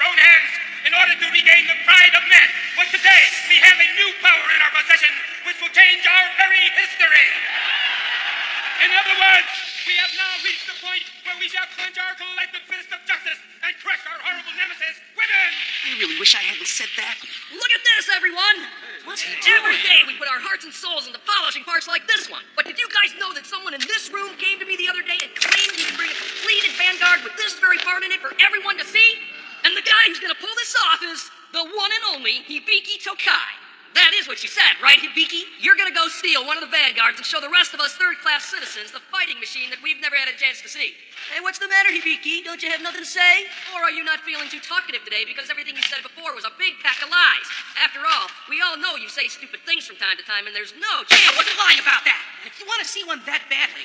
own hands in order to regain the pride of men. But today, we have a new power in our possession which will change our very history. In other words, we have now reached the point where we shall clench our collective fist of justice and crush our horrible nemesis, women! I really wish I hadn't said that. Look at this, everyone! What's he doing? Every day we put our hearts and souls into polishing parts like this one. But did you guys know that someone in this room came to me the other day and claimed he could bring a completed Vanguard with this very part in it for everyone to see? And the guy who's gonna pull this off is the one and only Hibiki Tokai. That is what you said, right, Hibiki? You're gonna go steal one of the Vanguards and show the rest of us third-class citizens the fighting machine that we've never had a chance to see. Hey, what's the matter, Hibiki? Don't you have nothing to say? Or are you not feeling too talkative today because everything you said before was a big pack of lies? After all, we all know you say stupid things from time to time, and there's no chance. I wasn't lying about that. And if you want to see one that badly,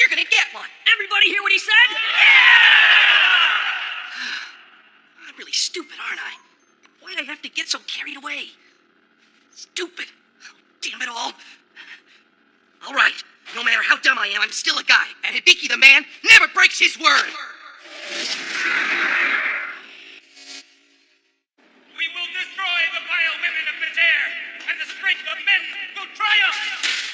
you're gonna get one. Everybody hear what he said? Yeah! I'm really stupid, aren't I? Why'd I have to get so carried away? Stupid. Oh, damn it all. All right. No matter how dumb I am, I'm still a guy. And Hibiki the man never breaks his word. We will destroy the vile women of Vandread, and the strength of men will triumph!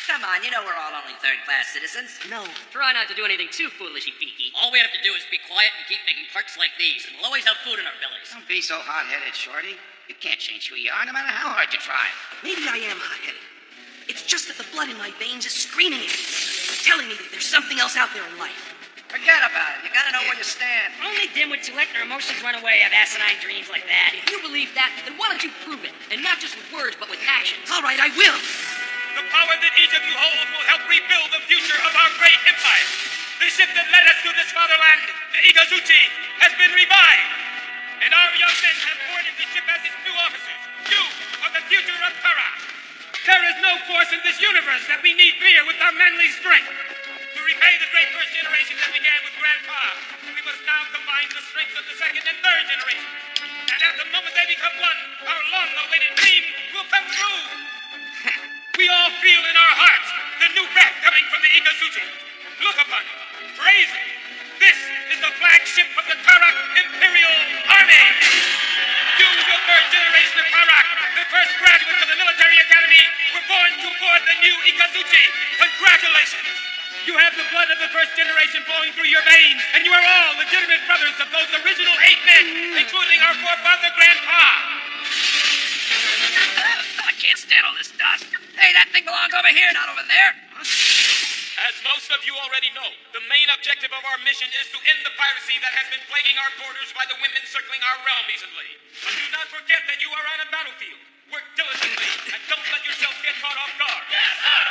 Come on, you know we're all only third-class citizens. No. Try not to do anything too foolish, Hibiki. All we have to do is be quiet and keep making parts like these, and we'll always have food in our bellies. Don't be so hot-headed, Shorty. You can't change who you are, no matter how hard you try. Maybe I am hot-headed. It's just that the blood in my veins is screaming at me, telling me that there's something else out there in life. Forget about it. You gotta know where you stand. Only dimwits who let their emotions run away have asinine dreams like that. If you believe that, then why don't you prove it? And not just with words, but with actions. All right, I will. The power that each of you hold will help rebuild the future of our great empire. The ship that led us to this fatherland, the Ikazuchi, has been revived. And our young men have boarded the ship as its new officers. You are the future of Terra. There is no force in this universe that we need fear with our manly strength. To repay the great first generation that began with Grandpa, we must now combine the strengths of the second and third generations. And at the moment they become one, our long-awaited dream will come true. We all feel in our hearts the new breath coming from the Ikazuchi. Look upon it. Praise it. This is the flagship of the Tarak Imperial Army. You, the third generation of Tarak, the first graduates of the military academy, were born to board the new Ikazuchi. Congratulations. You have the blood of the first generation flowing through your veins, and you are all legitimate brothers of those original 8 men, including our forefather Grandpa. I can't stand all this dust. Hey, that thing belongs over here, not over there. As most of you already know, the main objective of our mission is to end the piracy that has been plaguing our borders by the women circling our realm recently. But do not forget that you are on a battlefield. Work diligently and don't let yourself get caught off guard. Yes, sir!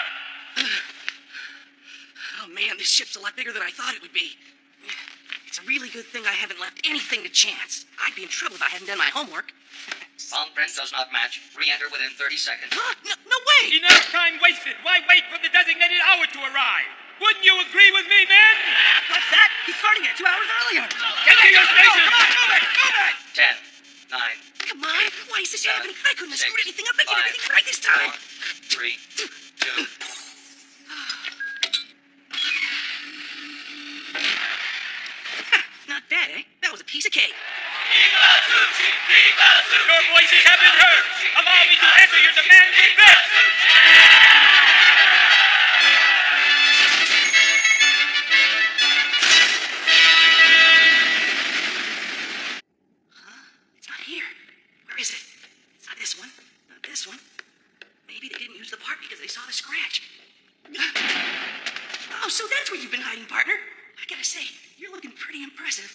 Oh man, this ship's a lot bigger than I thought it would be. It's a really good thing I haven't left anything to chance. I'd be in trouble if I hadn't done my homework. Palm print does not match. Re-enter within 30 seconds. Huh? No way! Enough time wasted. Why wait for the designated hour to arrive? Wouldn't you agree with me, men? What's that? He's starting it 2 hours earlier. Get to your station! Come on, move it! Move it! 10, 9, Come on, why is this happening? I couldn't have screwed anything up. I did 5, everything right this time. 4, 3, 2. Not bad, eh? That was a piece of cake. Your voices have been heard. Allow me to answer your demand with this. It's not here. Where is it? It's not this one. Not this one. Maybe they didn't use the part because they saw the scratch. Oh, so that's where you've been hiding, partner. I gotta say, you're looking pretty impressive.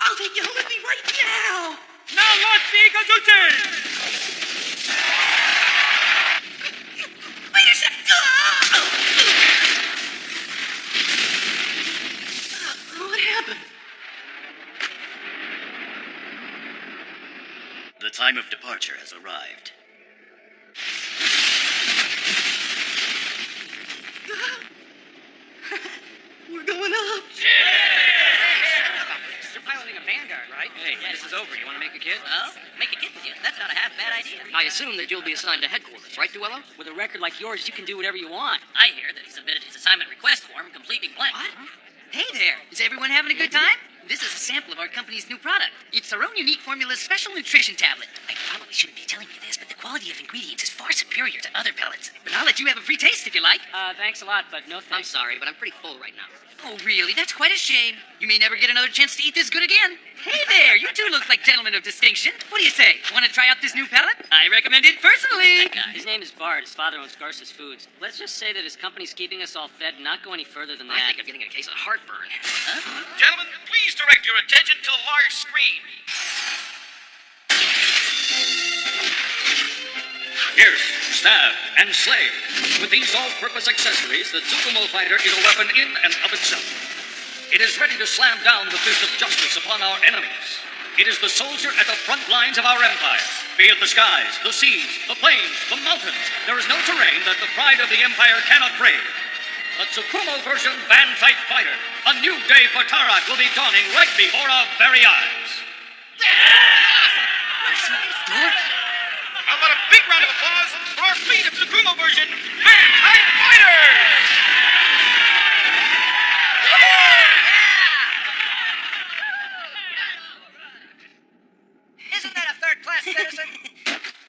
I'll take you home with me right now. Now launch the Ikazuchi! Wait a second. What happened? The time of departure has arrived. We're going up. You're piloting a Vanguard, right? Hey, this is over. You want to make a kid? Oh, make a kid with you. That's not a half bad idea. I assume that you'll be assigned to headquarters, right, Duello? With a record like yours, you can do whatever you want. I hear that he submitted his assignment request form, completely blank. What? Hey there. Is everyone having a good time? This is a sample of our company's new product. It's our own unique formula special nutrition tablet. I probably shouldn't be telling you this, but the quality of ingredients is far superior to other pellets. But I'll let you have a free taste if you like. Thanks a lot, but no I'm thanks. sorry, but I'm pretty full right now. Oh, really? That's quite a shame. You may never get another chance to eat this good again. Hey there, you two look like gentlemen of distinction. What do you say? Want to try out this new pellet? I recommend it personally. His name is Bart. His father owns Garces Foods. Let's just say that his company's keeping us all fed and not go any further than that. I think I'm getting a case of heartburn. Gentlemen, please direct your attention to the large screen. Here, stab and slay. With these all-purpose accessories, the Tsukumo fighter is a weapon in and of itself. It is ready to slam down the fist of justice upon our enemies. It is the soldier at the front lines of our empire. Be it the skies, the seas, the plains, the mountains, there is no terrain that the pride of the empire cannot brave. The Tsukumo version Van Fight Fighter. A new day for Tarak will be dawning right before our very eyes. How about a big round of applause for our fleet of Tsukumo version Van Fight Fighters? Isn't that a third-class citizen?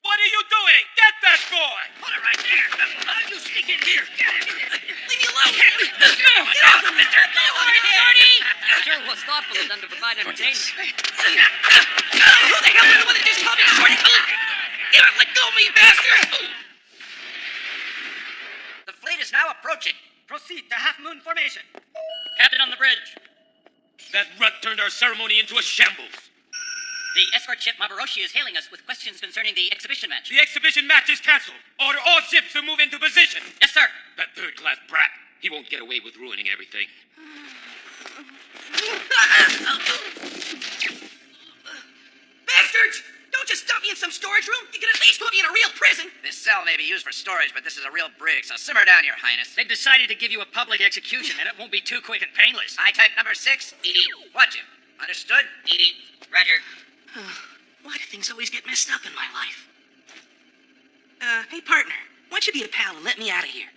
What are you doing? Get that boy! Put it right there. You sneak in here. Leave me alone! Get off him, mister. Sure was thoughtful of them to provide entertainment. Who the hell is the one that just called me shorty? Get up, let go of me, you bastard! The fleet is now approaching. Proceed to half-moon formation. Captain on the bridge. That runt turned our ceremony into a shambles. The escort ship Mabaroshi is hailing us with questions concerning the exhibition match. The exhibition match is canceled. Order all ships to move into position. Yes, sir. That third-class brat, he won't get away with ruining everything. Bastards! Don't just dump me in some storage room. You can at least put me in a real prison. This cell may be used for storage, but this is a real brig, so simmer down, Your Highness. They've decided to give you a public execution, and it won't be too quick and painless. I type number 6. Edie. What, you? Understood? Edie. Roger. Why do things always get messed up in my life? Hey, partner. Why don't you be a pal and let me out of here?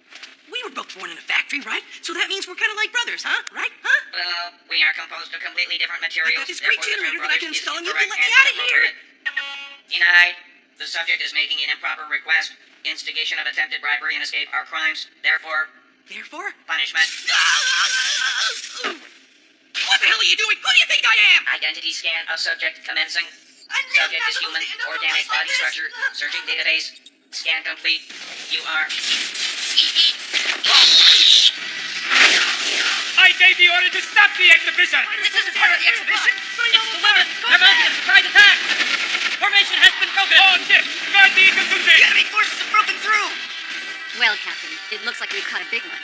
We were both born in a factory, right? So that means we're kind of like brothers, huh? Right? Huh? Well, we are composed of completely different materials. I got this great therefore the generator term that I brothers can is install and you incorrect can let me and out of here. inappropriate. Denied. The subject is making an improper request. Instigation of attempted bribery and escape are crimes. Therefore, Therefore? punishment. What the hell are you doing? Who do you think I am? Identity scan of subject commencing. I'm Subject not is human. supposed to end up Organic like body this. structure. Searching database. Scan complete. You are. I gave the order to stop the exhibition! This isn't part of the exhibition. It's the limit. There might be a surprise attack. Formation has been broken. All ships, guard the Ikazuchi! Enemy forces have broken through. Well, Captain, it looks like we've caught a big one.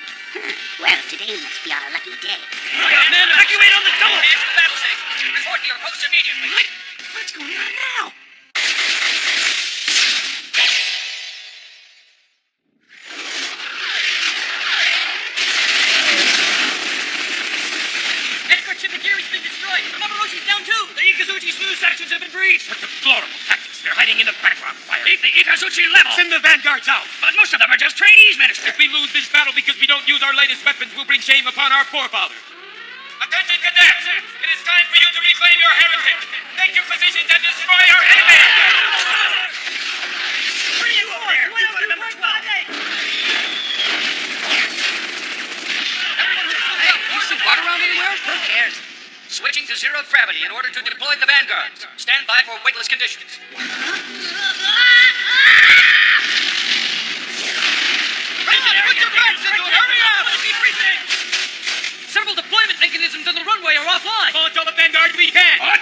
Well, today must be our lucky day. Men, evacuate on the double. Battle tank. Report to your post immediately. What's going on now? Escort ship Akira has been destroyed. Mabaroshi's down too. The Ikazuchi's new sections have been breached. What deplorable tactics! They're hiding in the background fire. Keep the Ikazuchi level. Send the vanguards out! But most of them are just trainees, Minister. If we lose this battle because we don't use our latest weapons, we'll bring shame upon our forefathers. Attention, cadets! It is time for you to reclaim your heritage. Take your positions and destroy our enemy! Where are you over there? You go to number 12. Hey, you see water around anywhere? Who cares? Switching to zero gravity in order to deploy the vanguards. Stand by for weightless conditions. Put your backs into it! Hurry up! Several deployment mechanisms on the runway are offline. Launch all the vanguards we can! What?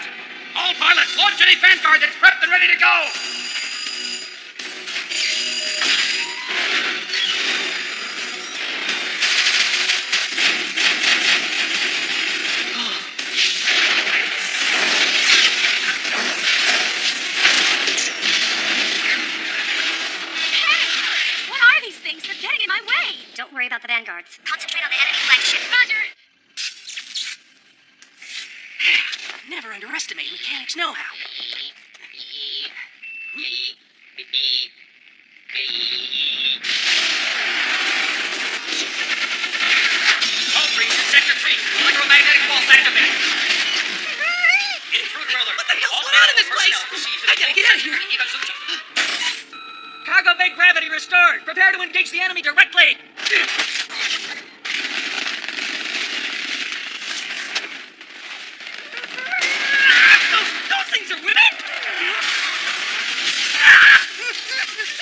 All pilots, launch any vanguard that's prepped and ready to go! What are these things? They're getting in my way. Don't worry about the vanguards. Concentrate on the enemy flagship. Roger. Never underestimate mechanics' know-how. All three to sector 3. Electromagnetic pulse activated. What the hell's going on in this place? I gotta get out of here. Cargo bay gravity restored. Prepare to engage the enemy directly. Those things are women.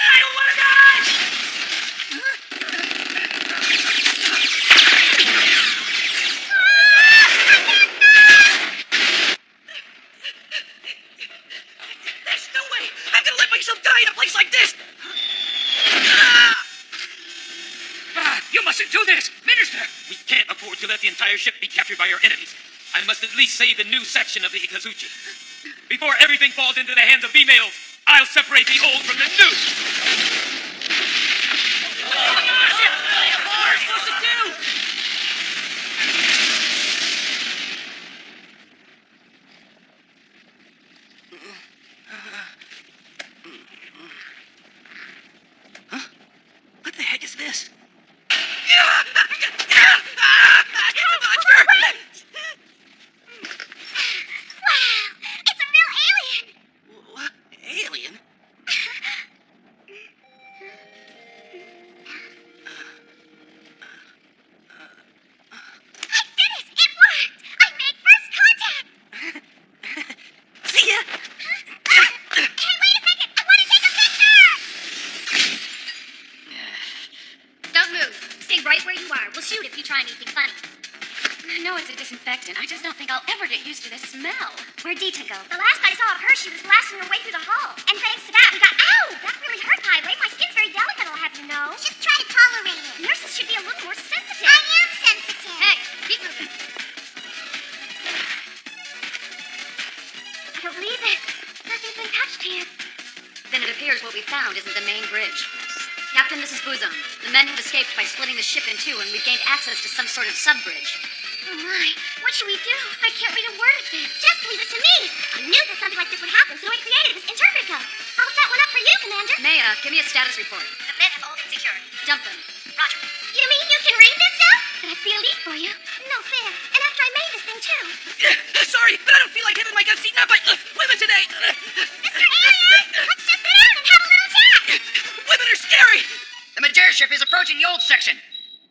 I don't want to die. There's no way I'm gonna let myself die in a place like this. You mustn't do this! Minister! We can't afford to let the entire ship be captured by our enemies. I must at least save the new section of the Ikazuchi. Before everything falls into the hands of females, I'll separate the old from the new! What are we supposed to do? What the heck is this? Wow, it's a real alien. What? Alien? I did it! It worked! I made first contact! See ya! Hey, wait a second! I want to take a picture! Don't move. Stay right where you are. We'll shoot if you try anything funny. I know it's a disinfectant. I just don't think I'll ever get used to this smell. Where'd Dita go? The last I saw of her, she was blasting her way through the hall. And thanks to that, we got... Ow! That really hurt my leg. My skin's very delicate, I'll have you know. Just try to tolerate it. Nurses should be a little more sensitive. I am sensitive. Hey, keep moving. I don't believe it. Nothing's been touched here. Then it appears what we found isn't the main bridge. Captain, this is Buzon. The men have escaped by splitting the ship in two, and we've gained access to some sort of sub-bridge. Oh my, what should we do? I can't read a word of this. Just leave it to me. I knew that something like this would happen, so I created this interpreter code. I'll set one up for you, Commander. Maya, give me a status report. The men have all been secured. Dump them. Roger. You mean you can read this stuff? That's the elite for you. No fair. And after I made this thing, too. Sorry, but I don't feel like having my guts eaten up by women today. Mr. Alien, let's just sit down and have a little chat. Women are scary. The Majer ship is approaching the old section.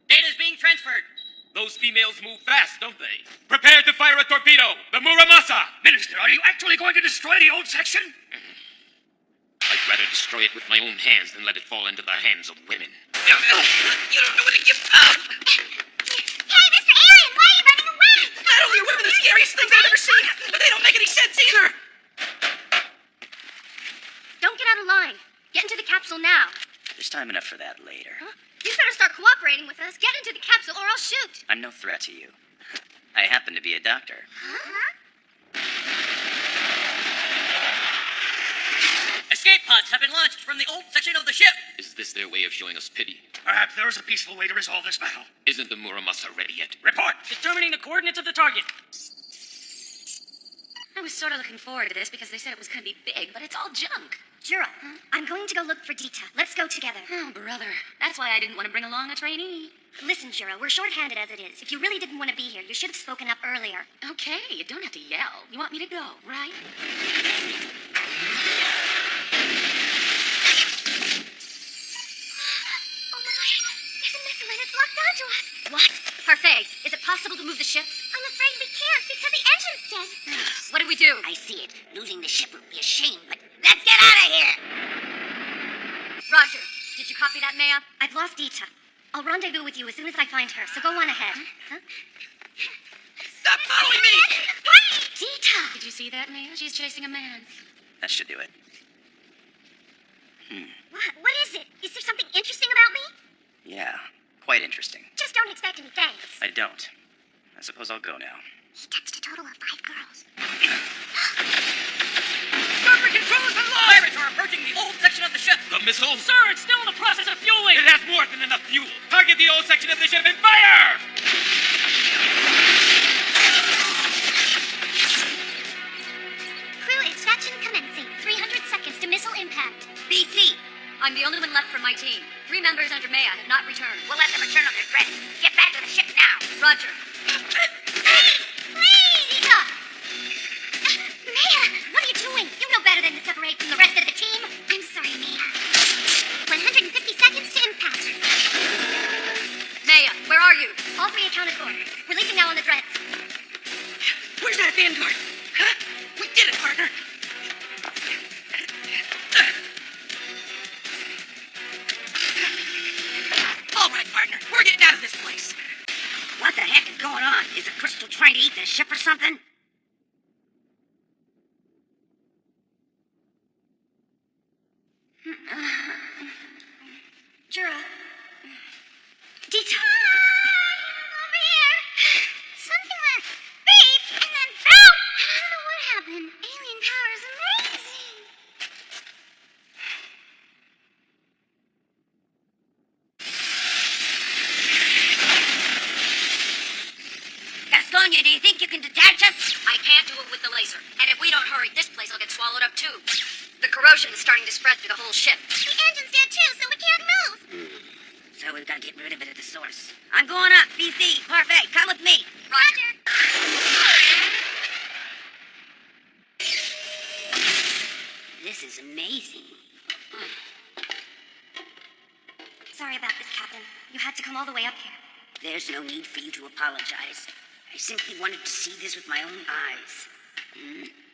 Data's being transferred. Those females move fast, don't they? Prepare to fire a torpedo! The Muramasa! Minister, are you actually going to destroy the old section? I'd rather destroy it with my own hands than let it fall into the hands of women. You don't know when to give up. Hey, Mr. Alien, why are you running away? Not only are women the scariest things I've ever seen, but they don't make any sense either. Don't get out of line. Get into the capsule now. There's time enough for that later. Huh? You better start cooperating with us. Get into the capsule or I'll shoot. I'm no threat to you. I happen to be a doctor. Huh? Escape pods have been launched from the old section of the ship. Is this their way of showing us pity? Perhaps there is a peaceful way to resolve this battle. Isn't the Muramasa ready yet? Report! Determining the coordinates of the target. I was sort of looking forward to this because they said it was going to be big, but it's all junk. Jura, I'm going to go look for Dita. Let's go together. Oh, brother. That's why I didn't want to bring along a trainee. Listen, Jura, we're short-handed as it is. If you really didn't want to be here, you should have spoken up earlier. Okay, you don't have to yell. You want me to go, right? Oh my, there's a missile and it's locked onto us. What? Parfait, is it possible to move the ship? I'm afraid we can't because the engine's dead. What do we do? I see it. Losing the ship would be a shame, but let's get out of here! Roger. Did you copy that, Maya? I've lost Dita. I'll rendezvous with you as soon as I find her, so go on ahead. Huh? Stop following me! Wait! Dita! Did you see that, Maya? She's chasing a man. That should do it. What is it? Is there something interesting about me? Yeah, quite interesting. Just don't expect any thanks. I don't. I suppose I'll go now. He touched a total of 5 girls. Starboard control has been lost! Pirates are approaching the old section of the ship. The missile? Sir, it's still in the process of fueling. It has more than enough fuel. Target the old section of the ship and fire! Crew extraction commencing. 300 seconds to missile impact. BC. I'm the only one left from my team. 3 members under Maya have not returned. We'll let them return on their threat. Get back to the ship now! Roger. Please! Dita! Maya! Alien power is amazing. Gastonia, do you think you can detach us? I can't do it with the laser. And if we don't hurry, this place will get swallowed up too. The corrosion is starting to spread through the whole ship. The engine's dead too, so we can't move. So we've got to get rid of it at the source. I'm going up. BC, Parfait, come with me. Roger. This is amazing. Sorry about this, Captain. You had to come all the way up here. There's no need for you to apologize. I simply wanted to see this with my own eyes.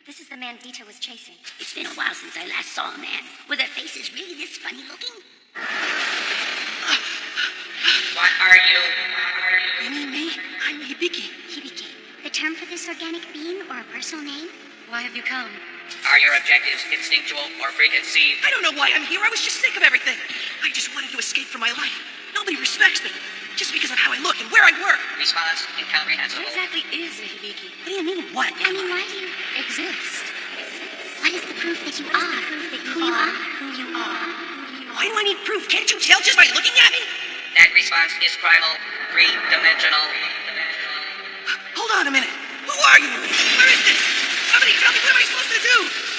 This is the man Dita was chasing. It's been a while since I last saw a man. Were their faces really this funny looking? What are you? You mean me? I'm Hibiki. Hibiki. The term for this organic being or a personal name? Why have you come? Are your objectives instinctual or preconceived? I don't know why I'm here. I was just sick of everything. I just wanted to escape from my life. Nobody respects me. Just because of how I look and where I work. Response incomprehensible. What exactly is a Hibiki? What do you mean, what? I mean, why do you Exist. What is the proof that you are? Who you are? Who you are? Why do I need proof? Can't you tell just by looking at me? That response is primal, three-dimensional. Hold on a minute. Who are you? Where is this? Somebody tell me, what am I supposed to do?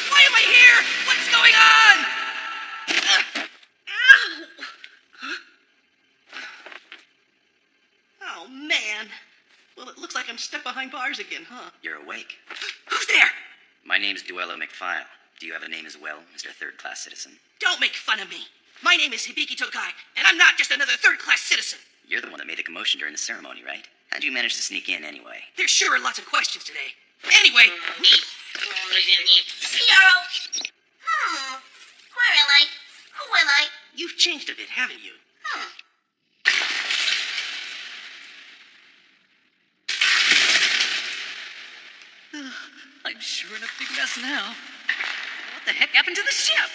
Why am I here? What's going on? Ow! Huh? Oh, man. Well, it looks like I'm stuck behind bars again, huh? You're awake. Who's there? My name's Duello McFile. Do you have a name as well, Mr. Third-Class Citizen? Don't make fun of me. My name is Hibiki Tokai, and I'm not just another third-class citizen. You're the one that made the commotion during the ceremony, right? How'd you manage to sneak in anyway? There sure are lots of questions today. Anyway, me. Zero. Where am I? Who am I? You've changed a bit, haven't you? I'm sure in a big mess now. What the heck happened to the ship?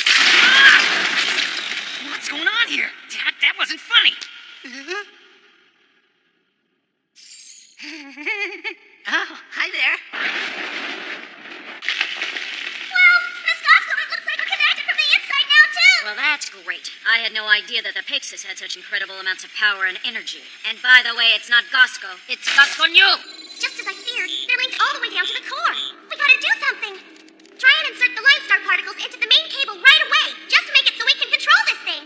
Ah! What's going on here? That wasn't funny. Oh, hi there. Well, Miss Gospel, it looks like we're connected from the inside now, too. Well, that's great. I had no idea that the Pixis had such incredible amounts of power and energy. And by the way, it's not Gosco. It's Gosconyu! Just as I feared, they're linked all the way down to the core. We gotta do something. Try and insert the Line Star particles into the main cable right away, just to make it so we can control this thing.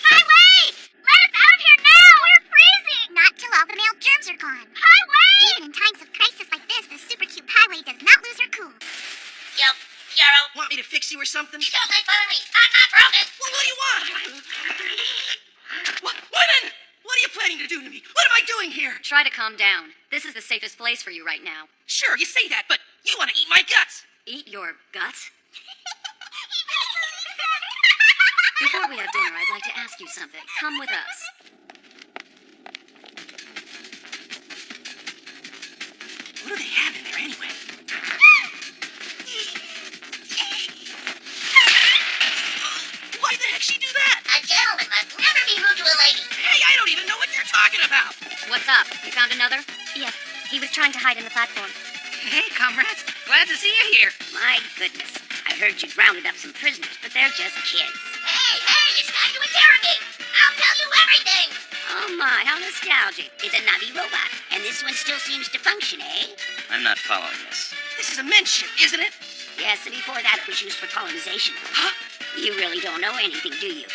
Highway! Let us out of here now! We're freezing! Not till all the male germs are gone. Highway! Even in times of crisis like this, the super cute Highway does not lose her cool. Yo, Yarrow. Want me to fix you or something? Don't make fun of me. I'm not broken. Well, what do you want? Women! What are you planning to do to me? What am I doing here? Try to calm down. This is the safest place for you right now. Sure, you say that, but you want to eat my guts. Eat your guts? Before we have dinner, I'd like to ask you something. Come with us. What do they have in there anyway? Why the heck she do that? A gentleman must never be rude to a lady. Hey, I don't even know what you're talking about. What's up? You found another? Yes, he was trying to hide in the platform. Hey, comrades. Glad to see you here. My goodness. I heard you'd rounded up some prisoners, but they're just kids. Hey, it's time to interrogate. I'll tell you everything. Oh my, how nostalgic. It's a Navi robot, and this one still seems to function, eh? I'm not following this. This is a men's ship, isn't it? Yes, and before that it was used for colonization. Huh? You really don't know anything, do you?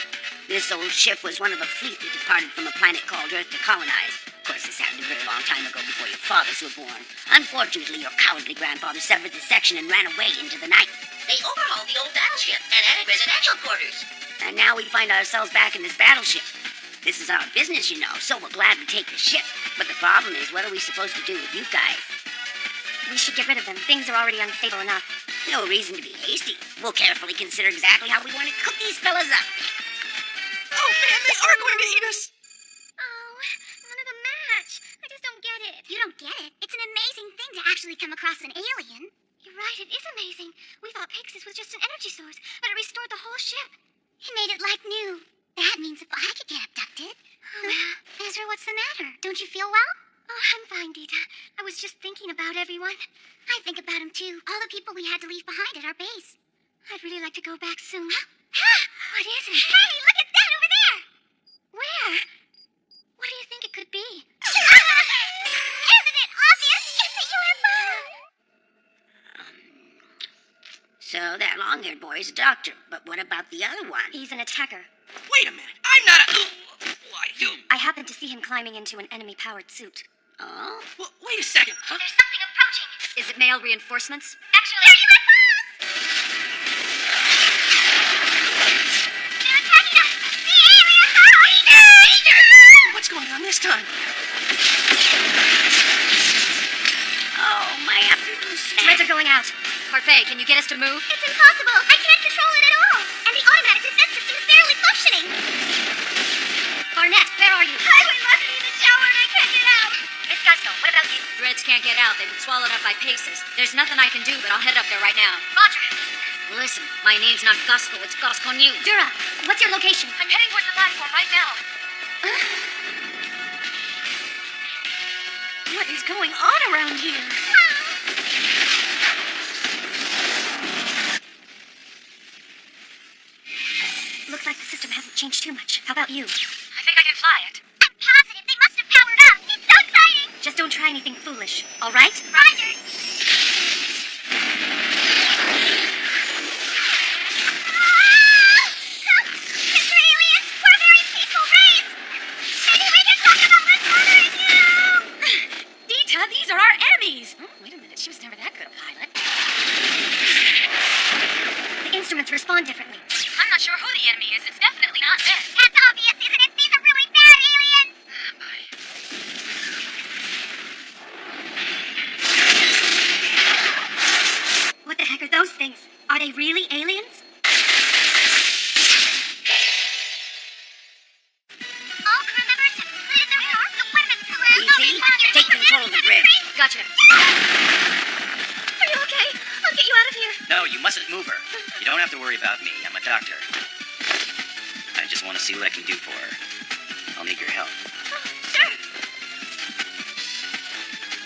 This old ship was one of a fleet that departed from a planet called Earth to colonize. Of course, this happened a very long time ago before your fathers were born. Unfortunately, your cowardly grandfather severed the section and ran away into the night. They overhauled the old battleship and added residential quarters. And now we find ourselves back in this battleship. This is our business, you know, so we'll gladly take the ship. But the problem is, what are we supposed to do with you guys? We should get rid of them. Things are already unstable enough. No reason to be hasty. We'll carefully consider exactly how we want to cook these fellas up. Oh man, they are going to eat us. Oh, none of the match. I just don't get it. You don't get it? It's an amazing thing to actually come across an alien. You're right, it is amazing. We thought Pixis was just an energy source, but it restored the whole ship. He made it like new. That means if I could get abducted. Oh, Ezra, what's the matter? Don't you feel well? Oh, I'm fine, Dita. I was just thinking about everyone. I think about them too. All the people we had to leave behind at our base. I'd really like to go back soon. What is it? Hey, look at that over there! Where? What do you think it could be? Isn't it obvious? It's a UFO! So that long-haired boy is a doctor, but what about the other one? He's an attacker. Wait a minute. I'm not a... Why, you... I happened to see him climbing into an enemy-powered suit. Oh? Well, wait a second. Huh? There's something approaching. Is it male reinforcements? Actually, they're UFOs! They're attacking us! The area! Danger! What's going on this time? Oh, my afternoon snack. Threads are going out. Parfait, can you get us to move? It's impossible! I can't control it at all! And the automatic defense system is barely functioning! Barnett, where are you? I went lost in the shower and I can't get out! Miss Gusto, what about you? Threads can't get out. They've been swallowed up by paces. There's nothing I can do, but I'll head up there right now. Roger! Listen, my name's not Gusto, it's Gasconu. Dura, what's your location? I'm heading towards the platform right now. What is going on around here? Looks like the system hasn't changed too much. How about you? I think I can fly it. I'm positive they must have powered up. It's so exciting! Just don't try anything foolish, all right? Roger! Mr. Aliens, we're a very peaceful race! Maybe we can talk about what's bothering you! Dita, these are our enemies! Oh, wait a minute, she was never that good a pilot. The instruments respond differently. I'm not sure who the enemy is. It's definitely not this. That's obvious, isn't it? These are really bad aliens! What the heck are those things? Are they really aliens? All crew members have completed their work. Equipment to land. Easy. Take control of the bridge. Gotcha. Are you okay? I'll get you out of here. No, you mustn't move her. You don't have to worry about me. I'm a doctor. I just want to see what I can do for her. I'll need your help. Sure.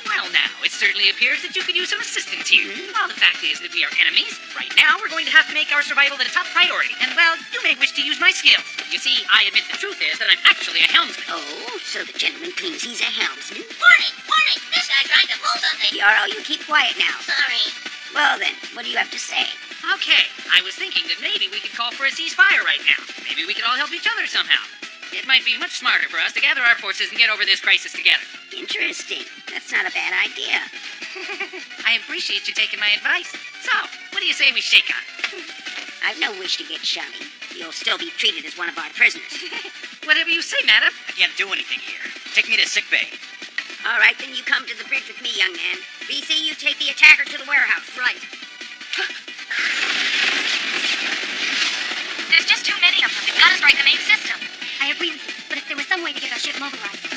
Well, now, it certainly appears that you could use some assistance here. Well, the fact is that we are enemies. Right now, we're going to have to make our survival the top priority. And, well, you may wish to use my skills. You see, I admit the truth is that I'm actually a helmsman. Oh, so the gentleman claims he's a helmsman. Warning! Warning! This guy tried to pull something. Yaro, you keep quiet now. Sorry. Well then, what do you have to say? Okay, I was thinking that maybe we could call for a ceasefire right now. Maybe we could all help each other somehow. It might be much smarter for us to gather our forces and get over this crisis together. Interesting. That's not a bad idea. I appreciate you taking my advice. So, what do you say we shake on it? I've no wish to get chummy. You'll still be treated as one of our prisoners. Whatever you say, madam. I can't do anything here. Take me to sickbay. All right, then you come to the bridge with me, young man. BC, you take the attacker to the warehouse. Right. There's just too many of them. They've got us right in the main system. I agree with you, but if there was some way to get our ship mobilized.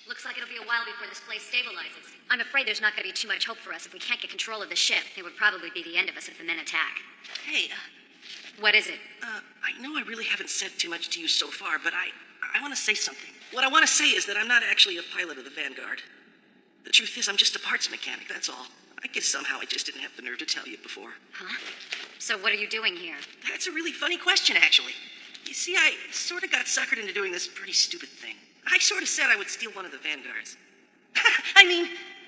Looks like it'll be a while before this place stabilizes. I'm afraid there's not going to be too much hope for us if we can't get control of the ship. It would probably be the end of us if the men attack. Hey, What is it? I know I really haven't said too much to you so far, but I want to say something. What I want to say is that I'm not actually a pilot of the Vanguard. The truth is, I'm just a parts mechanic, that's all. I guess somehow I just didn't have the nerve to tell you before. Huh? So what are you doing here? That's a really funny question, actually. You see, I sort of got suckered into doing this pretty stupid thing. I sort of said I would steal one of the Vanguards. I mean,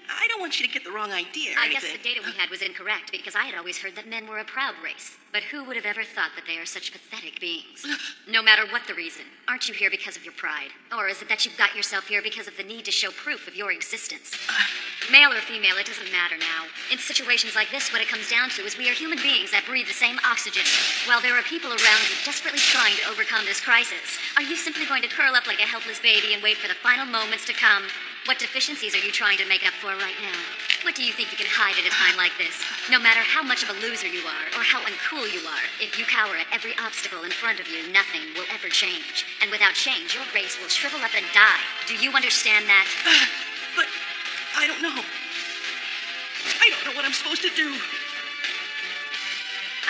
I don't want you to get the wrong idea or I guess anything. the data we had was incorrect because I had always heard that men were a proud race. But who would have ever thought that they are such pathetic beings? No matter what the reason, aren't you here because of your pride? Or is it that you've got yourself here because of the need to show proof of your existence? Male or female, it doesn't matter now. In situations like this, what it comes down to is we are human beings that breathe the same oxygen. While there are people around you desperately trying to overcome this crisis, are you simply going to curl up like a helpless baby and wait for the final moments to come? What deficiencies are you trying to make up for right now? What do you think you can hide at a time like this? No matter how much of a loser you are, or how uncool you are, if you cower at every obstacle in front of you, nothing will ever change. And without change, your race will shrivel up and die. Do you understand that? But I don't know. I don't know what I'm supposed to do.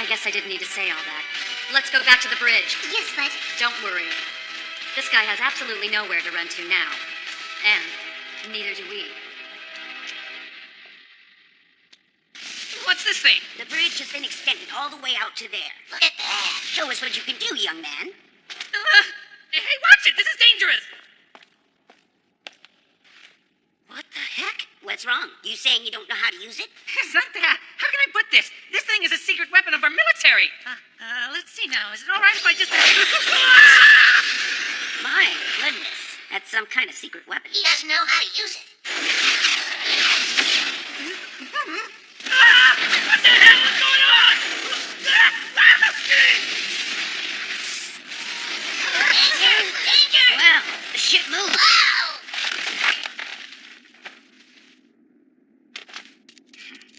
I guess I didn't need to say all that. Let's go back to the bridge. Yes, but... Don't worry. This guy has absolutely nowhere to run to now. And neither do we. What's this thing? The bridge has been extended all the way out to there. Look at that. Show us what you can do, young man. Hey, watch it! This is dangerous! What the heck? What's wrong? You saying you don't know how to use it? It's not that. How can I put this? This thing is a secret weapon of our military. Let's see now. Is it all right if I just... My goodness. That's some kind of secret weapon. He doesn't know how to use it. What the hell is going on? Danger! Well, the ship moved.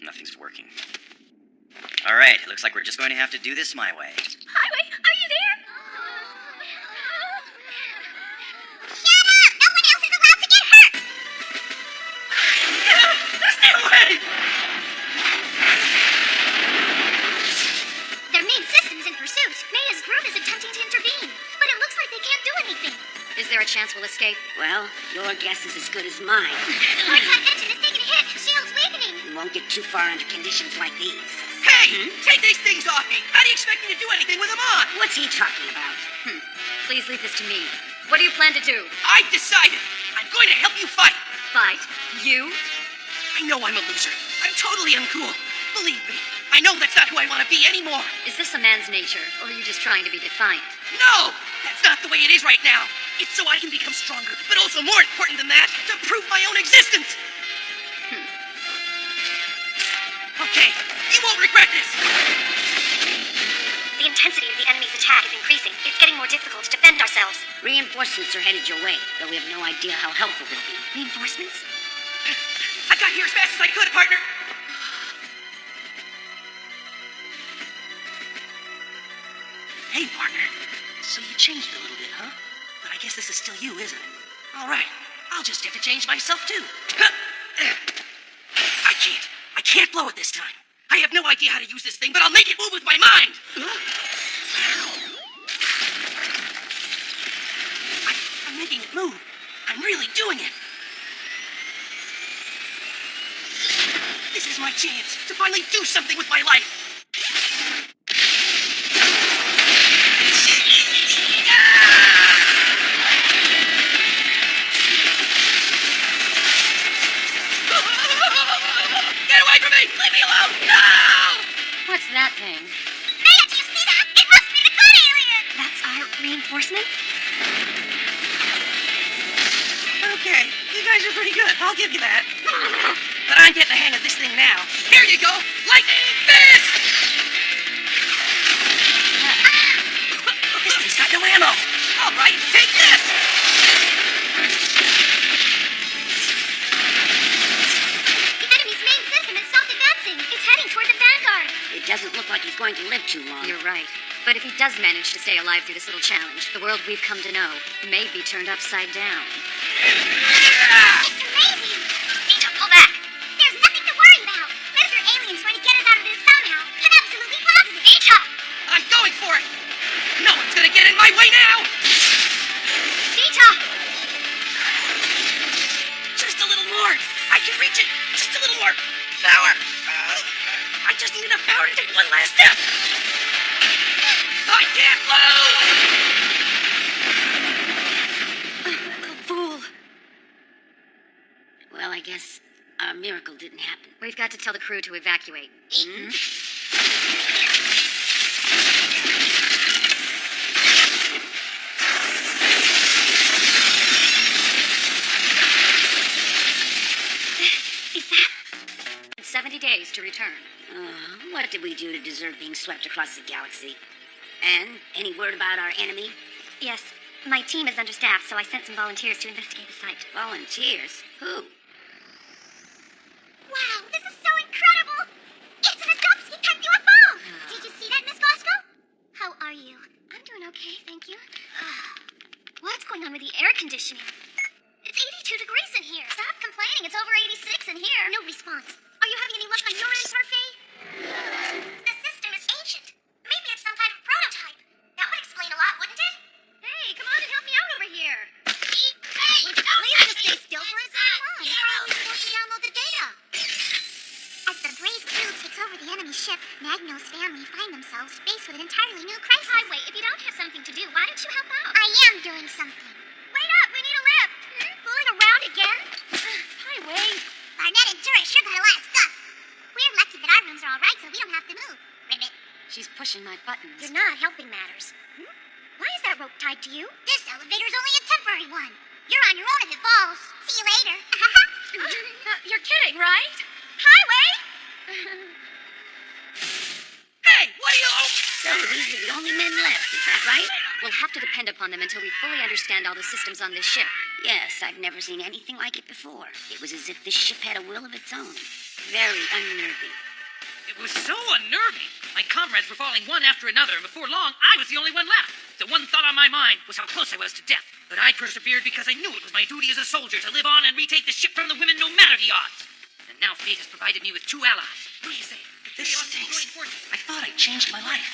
Nothing's working. All right, looks like we're just going to have to do this my way. Highway, are you there? Shut up! No one else is allowed to get hurt! Stay away! Their main system is in pursuit. Maya's group is attempting to intervene, but it looks like they can't do anything. Is there a chance we'll escape? Well, your guess is as good as mine. Our top engine is taking a hit. Shield's weakening. We won't get too far under conditions like these. Hey! Take these things off me! How do you expect me to do anything with them on? What's he talking about? Please leave this to me. What do you plan to do? I've decided! I'm going to help you fight! Fight? You? I know I'm a loser. I'm totally uncool. Believe me, I know that's not who I want to be anymore. Is this a man's nature, or are you just trying to be defiant? No! That's not the way it is right now. It's so I can become stronger, but also more important than that, to prove my own existence. Okay, you won't regret this. The intensity of the enemy's attack is increasing. It's getting more difficult to defend ourselves. Reinforcements are headed your way, though we have no idea how helpful they'll be. Reinforcements? I got here as fast as I could, partner. Hey, partner. So you changed a little bit, huh? But I guess this is still you, isn't it? All right. I'll just have to change myself, too. I can't blow it this time. I have no idea how to use this thing, but I'll make it move with my mind. I'm making it move. I'm really doing it. This is my chance to finally do something with my life. Get away from me! Leave me alone! No! What's that thing? Maya, do you see that? It must be the good alien! That's our reinforcements? Okay, you guys are pretty good. I'll give you that. But I'm getting the hang of this thing now. Here you go! Lightning fist! This thing's got no ammo. All right, take this! The enemy's main system has stopped advancing. It's heading toward the Vanguard. It doesn't look like he's going to live too long. You're right. But if he does manage to stay alive through this little challenge, the world we've come to know may be turned upside down. It's amazing. Ninja, pull back. There's nothing to worry about. Mr. Alien's going to get us out of this somehow. I'm absolutely positive. Ninja! I'm going for it! No one's gonna get in my way now! Ninja! Just a little more. I can reach it. Just a little more power. I just need enough power to take one last step. I can't lose! Little fool. Well, I guess our miracle didn't happen. We've got to tell the crew to evacuate. Is that? It's 70 days to return. What did we do to deserve being swept across the galaxy? And any word about our enemy? Yes. My team is understaffed, so I sent some volunteers to investigate the site. Volunteers? Who? Wow, this is so incredible! It's an Adopsky type UFO! Did you see that, Miss Bosco? How are you? I'm doing okay, thank you. What's going on with the air conditioning? It's 82 degrees in here. Stop complaining, it's over 86 in here. No response. Are you having any luck on your end, Parfait? The system is ancient. Maybe it's some kind of prototype. That would explain a lot, wouldn't it? Hey, come on and help me out over here. Hey, Please just stay still enemy ship, Magnol's family find themselves faced with an entirely new crisis. Highway, if you don't have something to do, why don't you help out? I am doing something. Wait up, we need a lift. Fooling around again? Highway. Barnett and Turret sure got a lot of stuff. We're lucky that our rooms are all right, so we don't have to move. Ribbit. She's pushing my buttons. You're not helping matters. Why is that rope tied to you? This elevator's only a temporary one. You're on your own if it falls. See you later. You're kidding, right? Highway! Hey, what are you... So these are the only men left, is that right? We'll have to depend upon them until we fully understand all the systems on this ship. Yes, I've never seen anything like it before. It was as if this ship had a will of its own. Very unnerving. It was so unnerving. My comrades were falling one after another, and before long, I was the only one left. The one thought on my mind was how close I was to death. But I persevered because I knew it was my duty as a soldier to live on and retake the ship from the women no matter the odds. And now fate has provided me with 2 allies. What do you say? This stinks. I thought I changed my life.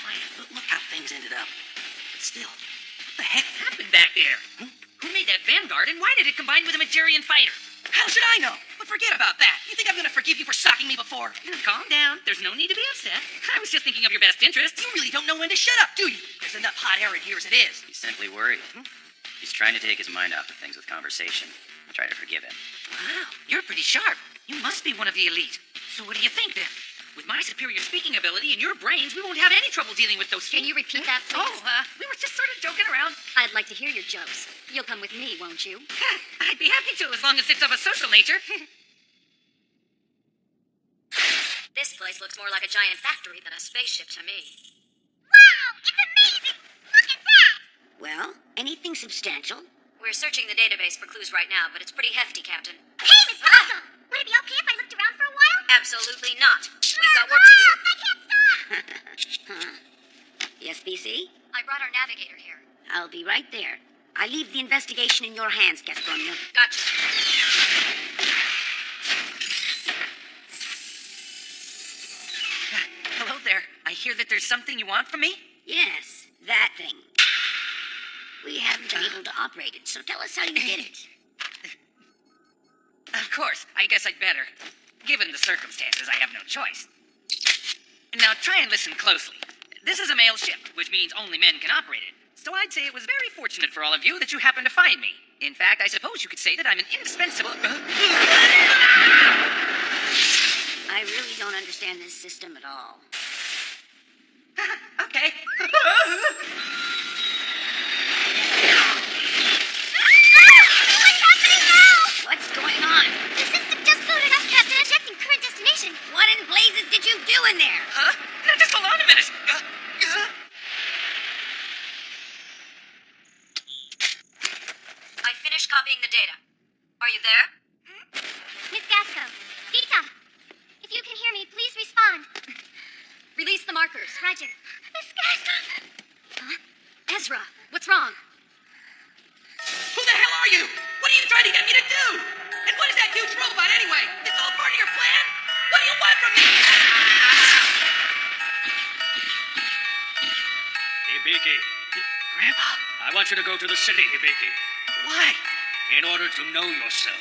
Look how things ended up. But still, what the heck Happened back there? Who made that Vanguard, and why did it combine with a Magerian fighter? How should I know? But forget about that. You think I'm gonna forgive you for stalking me before? Calm down. There's no need to be upset. I was just thinking of your best interests. You really don't know when to shut up, do you? There's enough hot air in here as it is. He's simply worried. He's trying to take his mind off of things with conversation. I try to forgive him. Wow, you're pretty sharp. You must be one of the elite. So what do you think, then? With my superior speaking ability and your brains, we won't have any trouble dealing with those Can you repeat that, please? We were just sort of joking around. I'd like to hear your jokes. You'll come with me, won't you? I'd be happy to, as long as it's of a social nature. This place looks more like a giant factory than a spaceship to me. Wow, it's amazing! Look at that! Well, anything substantial? We're searching the database for clues right now, but it's pretty hefty, Captain. Hey, Miss Bosco! Would it be okay if I looked around for a while? Absolutely not. We've got work to do. I can't stop! Yes, BC? I brought our navigator here. I'll be right there. I leave the investigation in your hands, Gasconia. Gotcha. Hello there. I hear that there's something you want from me? Yes, that thing. We haven't been able to operate it, so tell us how you did it. Of course. I guess I'd better. Given the circumstances, I have no choice. Now try and listen closely. This is a male ship, which means only men can operate it. So I'd say it was very fortunate for all of you that you happened to find me. In fact, I suppose you could say that I'm an indispensable... I really don't understand this system at all. Okay. What's going on? The system just booted up, Captain. Ejecting current destination. What in blazes did you do in there? Huh? Now just hold on a minute. I finished copying the data. Are you there? Miss Gasco. Dita. If you can hear me, please respond. Release the markers. Roger. Miss Gasco. Ezra, what's wrong? Who the hell are you? What are you trying to get me to do? And what is that huge robot anyway? It's all part of your plan? What do you want from me? Hibiki, Grandpa, I want you to go to the city, Hibiki, why? in order to know yourself.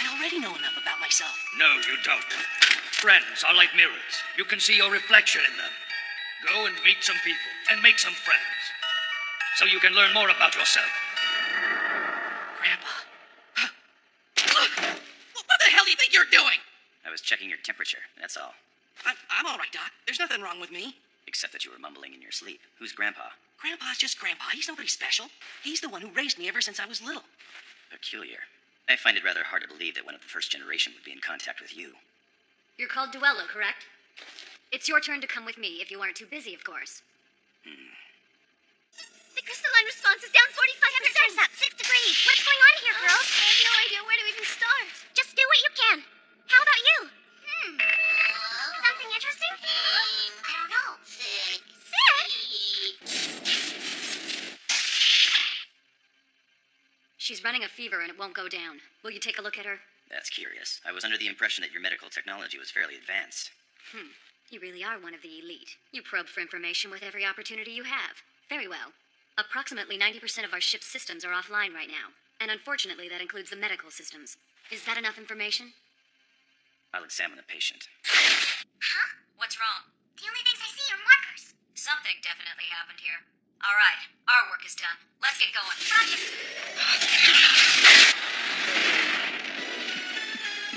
I already know enough about myself. No, you don't. Friends are like mirrors. You can see your reflection in them. Go and meet some people and make some friends, so you can learn more about yourself. Grandpa. What the hell do you think you're doing? I was checking your temperature, that's all. I'm all right, Doc. There's nothing wrong with me. Except that you were mumbling in your sleep. Who's Grandpa? Grandpa's just Grandpa. He's nobody special. He's the one who raised me ever since I was little. Peculiar. I find it rather hard to believe that one of the first generation would be in contact with you. You're called Duello, correct? It's your turn to come with me, if you aren't too busy, of course. The crystalline response is down 4,500 up, 6 degrees. What's going on here, girls? I have no idea where to even start. Just do what you can. How about you? Something interesting? I don't know. Sick? She's running a fever and it won't go down. Will you take a look at her? That's curious. I was under the impression that your medical technology was fairly advanced. You really are one of the elite. You probe for information with every opportunity you have. Very well. Approximately 90% of our ship's systems are offline right now. And unfortunately, that includes the medical systems. Is that enough information? I'll examine the patient. Huh? What's wrong? The only things I see are markers. Something definitely happened here. All right, our work is done. Let's get going.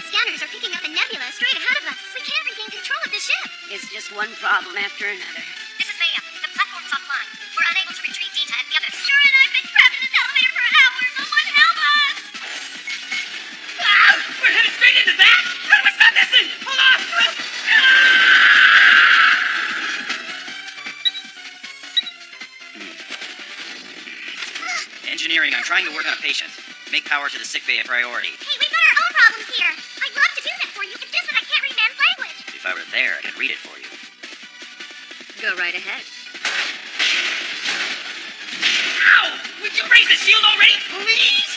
Scanners are picking up a nebula straight ahead of us. We can't regain control of the ship. It's just one problem after another. This is Maya. The platform's offline. We're unable to retrieve Dita and the others. Sure, and I've been trapped in this elevator for hours. Someone help us! We're headed straight into that! How do we stop this thing? Hold on! Engineering, I'm trying to work on a patient. Make power to the sickbay a priority. Hey, we've got our own problems here. I'd love to do that for you. It's just that I can't read man's language. If I were there, I could read it for you. Go right ahead. Ow! Would you raise the shield already, please?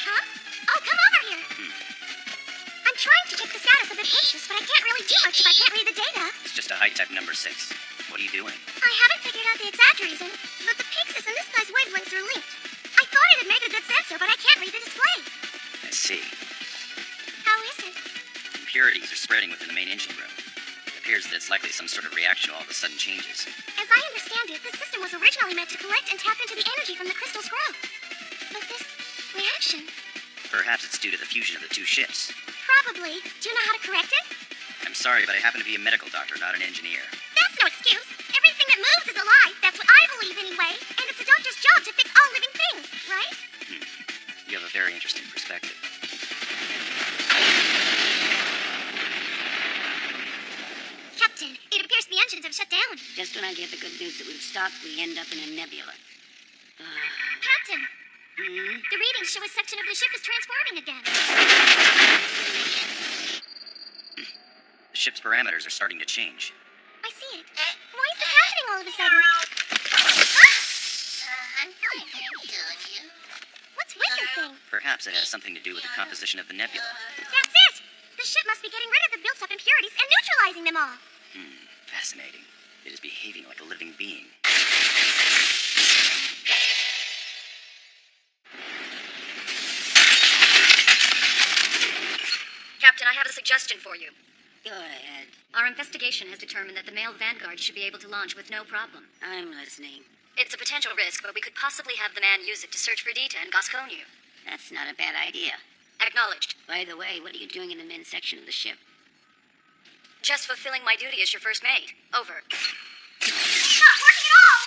Huh? Oh, come over here. I'm trying to check the status of the Pyxis, but I can't really do much if I can't read the data. It's just a high-tech number 6. What are you doing? I haven't figured out the exact reason, but the Pyxis and this guy's wavelengths are linked. I thought it had made a good sensor, but I can't read the display. I see. How is it? Impurities are spreading within the main engine room. It appears that it's likely some sort of reaction to all the sudden changes. As I understand it, the system was originally meant to collect and tap into the energy from the crystal's growth. But this reaction... Perhaps it's due to the fusion of the two ships. Probably. Do you know how to correct it? I'm sorry, but I happen to be a medical doctor, not an engineer. That's no excuse. Everything that moves is alive. That's what I believe anyway. And it's a doctor's job to fix all living things, right? You have a very interesting perspective. Captain, it appears the engines have shut down. Just when I get the good news that we've stopped, we end up in a nebula. Captain, the readings show a section of the ship is transforming again. The ship's parameters are starting to change. I see it. Why is this happening all of a sudden? I'm fine, thank you. What's with this thing? Perhaps it has something to do with the composition of the nebula. That's it! The ship must be getting rid of the built-up impurities and neutralizing them all. Fascinating. It is behaving like a living being. Captain, I have a suggestion for you. Go ahead. Our investigation has determined that the male Vanguard should be able to launch with no problem. I'm listening. It's a potential risk, but we could possibly have the man use it to search for Dita and Gasconio. That's not a bad idea. Acknowledged. By the way, what are you doing in the men's section of the ship? Just fulfilling my duty as your first mate. Over. It's not working at all!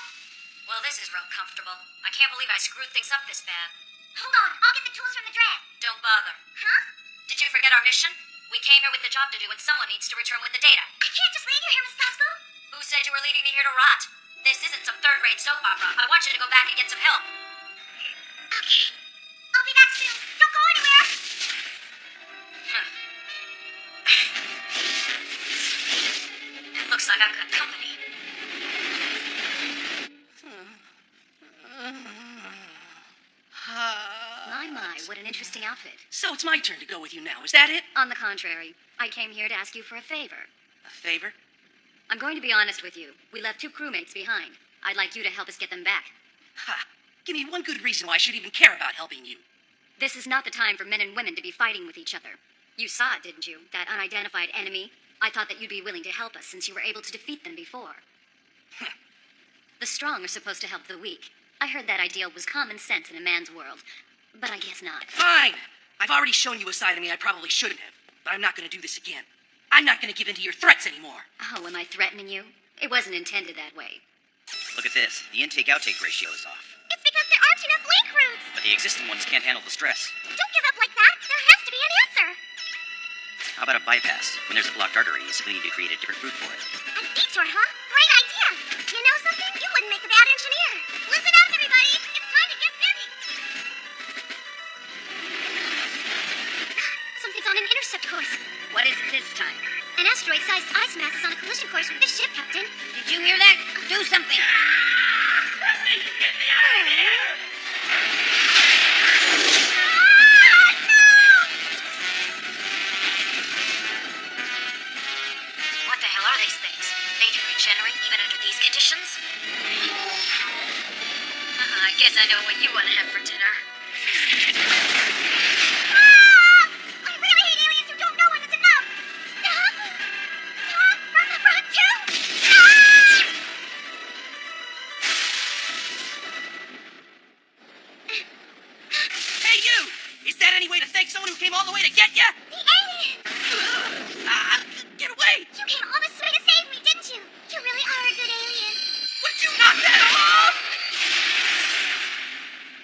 Well, this is real comfortable. I can't believe I screwed things up this bad. Hold on, I'll get the tools from the drag. Don't bother. Huh? Did you forget our mission? We came here with the job to do, and someone needs to return with the data. I can't just leave you here, Miss Pasco. Who said you were leaving me here to rot? This isn't some third-rate soap opera. I want you to go back and get some help. Okay. I'll be back soon. Don't go anywhere. It looks like I've got company. My, what an interesting outfit. So it's my turn to go with you now, is that it? On the contrary, I came here to ask you for a favor. A favor? I'm going to be honest with you. We left 2 crewmates behind. I'd like you to help us get them back. Ha! Give me one good reason why I should even care about helping you. This is not the time for men and women to be fighting with each other. You saw it, didn't you? That unidentified enemy? I thought that you'd be willing to help us since you were able to defeat them before. The strong are supposed to help the weak. I heard that ideal was common sense in a man's world, but I guess not. Fine! I've already shown you a side of me I probably shouldn't have, but I'm not going to do this again. I'm not going to give in to your threats anymore. Oh, am I threatening you? It wasn't intended that way. Look at this. The intake-outtake ratio is off. It's because there aren't enough link routes. But the existing ones can't handle the stress. Don't give up like that. There has to be an answer. How about a bypass? When there's a blocked artery, you simply need to create a different route for it. A detour, huh? Great idea. You know something? You wouldn't make a bad engineer. Listen up, everybody. It's time to get busy. Something's on an intercept course. What is it this time? An asteroid-sized ice mass is on a collision course with this ship, Captain. Did you hear that? Do something! What the hell are these things? They can regenerate even under these conditions? I guess I know what you want to have for dinner. I really trying to get you? The alien! Get away! You came all this way to save me, didn't you? You really are a good alien. Would you knock that off?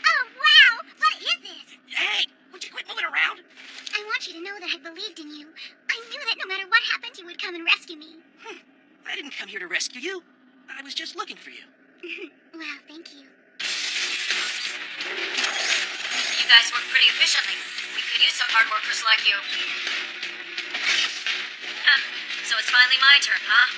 Oh, wow! What is this? Hey, would you quit moving around? I want you to know that I believed in you. I knew that no matter what happened, you would come and rescue me. I didn't come here to rescue you. I was just looking for you. Well, thank you. You guys work pretty efficiently. We could use some hard workers like you. So it's finally my turn, huh?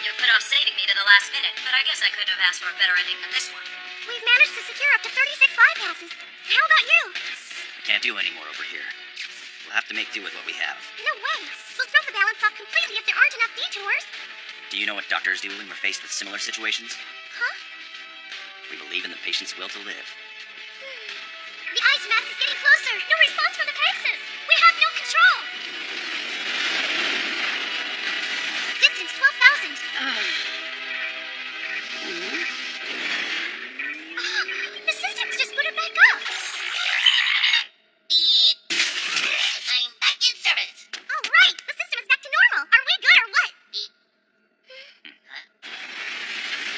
You put off saving me to the last minute, but I guess I couldn't have asked for a better ending than this one. We've managed to secure up to 36 bypasses. How about you? Can't do any more over here. We'll have to make do with what we have. No way. We'll throw the balance off completely if there aren't enough detours. Do you know what doctors do when we're faced with similar situations? Huh? We believe in the patient's will to live. The ice mass is getting closer. No response from the paces. We have no control. Distance 12,000. The system's just booted back up. Beep. I'm back in service. All right. The system is back to normal. Are we good or what? Beep.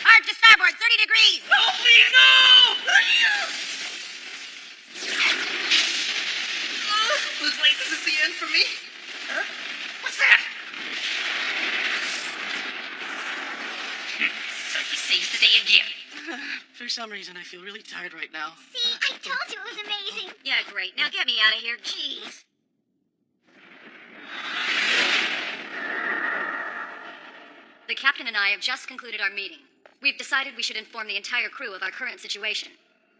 Hard to starboard, 30 degrees. Oh, please, no! Looks like this is the end for me. Huh? What's that? So he saves the day again. For some reason, I feel really tired right now. See, I told you it was amazing. Yeah, great. Now get me out of here. Jeez. The captain and I have just concluded our meeting. We've decided we should inform the entire crew of our current situation.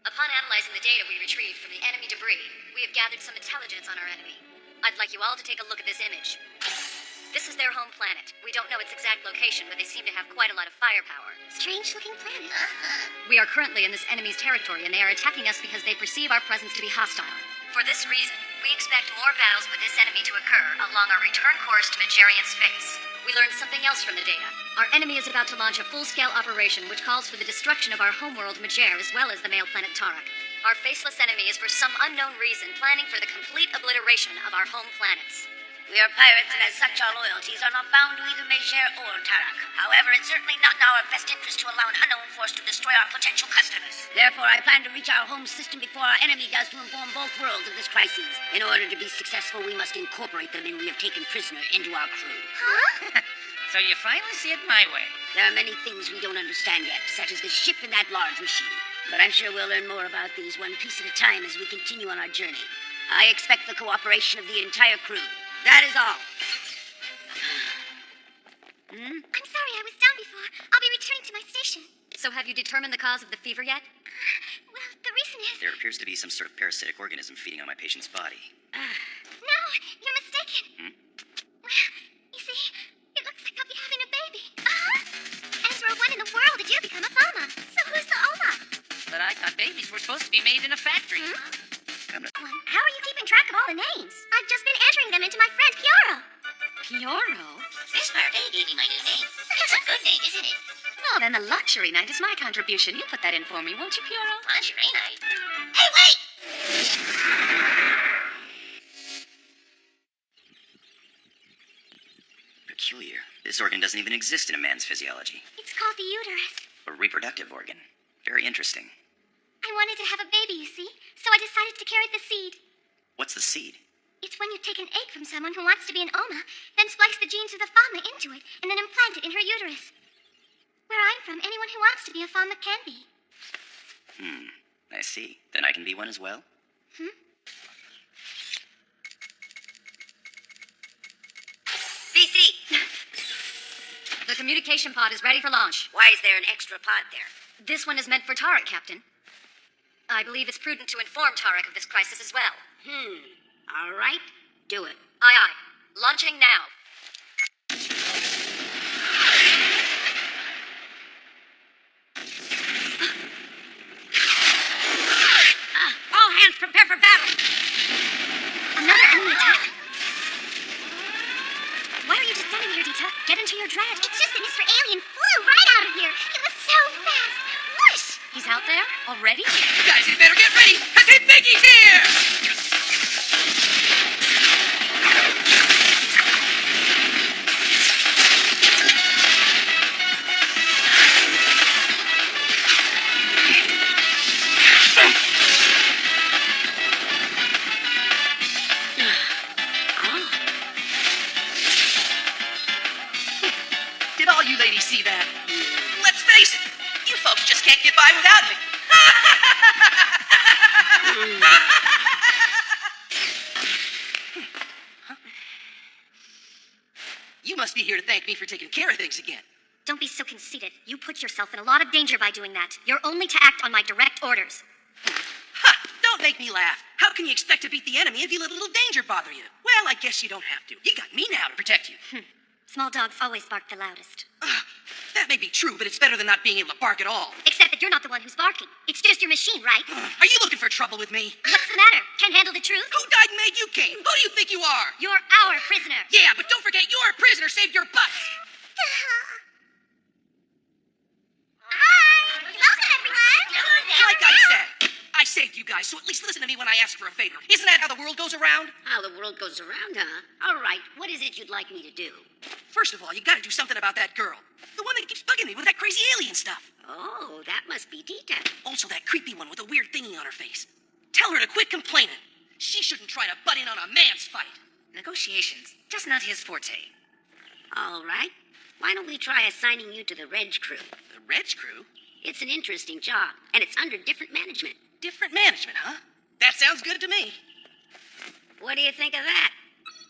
Upon analyzing the data we retrieved from the enemy debris, we have gathered some intelligence on our enemy. I'd like you all to take a look at this image. This is their home planet. We don't know its exact location, but they seem to have quite a lot of firepower. Strange-looking planet. We are currently in this enemy's territory, and they are attacking us because they perceive our presence to be hostile. For this reason, we expect more battles with this enemy to occur along our return course to Magerian space. We learned something else from the data. Our enemy is about to launch a full-scale operation which calls for the destruction of our homeworld Majer as well as the male planet Tarak. Our faceless enemy is for some unknown reason planning for the complete obliteration of our home planets. We are pirates, and as such, our loyalties are not bound to either Meisher or Tarak. However, it's certainly not in our best interest to allow an unknown force to destroy our potential customers. Therefore, I plan to reach our home system before our enemy does to inform both worlds of this crisis. In order to be successful, we must incorporate the men we have taken prisoner into our crew. Huh? So you finally see it my way. There are many things we don't understand yet, such as the ship and that large machine. But I'm sure we'll learn more about these one piece at a time as we continue on our journey. I expect the cooperation of the entire crew. That is all. I'm sorry I was down before. I'll be returning to my station. So have you determined the cause of the fever yet? Well, the reason is... There appears to be some sort of parasitic organism feeding on my patient's body. No, you're mistaken. Well, you see, it looks like I'll be having a baby. As for when in the world did you become a Fama? So who's the Oma? But I thought babies were supposed to be made in a factory. Well, how are you keeping track of all the names? I've just been entering them into my friend Pioro. Pioro? This birthday gave me my new name. It's a good name, isn't it? Oh, then the luxury night is my contribution. You put that in for me, won't you, Pioro? Lingerie night. Hey, wait! Peculiar. This organ doesn't even exist in a man's physiology. It's called the uterus. A reproductive organ. Very interesting. I wanted to have a baby, you see, so I decided to carry the seed. What's the seed? It's when you take an egg from someone who wants to be an Oma, then splice the genes of the Fama into it, and then implant it in her uterus. Where I'm from, anyone who wants to be a Fama can be. I see. Then I can be one as well? VC, The communication pod is ready for launch. why is there an extra pod there? This one is meant for Tarak, Captain. I believe it's prudent to inform Tarak of this crisis as well. All right, do it. Aye, aye. Launching now. All hands prepare for battle. Another enemy attack. Why are you just standing here, Dita? Get into your dread. It's just that Mr. Alien flew right out of here. It was so fast. Whoosh! He's out there? Already? You guys had better get ready, because they think he's here! Did all you ladies see that? Let's face it, you folks just can't get by without me. You must be here to thank me for taking care of things again. Don't be so conceited. You put yourself in a lot of danger by doing that. You're only to act on my direct orders. Ha! Don't make me laugh. How can you expect to beat the enemy if you let a little danger bother you? Well, I guess you don't have to. You got me now to protect you. Small dogs always bark the loudest. That may be true, but it's better than not being able to bark at all. Except that you're not the one who's barking. It's just your machine, right? Are you looking for trouble with me? What's the matter? Can't handle the truth? Who died and made you king? Who do you think you are? You're our prisoner. Yeah, but don't forget your prisoner saved your butts. Hi! Welcome, everyone! Like I said, I saved you guys, so at least listen to me when I ask for a favor. Isn't that how the world goes around? How the world goes around, huh? All right, what is it you'd like me to do? First of all, you gotta do something about that girl. The one that keeps bugging me with that crazy alien stuff. Oh, that must be Tita. Also that creepy one with a weird thingy on her face. Tell her to quit complaining. She shouldn't try to butt in on a man's fight. Negotiations, just not his forte. All right. Why don't we try assigning you to the Reg crew? The Reg crew? It's an interesting job, and it's under different management. Different management, huh? That sounds good to me. What do you think of that?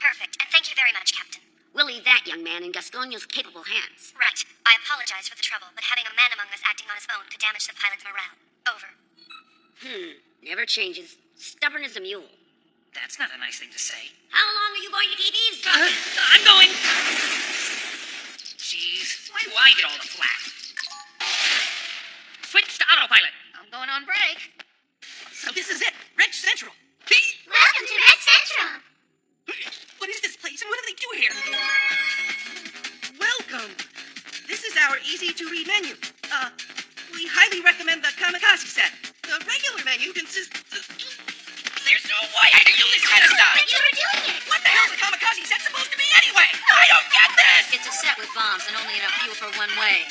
Perfect, and thank you very much, Captain. We'll leave that young man in Gasconio's capable hands. Right. I apologize for the trouble, but having a man among us acting on his own could damage the pilot's morale. Over. Never changes. Stubborn as a mule. That's not a nice thing to say. How long are you going to keep eavesdropping? I'm going. Jeez, why get all the flack? Switch to autopilot. I'm going on break. So this is it, Reg Central. Welcome to Red Central. What is this place and what do they do here? Welcome. This is our easy-to-read menu. We highly recommend the Kamikaze set. The regular menu consists of... There's no way I can do this kind of stuff! But you were doing it! What the hell's a Kamikaze set supposed to be anyway? I don't get this! It's a set with bombs and only enough fuel for one way.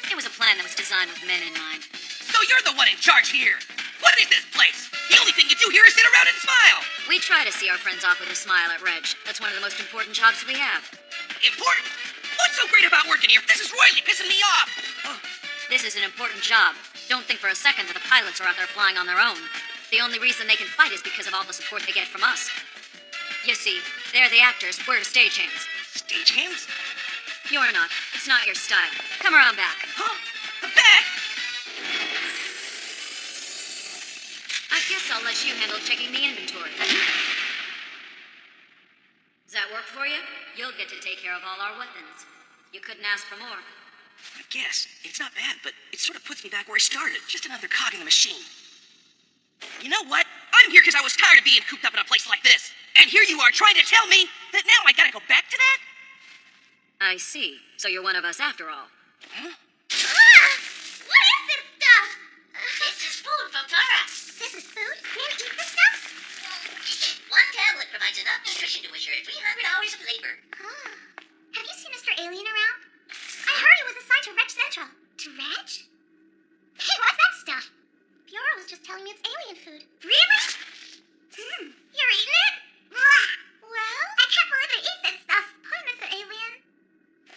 It was a plan that was designed with men in mind. So you're the one in charge here. What is this place? The only thing you do here is sit around and smile. We try to see our friends off with a smile at Reg. That's one of the most important jobs we have. Important? What's so great about working here? This is royally pissing me off. This is an important job. Don't think for a second that the pilots are out there flying on their own. The only reason they can fight is because of all the support they get from us. You see, they're the actors, we're the stagehands. Stagehands? You're not. It's not your style. Come around back. Huh? Back? I guess I'll let you handle checking the inventory. Does that work for you? You'll get to take care of all our weapons. You couldn't ask for more. I guess. It's not bad, but it sort of puts me back where I started. Just another cog in the machine. You know what? I'm here because I was tired of being cooped up in a place like this. And here you are trying to tell me that now I gotta go back to that? I see. So you're one of us after all. Huh? What is this stuff? This is food from Tara. This is food? Can we eat this stuff? One tablet provides enough nutrition to assure 300 hours of labor. Have you seen Mr. Alien around? I heard he was assigned to Reg Central. To Reg? Hey, what's that stuff? Fiora was just telling me it's alien food. Really? You're eating it? Well, I can't believe they eat this stuff. Hi, Mr. Alien.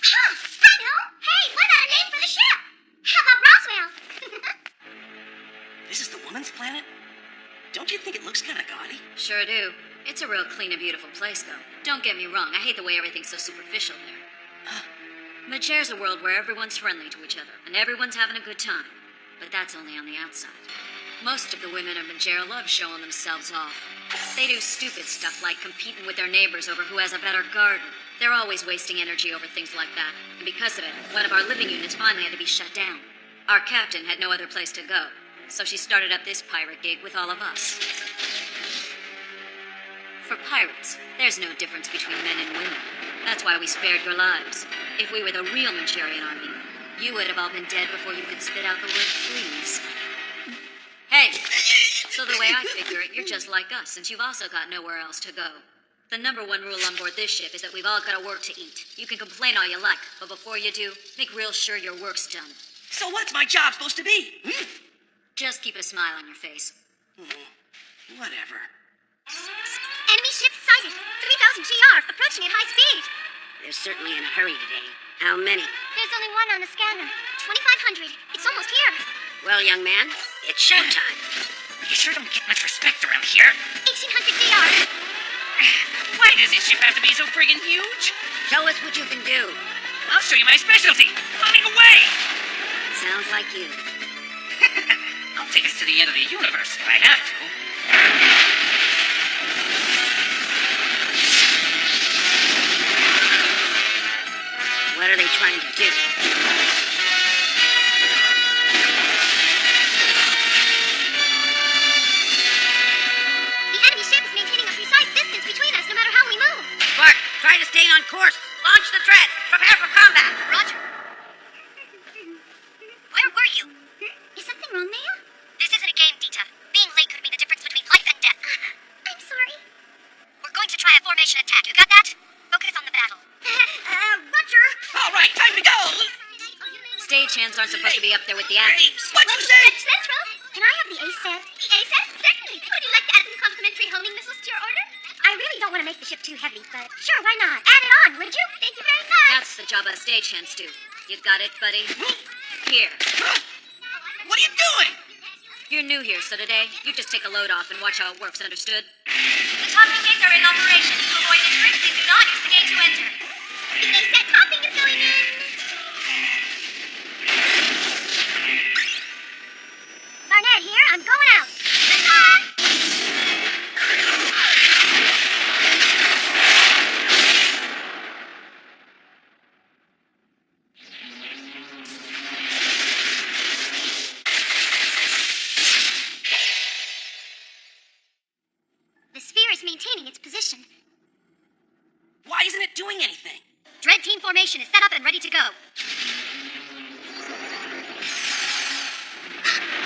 Huh, I know. Hey, why not a name for the ship? How about Roswell? This is the woman's planet? Don't you think it looks kind of gaudy? Sure do. It's a real clean and beautiful place, though. Don't get me wrong, I hate the way everything's so superficial there. Majer's a world where everyone's friendly to each other, and everyone's having a good time. But that's only on the outside. Most of the women of Majer love showing themselves off. They do stupid stuff like competing with their neighbors over who has a better garden. They're always wasting energy over things like that, and because of it, one of our living units finally had to be shut down. Our captain had no other place to go, so she started up this pirate gig with all of us. For pirates, there's no difference between men and women. That's why we spared your lives. If we were the real Manchurian army, you would have all been dead before you could spit out the word please. So the way I figure it, you're just like us, since you've also got nowhere else to go. The number one rule on board this ship is that we've all got to work to eat. You can complain all you like, but before you do, make real sure your work's done. So what's my job supposed to be? Just keep a smile on your face. Whatever. Enemy ship sighted. 3,000 GR, approaching at high speed. They're certainly in a hurry today. How many? There's only one on the scanner. 2,500. It's almost here. Well, young man, it's showtime. You sure don't get much respect around here. 1,800 DR. Why does this ship have to be so friggin' huge? Show us what you can do. I'll show you my specialty, floating away. Sounds like you. I'll take us to the end of the universe if I have to. What are they trying to do? The enemy ship is maintaining a precise distance between us no matter how we move. Clark, try to stay on course. Launch the threat. Prepare for combat. Roger. Where were you? Is something wrong, Maya? This isn't a game, Dita. Being late could mean the difference between life and death. I'm sorry. We're going to try a formation attack. You got that? Focus on the battle. Roger. All right, time to go. Stagehands aren't supposed to be up there with the actors. What'd you say? Central. Can I have the ace set? The ace set? Certainly. Would you like to add some complimentary homing missiles to your order? I really don't want to make the ship too heavy, but sure, why not? Add it on, would you? Thank you very much. That's the job of stagehands do. You got it, buddy? Here. What are you doing? You're new here, so today, you just take a load off and watch how it works, understood? The topping gates are in operation. To avoid injury, please do not use the gate to enter. The ace set topping is going in. Barnett here, I'm going out. Goodbye. The sphere is maintaining its position. Why isn't it doing anything? Dread team formation is set up and ready to go.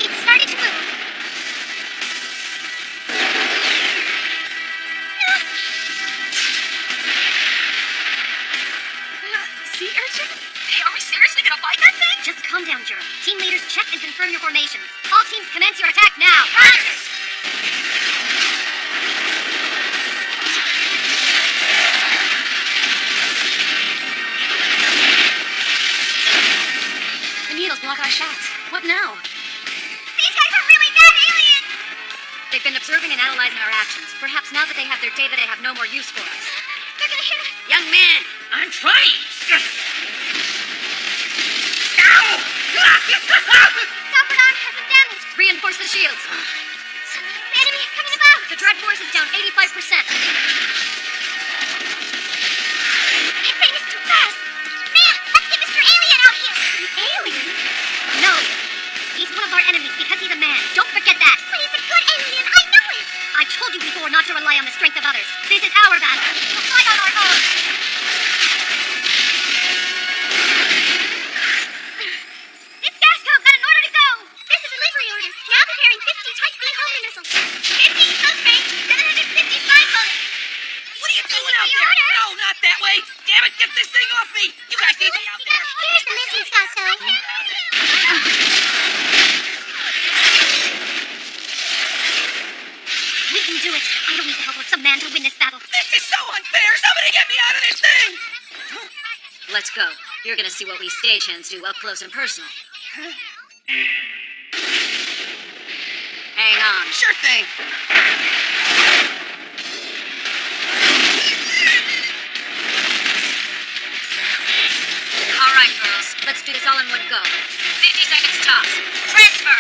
It's started to move. Sea urchin? Hey, are we seriously gonna fight that thing? Just calm down, Jura. Team leaders, check and confirm your formations. All teams commence your attack now. The needles block our shots. What now? These guys are really bad aliens! They've been observing and analyzing our actions. Perhaps now that they have their data, they have no more use for us. They're gonna hit us. Young man, I'm trying. Starboard arm has been damaged. Reinforce the shields. The enemy is coming about. The dread force is down 85%. That thing is too fast. Man, let's get Mr. Alien out here. An alien? No. He's one of our enemies because he's a man. Don't forget that. But he's a good alien. I know it. I told you before not to rely on the strength of others. This is our battle. We'll fight on our own. This gas code got an order to go. There's a delivery order. Now preparing 50 Type B homing missiles. 50 close range, 750 slide bullets. What are you doing out there? No, not that way. Damn it, get this thing off me. You guys need me out there. Here's the missing Scosso. We can do it. I don't need the help of some man to win this battle. This is so unfair. Somebody get me out of this thing. Let's go. You're gonna see what we stagehands do up close and personal. Hang on. Sure thing. All right, girls. Let's do this all in one go. 50 seconds tops. Transfer!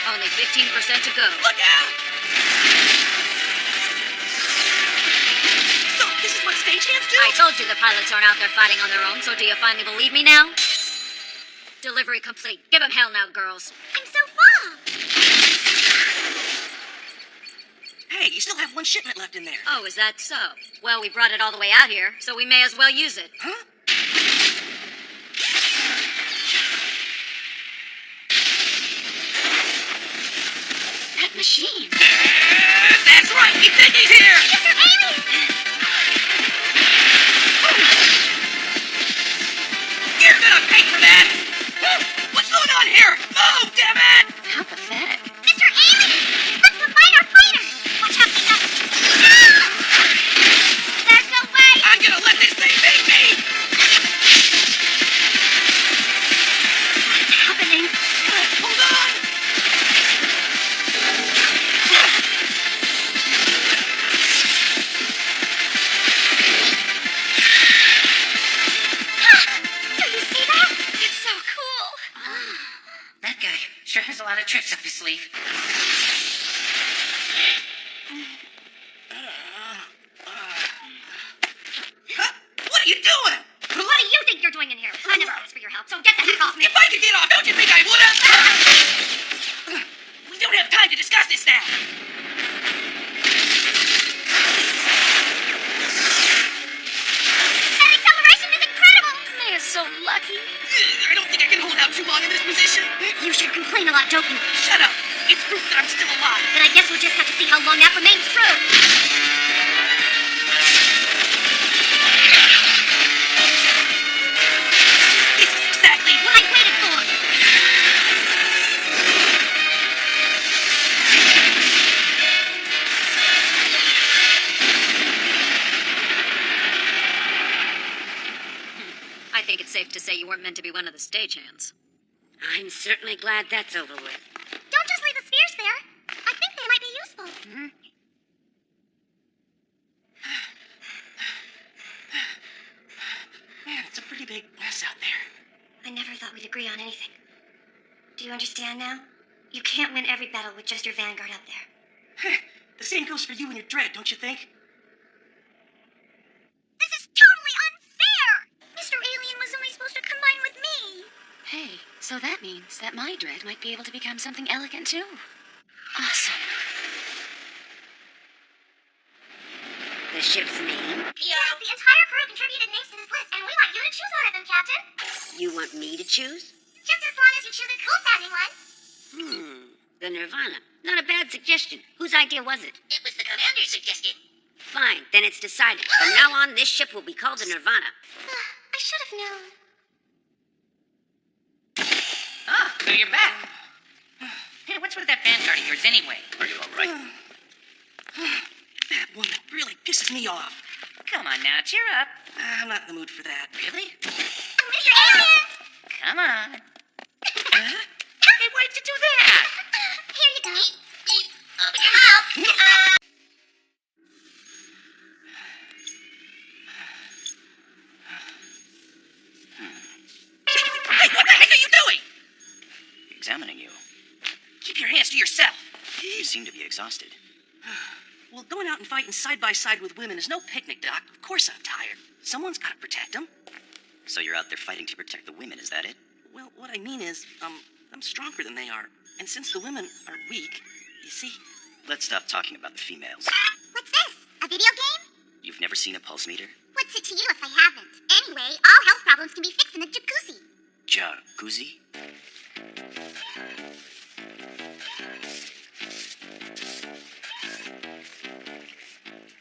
Only 15% to go. Look out! So, this is what stagehands do? I told you the pilots aren't out there fighting on their own, so do you finally believe me now? Delivery complete. Give 'em hell now, girls. I'm so full. Hey, you still have one shipment left in there. Oh, is that so? Well, we brought it all the way out here, so we may as well use it. Huh? sleep. What are you doing? What do you think you're doing in here? I never asked for your help, so get the heck off me. If I could get off, don't you think I would have? We don't have time to discuss this now. That acceleration is incredible. May is so lucky. I don't think I can hold out too long in this position. You should complain a lot, don't you? Shut up. It's proof that I'm still alive. Then I guess we'll just have to see how long that remains true. This is exactly What I waited for. I think it's safe to say you weren't meant to be one of the stagehands. I'm certainly glad that's over with. Don't just leave the spheres there. I think they might be useful. Man, it's a pretty big mess out there. I never thought we'd agree on anything. Do you understand now? You can't win every battle with just your vanguard up there. The same goes for you and your dread, don't you think? This is totally unfair! Mr. Alien was only supposed to combine with me. Hey, so that means that my dread might be able to become something elegant too. Awesome. The ship's name? Yeah, the entire crew contributed names to this list, and we want you to choose one of them, Captain. You want me to choose? Just as long as you choose a cool-sounding one. The Nirvana. Not a bad suggestion. Whose idea was it? It was the commander's suggestion. Fine, then it's decided. From now on, this ship will be called the Nirvana. I should have known. Ah, so you're back. Hey, what's with that vanguard of yours anyway? Are you all right? That woman really pisses me off. Come on now, cheer up. I'm not in the mood for that. Really? Mr. Alien! Come on. Hey, why'd you do that? Here you go. Open your mouth. Hey, what the heck are you doing? Examining you. Keep your hands to yourself. You seem to be exhausted. Well, going out and fighting side by side with women is no picnic, Doc. Of course I'm tired. Someone's got to protect them. So you're out there fighting to protect the women, is that it? Well, what I mean is, I'm stronger than they are. And since the women are weak, you see... Let's stop talking about the females. What's this? A video game? You've never seen a pulse meter? What's it to you if I haven't? Anyway, all health problems can be fixed in the jacuzzi. Jacuzzi?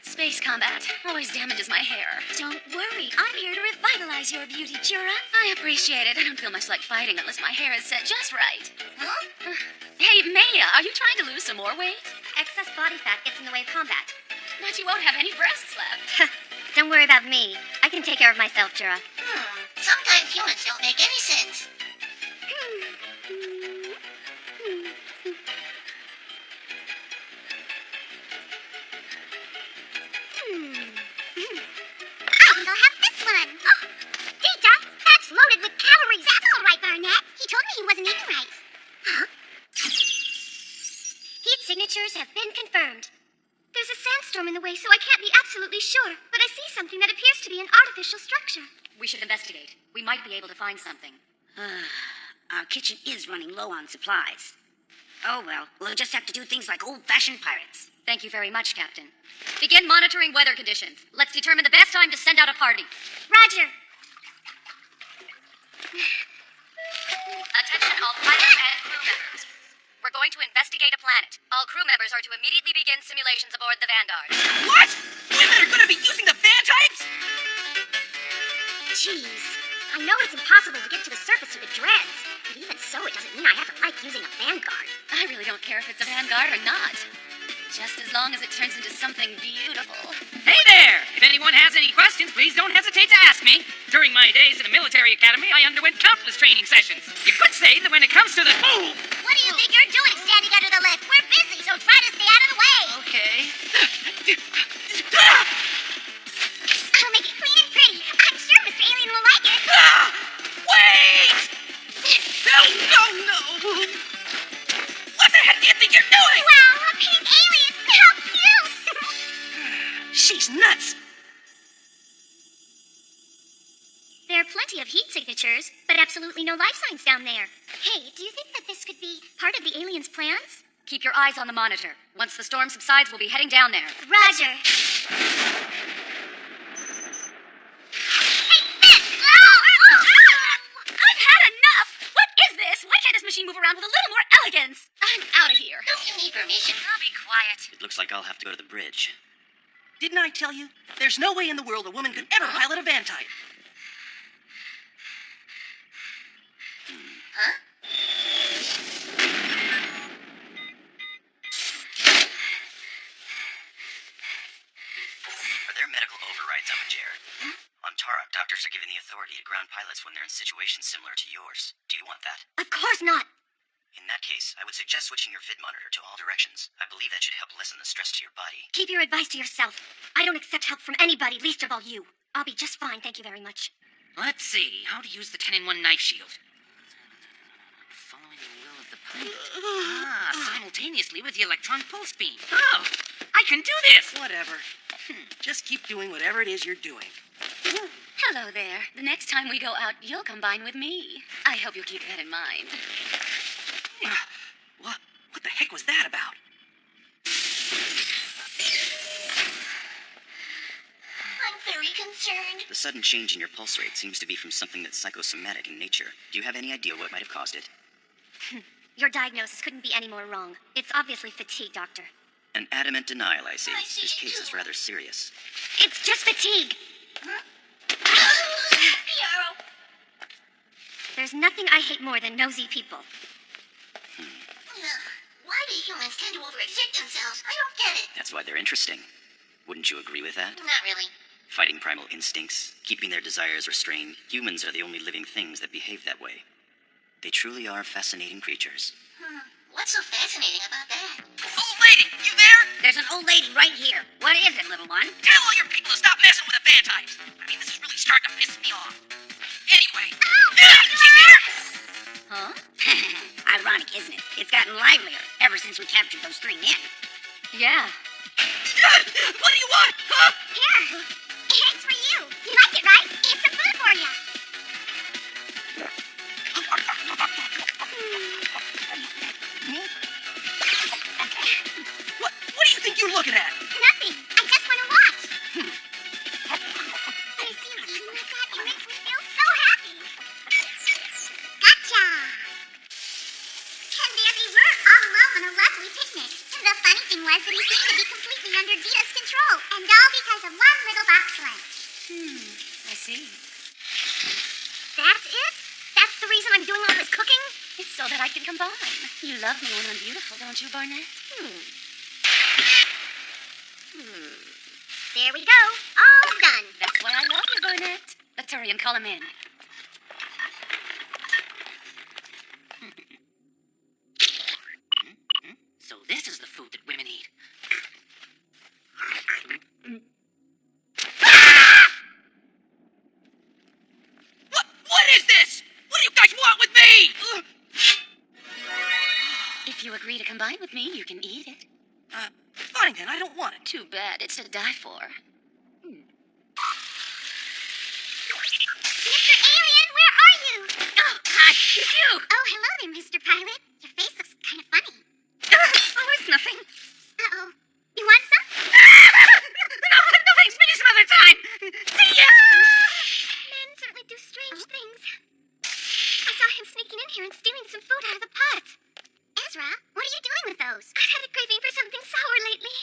Space combat always damages my hair. Don't worry, I'm here to revitalize your beauty, Jura. I appreciate it. I don't feel much like fighting unless my hair is set just right. Huh? Hey, Maya, are you trying to lose some more weight? Excess body fat gets in the way of combat. But you won't have any breasts left. Don't worry about me. I can take care of myself, Jura. Sometimes humans don't make any sense. I think I'll have this one. Oh, Data, that's loaded with calories. That's all right, Barnett. He told me he wasn't eating right. Huh? Heat signatures have been confirmed. There's a sandstorm in the way, so I can't be absolutely sure, but I see something that appears to be an artificial structure. We should investigate. We might be able to find something. Our kitchen is running low on supplies. Oh well, we'll just have to do things like old-fashioned pirates. Thank you very much, Captain. Begin monitoring weather conditions. Let's determine the best time to send out a party. Roger. Attention all pilots and crew members. We're going to investigate a planet. All crew members are to immediately begin simulations aboard the Vanguard. What? Women are going to be using the van types? Jeez. I know it's impossible to get to the surface with the dreads, but even so, it doesn't mean I have to like using a vanguard. I really don't care if it's a Vanguard or not. Just as long as it turns into something beautiful. Hey there! If anyone has any questions, please don't hesitate to ask me. During my days in a military academy, I underwent countless training sessions. You could say that when it comes to the... Ooh! What do you think you're doing standing under the lift? We're busy, so try to stay out of the way. Okay. I'll make it clean and pretty. I'm sure Mr. Alien will like it. Wait! No! What the heck plenty of heat signatures, but absolutely no life signs down there. Hey, do you think that this could be part of the aliens' plans? Keep your eyes on the monitor. Once the storm subsides, we'll be heading down there. Roger. I've had enough! What is this? Why can't this machine move around with a little more elegance? I'm out of here. Don't you need permission? I'll be quiet. It looks like I'll have to go to the bridge. Didn't I tell you? There's no way in the world a woman could ever pilot a van type. Huh? Are there medical overrides on Majer? On Tarak, doctors are given the authority to ground pilots when they're in situations similar to yours. Do you want that? Of course not. In that case, I would suggest switching your vid monitor to all directions. I believe that should help lessen the stress to your body. Keep your advice to yourself. I don't accept help from anybody, least of all you. I'll be just fine, thank you very much. Let's see. How to use the 10-in-1 knife shield. Following the will of the pilot. Simultaneously with the electron pulse beam. Oh, I can do this! Whatever. Just keep doing whatever it is you're doing. Hello there. The next time we go out, you'll combine with me. I hope you'll keep that in mind. What the heck was that about? I'm very concerned. The sudden change in your pulse rate seems to be from something that's psychosomatic in nature. Do you have any idea what might have caused it? Your diagnosis couldn't be any more wrong. It's obviously fatigue, Doctor. An adamant denial, I see. I see This it case too. is rather serious. It's just fatigue. Yarrow. There's nothing I hate more than nosy people. Why do humans tend to overexert themselves? I don't get it. That's why they're interesting. Wouldn't you agree with that? Not really. Fighting primal instincts, keeping their desires restrained, humans are the only living things that behave that way. They truly are fascinating creatures. What's so fascinating about that? Old lady, you there? There's an old lady right here. What is it, little one? Tell all your people to stop messing with the van types. I mean, this is really starting to piss me off. Anyway. She's here! Huh? Ironic, isn't it? It's gotten livelier ever since we captured those 3 men. Yeah. What do you want? Huh? Here. It's for you. You like it, right? It's some food for you. What do you think you're looking at? Nothing. I just want to watch. I see you eating like that. It makes me feel so happy. Gotcha. And there they were, all alone on a lovely picnic. And the funny thing was that he seemed to be completely under Dita's control. And all because of one little box lunch. I see. That's it? That's the reason I'm doing all this cooking? It's so that I can combine. You love me when I'm beautiful, don't you, Barnett? There we go. All done. That's why I love you, Barnett. Let's hurry and call him in. So this is the food that women eat. What is this? What do you guys want with me? If you agree to combine with me, you can eat it. Fine then, I don't want it. Too bad. It's to die for. Mr. Alien, where are you? Oh, hi. It's you. Oh, hello there, Mr. Pilot. Your face looks kind of funny. Oh, it's nothing. Uh-oh. You want some? No, thanks. Maybe some other time. See ya! Men certainly do strange things. I saw him sneaking in here and stealing some food out of the pots. Ezra, what are you doing with those? I've had a craving for something sour lately.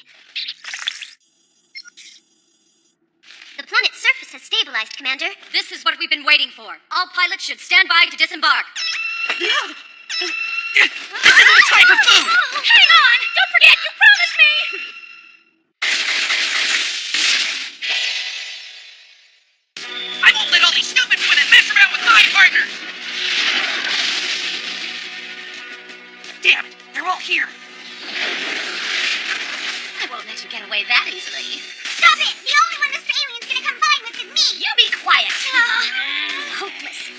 The planet's surface has stabilized, Commander. This is what we've been waiting for. All pilots should stand by to disembark. This isn't the time for food! Hang on! Don't forget, you promised me! I won't let all these stupid women mess around with my partners! Damn it, they're all here. I won't let you get away that easily. Stop it! The only one Mr. Alien's gonna combine with is me! You be quiet! Hopeless.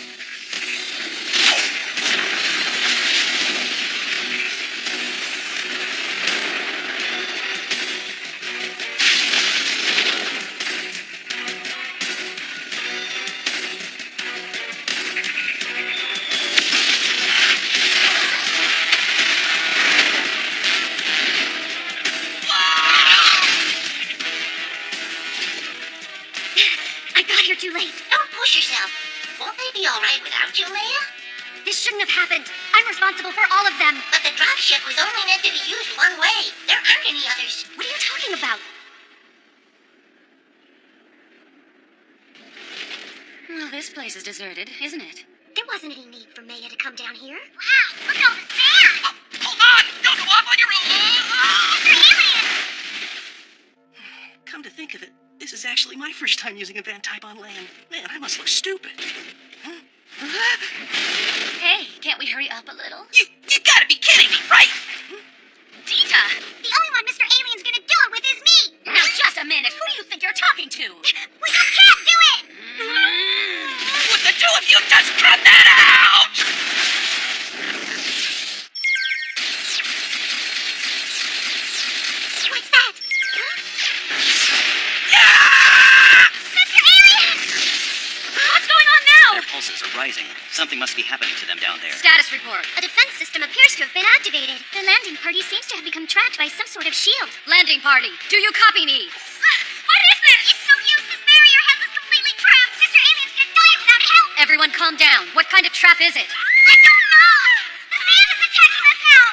yourself. Won't they be all right without you, Leia? This shouldn't have happened. I'm responsible for all of them. But the dropship was only meant to be used one way. There aren't any others. What are you talking about? Well, this place is deserted, isn't it? There wasn't any need for Maya to come down here. Wow, look at all the sand! Oh, hold on! Don't go off on your own! They're aliens! Come to think of it, this is actually my first time using a van type on land. Man, I must look stupid. Hey, can't we hurry up a little? You gotta be kidding me, right? Dita! The only one Mr. Alien's gonna do it with is me! Now, just a minute. Who do you think you're talking to? Well, you can't do it! Would the two of you just cut that out? What's that? Yeah! Mr. Alien! What's going on now? Their pulses are rising. Something must be happening to them down there. Status report. A defense system appears to have been activated. The landing party seems to have become trapped by some sort of shield. Landing party. Do you copy me? What is this? It's no use. This barrier has us completely trapped. Mr. Alien's gonna die without help. Everyone calm down. What kind of trap is it? I don't know. The sand is attacking us now.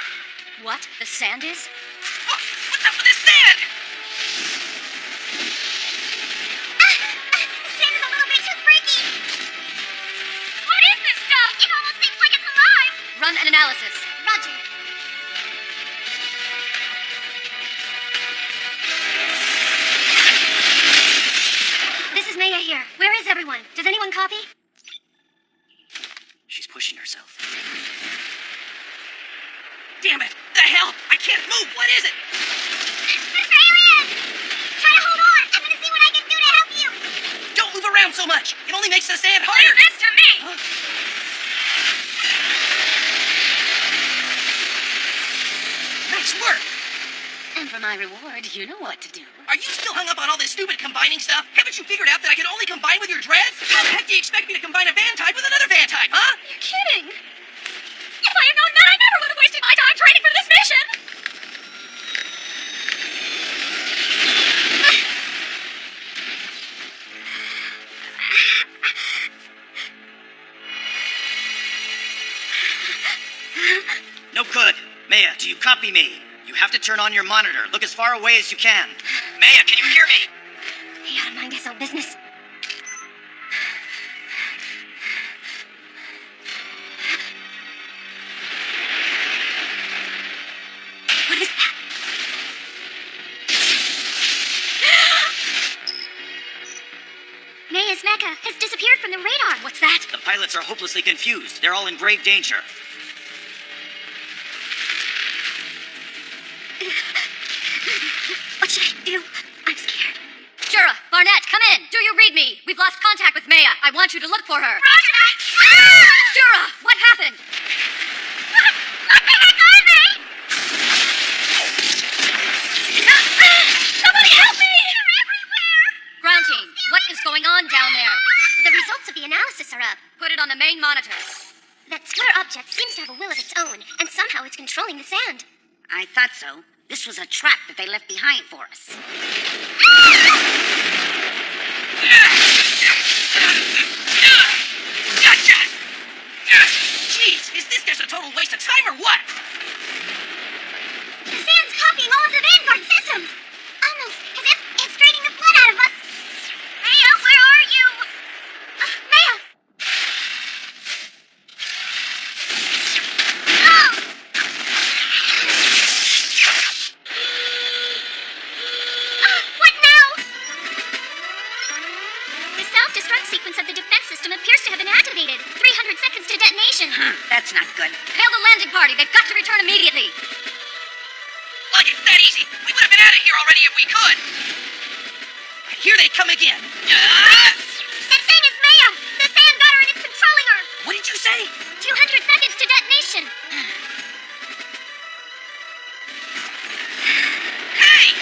What? The sand is? What's up with this sand? The sand is a little bit too freaky. What is this stuff? It almost seems like it's alive. Run an analysis. Roger. This is Maya here. Where is everyone? Does anyone copy? She's pushing herself. Damn it! The hell! I can't move! What is it? Mr. Alien! Try to hold on. I'm gonna see what I can do to help you. Don't move around so much! It only makes the sand harder! Leave this to me! Nice work! And for my reward, you know what to do. Are you still hung up on all this stupid combining stuff? Haven't you figured out that I can only combine with your dreads? How the heck do you expect me to combine a van type with another van type, huh? You're kidding. If I had known that, I never would have wasted my time training for this mission. No good. Maya, do you copy me? You have to turn on your monitor. Look as far away as you can. Maya, can you hear me? He ought to mind his own business. What is that? Maya's mecha has disappeared from the radar. What's that? The pilots are hopelessly confused. They're all in grave danger. What should I do? I'm scared. Jura, Barnett, come in. Do you read me? We've lost contact with Maya. I want you to look for her. Roger that! Ah! Jura, what happened? What the heck are they? Somebody help me! They're everywhere! Ground team, what is going on down there? The results of the analysis are up. Put it on the main monitor. That square object seems to have a will of its own, and somehow it's controlling the sand. I thought so. This was a trap that they left behind for us. Gotcha! Jeez, is this just a total waste of time or what? The sand's copying all of the Vanguard systems! Almost as if it's draining the blood out of us! Maya, where are you? Maya! Oh! What now? The self-destruct sequence of the defense system appears to have been activated. 300 seconds to detonation. That's not good. Hail the landing party. They've got to return immediately. Like it's that easy. We would have been out of here already if we could. And here they come again. That thing is Maya! The sand got her and it's controlling her! What did you say? 200 seconds to detonation! Hey!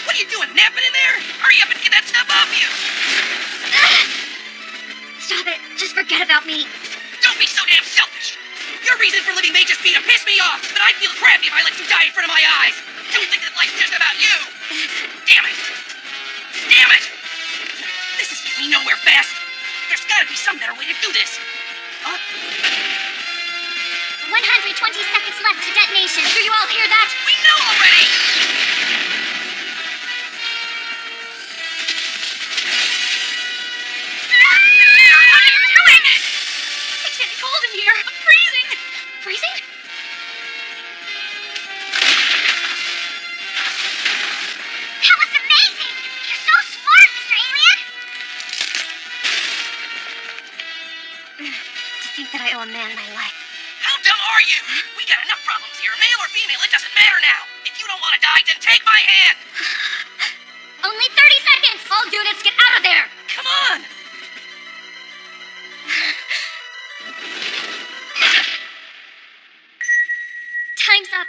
What are you doing, napping in there? Hurry up and get that stuff off you! Stop it. Just forget about me. Don't be so damn selfish! Your reason for living may just be to piss me off, but I'd feel crappy if I let you die in front of my eyes! Don't think that life's just about you! Damn it! Damn it! This is getting me nowhere fast! gotta be some better way to do this. 120 seconds left to detonation. Do you all hear that? We know already! What are you doing? It's getting cold in here. I'm freezing. Freezing? That was amazing! You're so smart, Mr. Alien! To think that I owe a man my life. How dumb are you? We got enough problems here. Male or female, it doesn't matter now. If you don't want to die, then take my hand. Only 30 seconds! All units, get out of there! Come on! Time's up.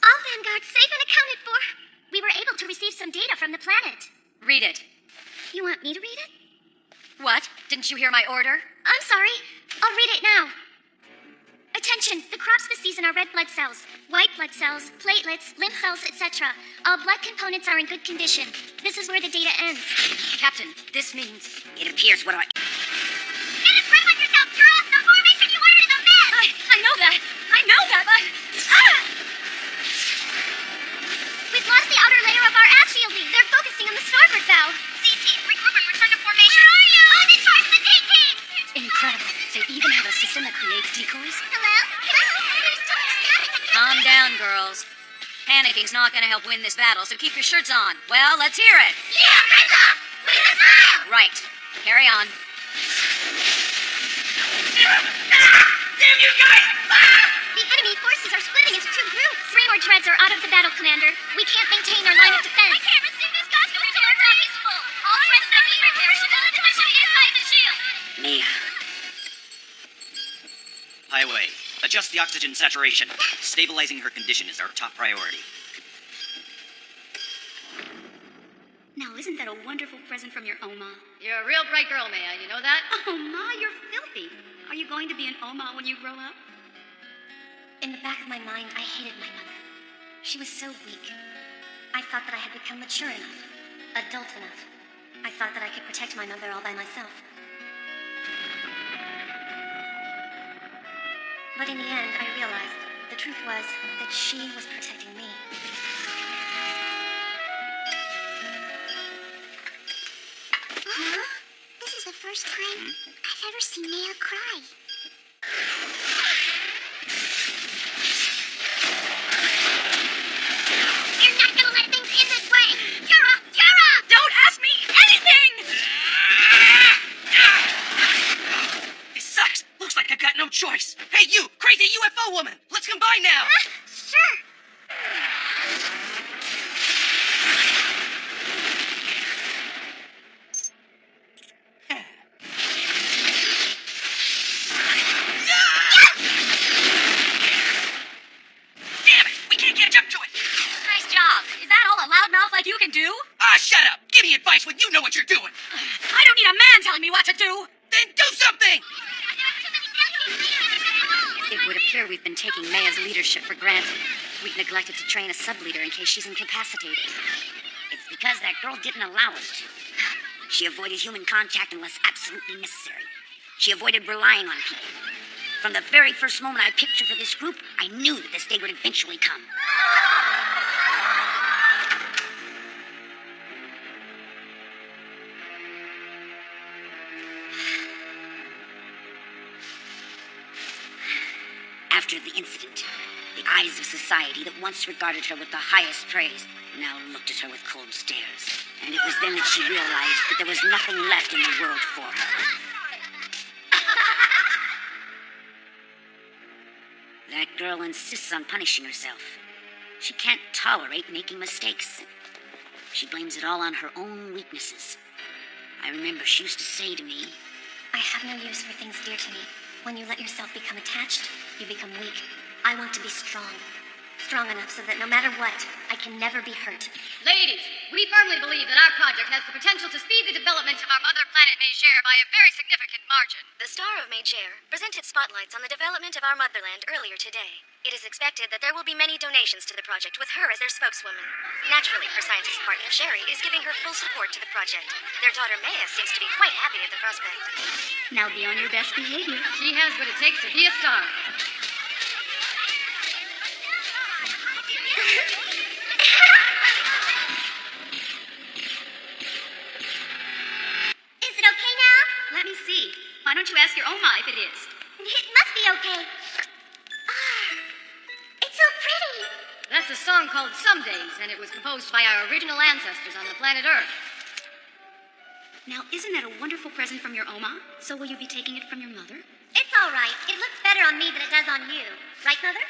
All Vanguard safe and accounted for. We were able to receive some data from the planet. Read it. You want me to read it? What? Didn't you hear my order? I'm sorry. I'll read it now. Attention, the crops this season are red blood cells, white blood cells, platelets, lymph cells, etc. All blood components are in good condition. This is where the data ends. Captain, this means... It appears what our... Get a grip on yourself, girl! The formation you ordered is a mess! I know that, but... We've lost the outer layer of our aft shielding. They're focusing on the starboard bow. CT, regroup and return to formation. Where are you? On the charge of the DT! Incredible. They even have a system that creates decoys? Hello? There's too much static. Calm down, girls. Panicking's not gonna help win this battle, so keep your shirts on. Well, let's hear it. Yeah, hands up! Lead us out! Right. Carry on. Damn you guys! The enemy forces are splitting into two groups. 3 more dreads are out of the battle, Commander. We can't maintain our line of defense. I can't receive this costume until our attack is full. All dreads that need repairs should be inside the shield. Mia. Highway. Adjust the oxygen saturation. Stabilizing her condition is our top priority. Now, isn't that a wonderful present from your Oma? You're a real bright girl, Maya. You know that? Oh, Ma, you're filthy. Are you going to be an Oma when you grow up? In the back of my mind, I hated my mother. She was so weak. I thought that I had become mature enough, adult enough. I thought that I could protect my mother all by myself. But in the end, I realized the truth was that she was protecting me. This is the first time I've ever seen Maya cry. You're not gonna let things end this way! You're up! Don't ask me anything! This sucks. Looks like I got no choice. Hey, you, crazy UFO woman! Let's combine now! Sure! Damn it! We can't catch up to it! Nice job. Is that all a loudmouth like you can do? Ah, shut up! Give me advice when you know what you're doing! I don't need a man telling me what to do. Then do something! It would appear we've been taking Maya's leadership for granted. We've neglected to train a sub-leader in case she's incapacitated. It's because that girl didn't allow us to. She avoided human contact unless absolutely necessary. She avoided relying on people. From the very first moment I picked her for this group, I knew that this day would eventually come. After the incident, the eyes of society that once regarded her with the highest praise now looked at her with cold stares. And it was then that she realized that there was nothing left in the world for her. That girl insists on punishing herself. She can't tolerate making mistakes. She blames it all on her own weaknesses. I remember she used to say to me, I have no use for things dear to me. When you let yourself become attached, you become weak. I want to be strong. Strong enough so that no matter what, I can never be hurt. Ladies, we firmly believe that our project has the potential to speed the development of our mother planet Megere by a very significant margin. The star of Megere presented spotlights on the development of our motherland earlier today. It is expected that there will be many donations to the project with her as their spokeswoman. Naturally, her scientist partner Sherry is giving her full support to the project. Their daughter Maya seems to be quite happy at the prospect. Now be on your best behavior. She has what it takes to be a star. Is it okay now? Let me see. Why don't you ask your Oma if it is? It must be okay. Ah, it's so pretty. That's a song called Some Days, and it was composed by our original ancestors on the planet Earth. Now, isn't that a wonderful present from your Oma? So will you be taking it from your mother? It's all right. It looks better on me than it does on you. Right, Mother?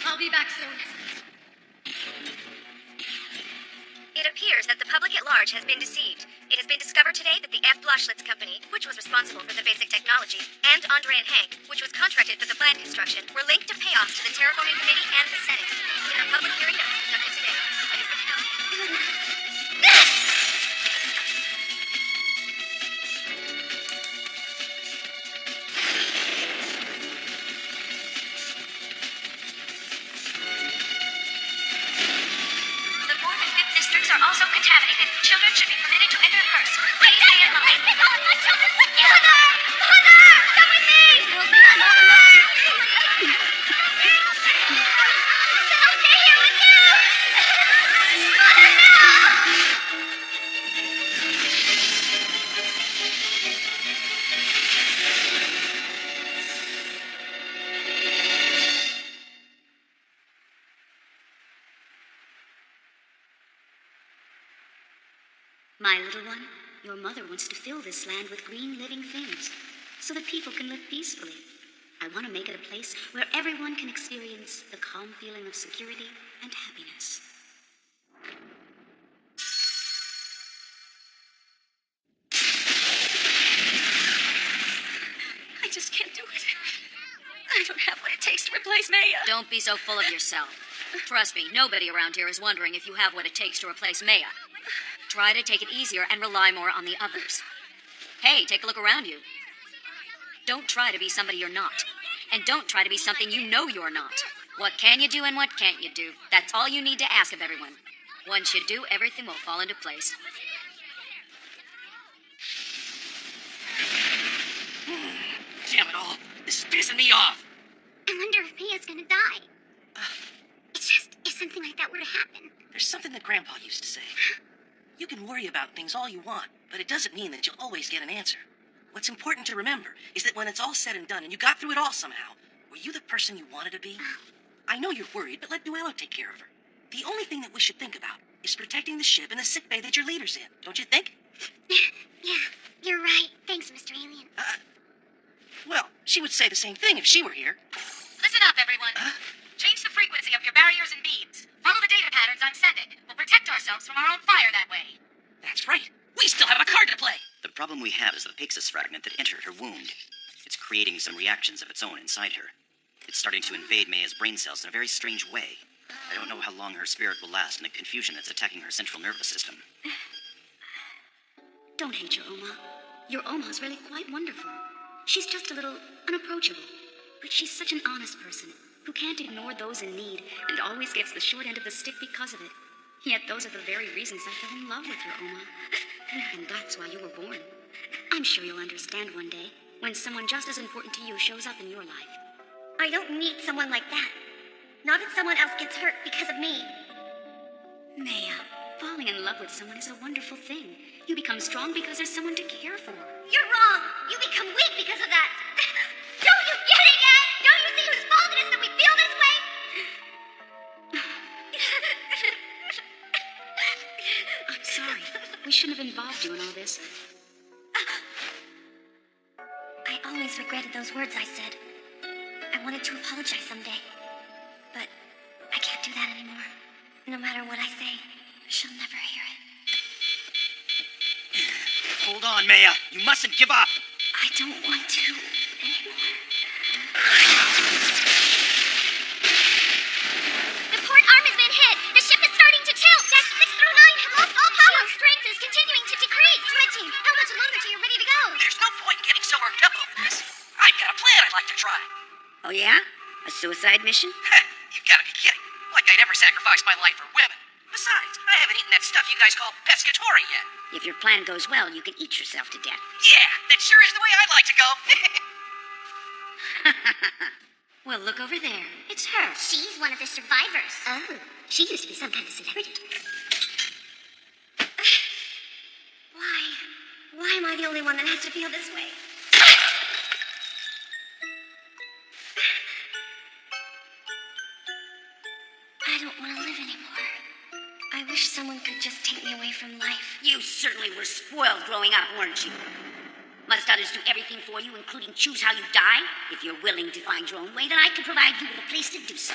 I'll be back soon. It appears that the public at large has been deceived. It has been discovered today that the F. Blaschlitz Company, which was responsible for the basic technology, and Andre and Hank, which was contracted for the plant construction, were linked to payoffs to the Terraforming Committee and the Senate. In a public hearing that was conducted today, it has been held. The 4th and 5th districts are also contaminated. Children should be permitted to enter first. Please stay in line. Take all my children with you! Mother! Mother! Come with me! I'll stay here with you! Mother, no! My little one, your mother wants to fill this land with green living things so that people can live peacefully. I want to make it a place where everyone can experience the calm feeling of security and happiness. I just can't do it. I don't have what it takes to replace Maya. Don't be so full of yourself. Trust me, nobody around here is wondering if you have what it takes to replace Maya. Try to take it easier and rely more on the others. Hey, take a look around you. Don't try to be somebody you're not. And don't try to be something you know you're not. What can you do and what can't you do? That's all you need to ask of everyone. Once you do, everything will fall into place. Damn it all. This is pissing me off. I wonder if Mia's gonna die. It's just, if something like that were to happen. There's something that Grandpa used to say. You can worry about things all you want, but it doesn't mean that you'll always get an answer. What's important to remember is that when it's all said and done and you got through it all somehow, were you the person you wanted to be? I know you're worried, but let Duello take care of her. The only thing that we should think about is protecting the ship and the sickbay that your leader's in, don't you think? Yeah, you're right. Thanks, Mr. Alien. Well, she would say the same thing if she were here. Listen up, everyone. Change the frequency of your barriers and beams. Follow the data patterns I'm sending. We'll protect ourselves from our own fire that way. That's right. We still have a card to play. The problem we have is the Pixis fragment that entered her wound. It's creating some reactions of its own inside her. It's starting to invade Maya's brain cells in a very strange way. I don't know how long her spirit will last in the confusion that's attacking her central nervous system. Don't hate your Oma. Your Oma's really quite wonderful. She's just a little unapproachable. But she's such an honest person who can't ignore those in need and always gets the short end of the stick because of it. Yet those are the very reasons I fell in love with your Oma. And that's why you were born. I'm sure you'll understand one day when someone just as important to you shows up in your life. I don't need someone like that. Not if someone else gets hurt because of me. Maya, falling in love with someone is a wonderful thing. You become strong because there's someone to care for. You're wrong. You become weak because of that. Don't you get it yet? Don't you see whose fault it is that we feel this way? I'm sorry. We shouldn't have involved you in all this. I always regretted those words I said. I wanted to apologize someday. But I can't do that anymore. No matter what I say. She'll never hear it. Hold on, Maya. You mustn't give up. I don't want to anymore. The port arm has been hit. The ship is starting to tilt. Decks 6 through 9 have lost all power. Shield strength is continuing to decrease. Red team, how much longer till you're ready to go? There's no point in getting so worked up over this. I've got a plan I'd like to try. Oh, yeah? A suicide mission? You've got to be kidding. Like I'd ever sacrifice my life for women. Besides, I haven't eaten that stuff you guys call pescatore yet. If your plan goes well, you can eat yourself to death. Yeah, that sure is the way I'd like to go. Well, look over there. It's her. She's one of the survivors. Oh, she used to be some kind of celebrity. Why am I the only one that has to feel this way? I don't want to live anymore. I wish someone could just take me away from life. You certainly were spoiled growing up, weren't you? Must others do everything for you, including choose how you die? If you're willing to find your own way, then I can provide you with a place to do so.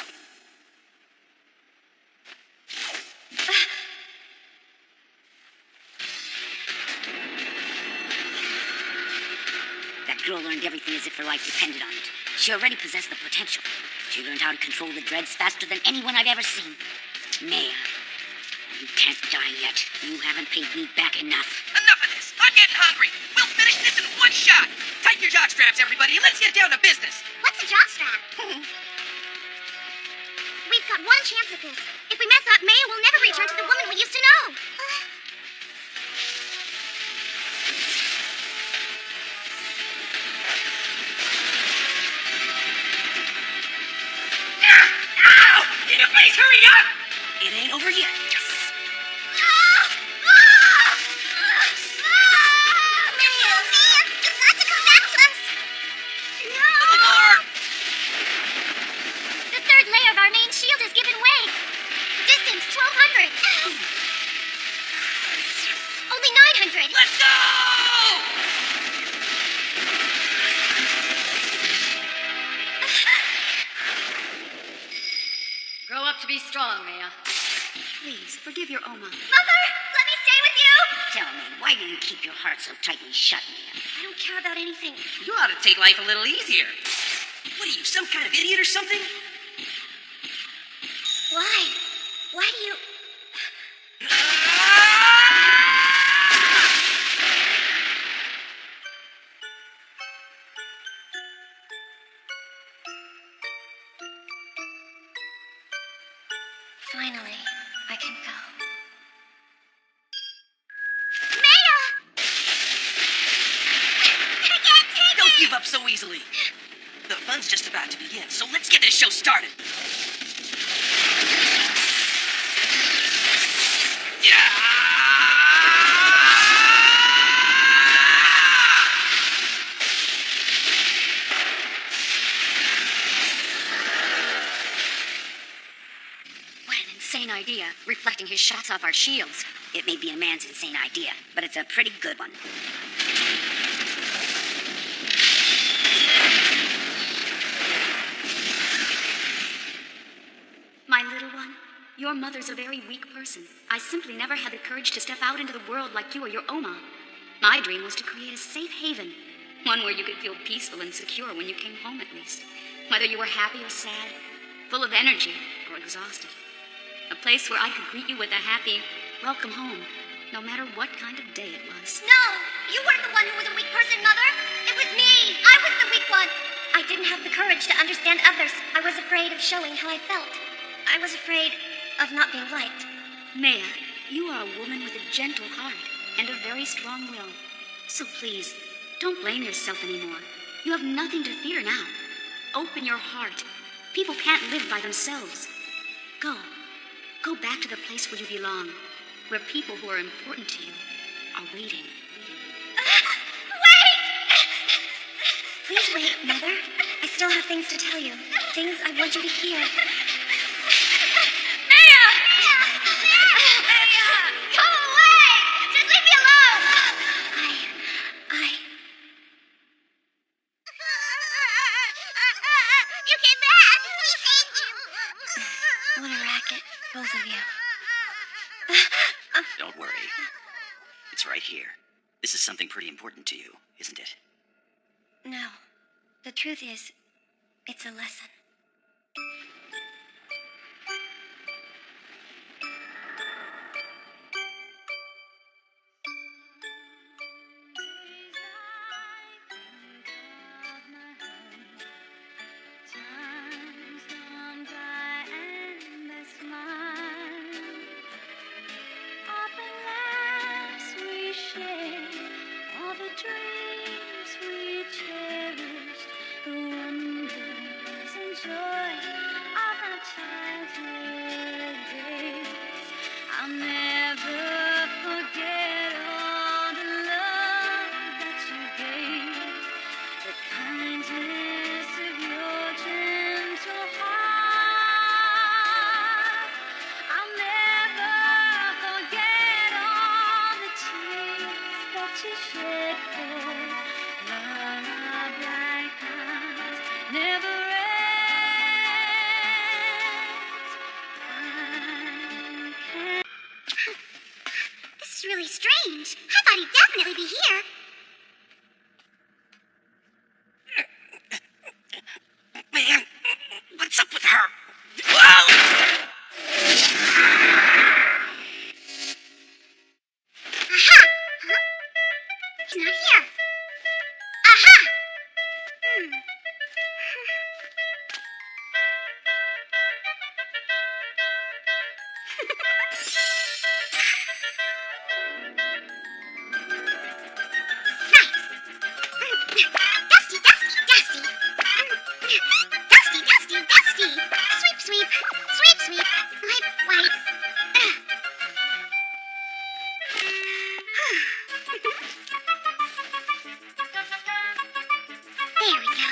That girl learned everything as if her life depended on it. She already possessed the potential. She learned how to control the dreads faster than anyone I've ever seen. Maya, you can't die yet. You haven't paid me back enough. Enough of this. I'm getting hungry. We'll finish this in one shot. Tighten your jock straps, everybody, and let's get down to business. What's a jockstrap? We've got one chance at this. If we mess up, Maya will never return to the woman we used to know. Ow! Can you please hurry up? It ain't over yet. Shield has given way. Distance 1,200. Only 900. Let's go! Grow up to be strong, Maya. Please, forgive your Oma. Mother, let me stay with you. Tell me, why do you keep your heart so tightly shut, Maya? I don't care about anything. You ought to take life a little easier. What are you, some kind of idiot or something? Why? Why do you... Finally, I can go. Maya! I can't take it! Don't give up so easily. The fun's just about to begin, so let's get this show started. What an insane idea, reflecting his shots off our shields. It may be a man's insane idea, but it's a pretty good one. My little one, your mother's a very weak person. I simply never had the courage to step out into the world like you or your Oma. My dream was to create a safe haven, one where you could feel peaceful and secure when you came home at least, whether you were happy or sad, full of energy or exhausted. A place where I could greet you with a happy, welcome home, no matter what kind of day it was. No! You weren't the one who was a weak person, Mother! It was me! I was the weak one! I didn't have the courage to understand others. I was afraid of showing how I felt. I was afraid of not being liked. Maya, you are a woman with a gentle heart and a very strong will. So please, don't blame yourself anymore. You have nothing to fear now. Open your heart. People can't live by themselves. Go. Go back to the place where you belong, where people who are important to you are waiting. Wait! Please wait, Mother. I still have things to tell you. Things I want you to hear. Maya! Maya! Go away! Just leave me alone! You came back! We saved you! What a racket, both of you. right here. This is something pretty important to you, isn't it? No. The truth is, it's a lesson. This is really strange. I thought he'd definitely be here. Man, what's up with her? Whoa! Aha! Huh? He's not here. Aha! Dusty, Dusty, Dusty. Dusty, Dusty, Dusty. Sweep, sweep. Sweep, sweep. Wipe, wipe. There we go.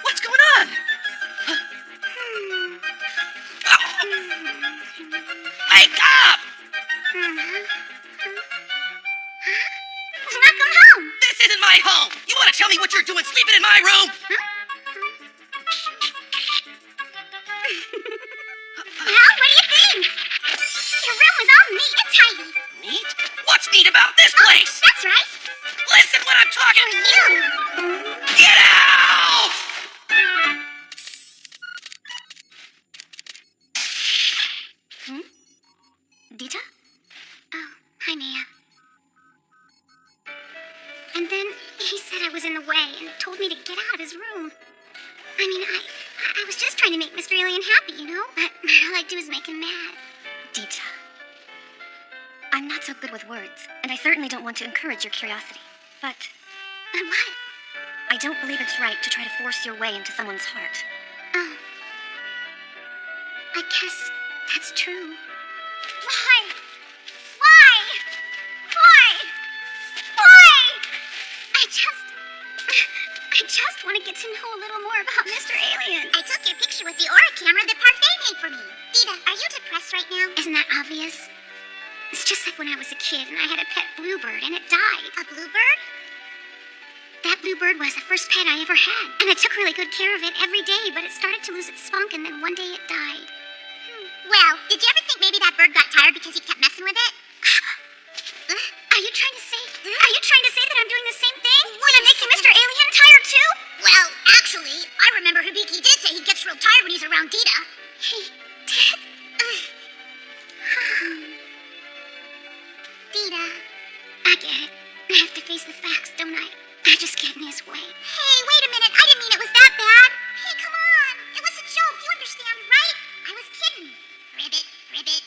What's going on? Wake up! Did not come home. This isn't my home. You want to tell me what you're doing sleeping in my room? Well, what do you think? Your room was all neat and tidy. Neat? What's neat about this place? That's right. Listen when I'm talking. You. Get out! Dita? Oh, hi, Maya. And then he said I was in the way and told me to get out of his room. I mean, I was just trying to make Mr. Alien happy, you know? But all I do is make him mad. Dita, I'm not so good with words, and I certainly don't want to encourage your curiosity. But what? I don't believe it's right to try to force your way into someone's heart. Oh. I guess that's true. Why? Why? Why? Why? I just want to get to know a little more about Mr. Alien. I took your picture with the Aura camera that Parfait made for me. Dita, are you depressed right now? Isn't that obvious? It's just like when I was a kid and I had a pet bluebird and it died. A bluebird? That bluebird was the first pet I ever had. And I took really good care of it every day, but it started to lose its spunk and then one day it died. Well, did you ever think maybe that bird got tired because you kept messing with it? Are you trying to say that I'm doing the same thing? That I'm making Mr. Alien tired too? Well, actually, I remember Hibiki did say he gets real tired when he's around Dita. He did? Dita. I get it. I have to face the facts, don't I? I just get in his way. Hey, wait a minute. I didn't mean it was that bad. Hey, come on. It was a joke. You understand, right? I was kidding. Ribbit, ribbit.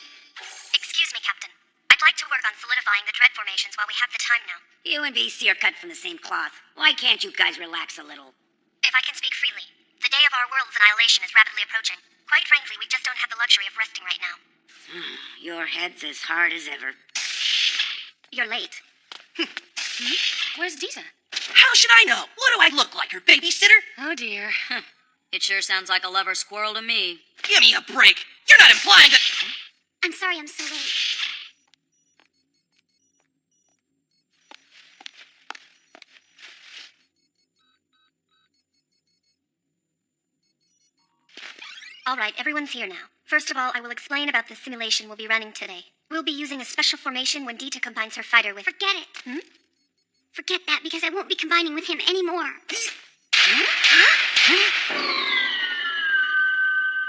Excuse me, Captain. I'd like to work on solidifying the dread formations while we have the time now. You and BC are cut from the same cloth. Why can't you guys relax a little? If I can speak freely, the day of our world's annihilation is rapidly approaching. Quite frankly, we just don't have the luxury of resting right now. Your head's as hard as ever. You're late. Where's Dita? How should I know? What do I look like, her babysitter? Oh, dear. It sure sounds like a lover squirrel to me. Give me a break. You're not implying that... I'm sorry I'm so late. All right, everyone's here now. First of all, I will explain about the simulation we'll be running today. We'll be using a special formation when Dita combines her fighter with... Forget it. Forget that, because I won't be combining with him anymore.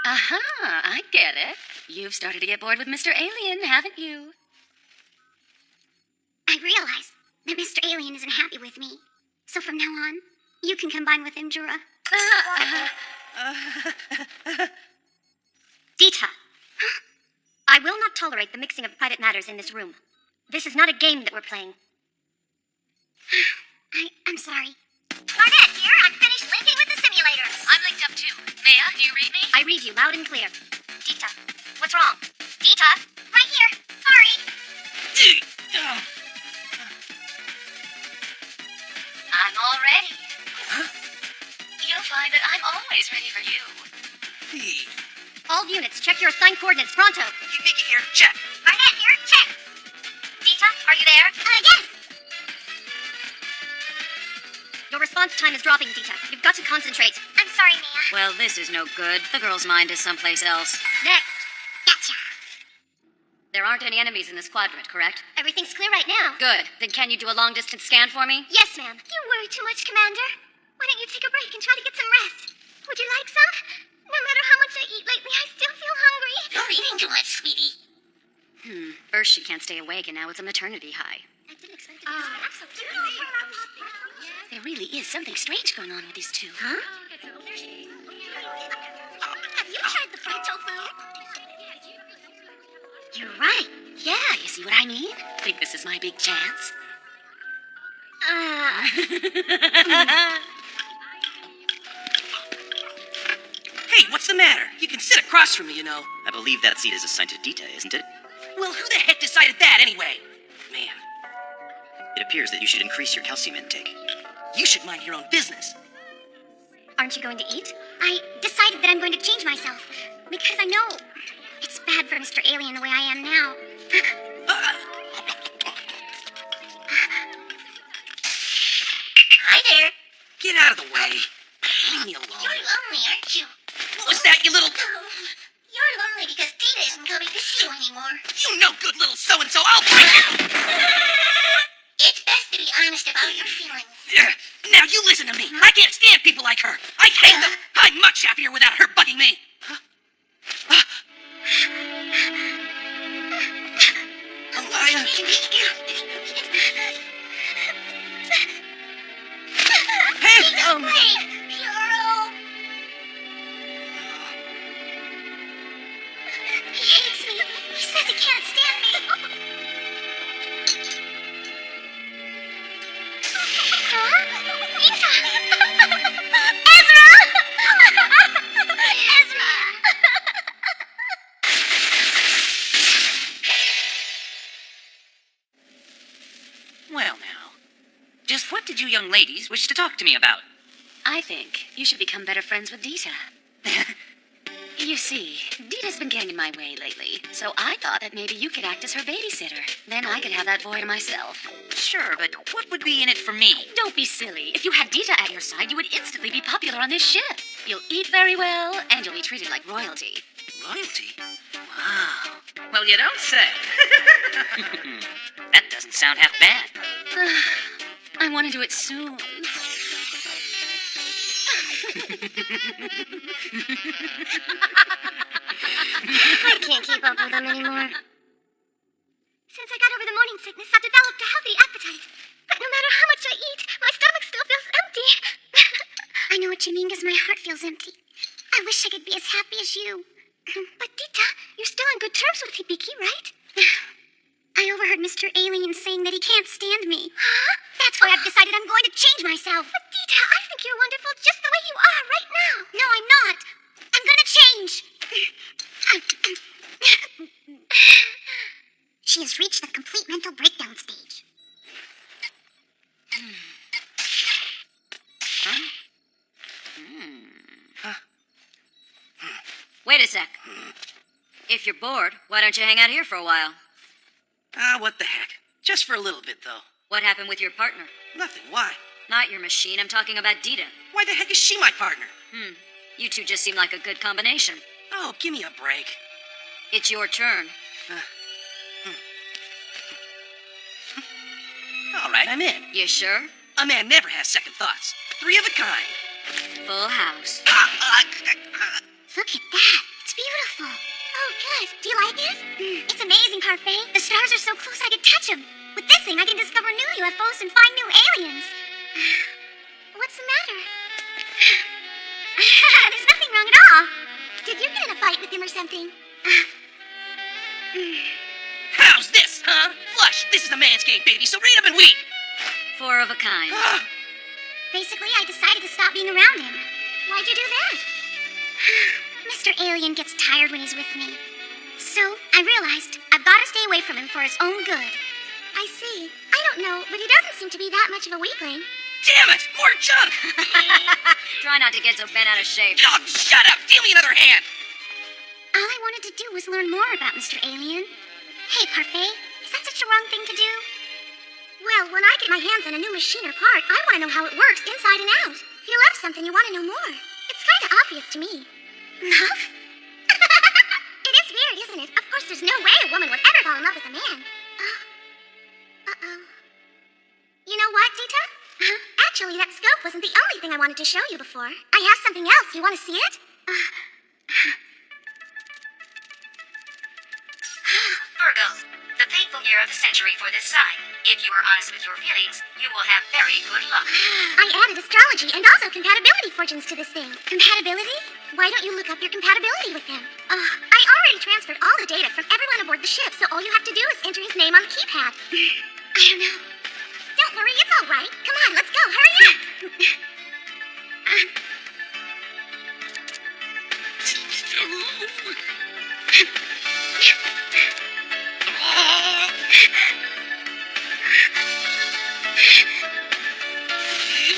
Aha, I get it. You've started to get bored with Mr. Alien, haven't you? I realize that Mr. Alien isn't happy with me. So from now on, you can combine with him, Jura. Dita! I will not tolerate the mixing of private matters in this room. This is not a game that we're playing. I'm sorry. Barnett, here! I'm finished linking with the simulator! I'm linked up too. Maya, do you read me? I read you loud and clear. Dita, what's wrong? Dita? Right here. Sorry. I'm all ready. You'll find that I'm always ready for you. All units, check your assigned coordinates, pronto! Nikki here, check. Barnett here. Check. Dita, are you there? Yes. Your response time is dropping, Dita. You've got to concentrate. I'm sorry, Mia. Well, this is no good. The girl's mind is someplace else. Next! Gotcha. There aren't any enemies in this quadrant, correct? Everything's clear right now. Good. Then can you do a long-distance scan for me? Yes, ma'am. You worry too much, Commander. Why don't you take a break and try to get some rest? Would you like some? No matter how much I eat lately, I still feel hungry. You're eating too much, sweetie. First she can't stay awake, and now it's a maternity high. I didn't expect it to be so There really is something strange going on with these two, huh? Have you tried the fried tofu? You're right. Yeah, you see what I mean? Think this is my big chance? Hey, what's the matter? You can sit across from me, you know. I believe that seat is assigned to Dita, isn't it? Well, who the heck decided that anyway? Man, It appears that you should increase your calcium intake. you should mind your own business. Aren't you going to eat? I decided that I'm going to change myself. Because I know it's bad for Mr. Alien the way I am now. Hi there. Get out of the way. Leave me alone. You're lonely, aren't you? What was that, you little... You're lonely because Dita isn't coming to see you anymore. You no good little so-and-so. I'll break you! It's best to be honest about your feelings. Now you listen to me. I can't stand people like her. I hate them. I'm much happier without her bugging me. Alaya. Hey, Wait, Puro. He hates me. He says he can't stand me. Well, now, just what did you young ladies wish to talk to me about? I think you should become better friends with Dita. You see, Dita's been getting in my way lately, so I thought that maybe you could act as her babysitter. Then I could have that boy to myself. Sure, but what would be in it for me? Don't be silly. If you had Dita at your side, you would instantly be popular on this ship. You'll eat very well, and you'll be treated like royalty. Royalty? Wow. Well, you don't say. That doesn't sound half bad. I want to do it soon. I can't keep up with them anymore. Since I got over the morning sickness, I've developed a healthy appetite. But no matter how much I eat, my stomach still feels empty. I know what you mean, because my heart feels empty. I wish I could be as happy as you. But Dita, you're still on good terms with Hibiki, right? I overheard Mr. Alien saying that he can't stand me. Huh? That's why I've decided I'm going to change myself. But Dita, I think you're wonderful just the way you are right now. No, I'm not. I'm gonna change. She has reached the complete mental breakdown stage. Wait a sec. If you're bored, why don't you hang out here for a while? What the heck? Just for a little bit, though. What happened with your partner? Nothing. Why? Not your machine, I'm talking about Dita. Why the heck is she my partner? You two just seem like a good combination. Oh, give me a break. It's your turn. All right, I'm in. You sure? A man never has second thoughts. 3 of a kind. Full house. Look at that. It's beautiful. Oh, good. Do you like it? It's amazing, Parfait. The stars are so close I could touch them. With this thing, I can discover new UFOs and find new aliens. What's the matter? There's nothing wrong at all. Did you get in a fight with him or something? How's this, huh? Flush, this is the Manscaped, baby, so read up and weep. 4 of a kind. Basically, I decided to stop being around him. Why'd you do that? Mr. Alien gets tired when he's with me. So, I realized I've got to stay away from him for his own good. I see. I don't know, but he doesn't seem to be that much of a weakling. Damn it! More junk! Try not to get so bent out of shape. Oh, shut up! Deal me another hand! All I wanted to do was learn more about Mr. Alien. Hey, Parfait, is that such a wrong thing to do? Well, when I get my hands on a new machine or part, I want to know how it works inside and out. If you love something, you want to know more. It's kind of obvious to me. Love? It is weird, isn't it? Of course, there's no way a woman would ever fall in love with a man. Uh-oh. You know what, Dita? Actually, that scope wasn't the only thing I wanted to show you before. I have something else. You want to see it? Virgo, the painful year of the century for this sign. If you are honest with your feelings, you will have very good luck. I added astrology and also compatibility fortunes to this thing. Compatibility? Why don't you look up your compatibility with him? I already transferred all the data from everyone aboard the ship, so all you have to do is enter his name on the keypad. I don't know. Don't worry, it's all right. Come on, let's go. Hurry up.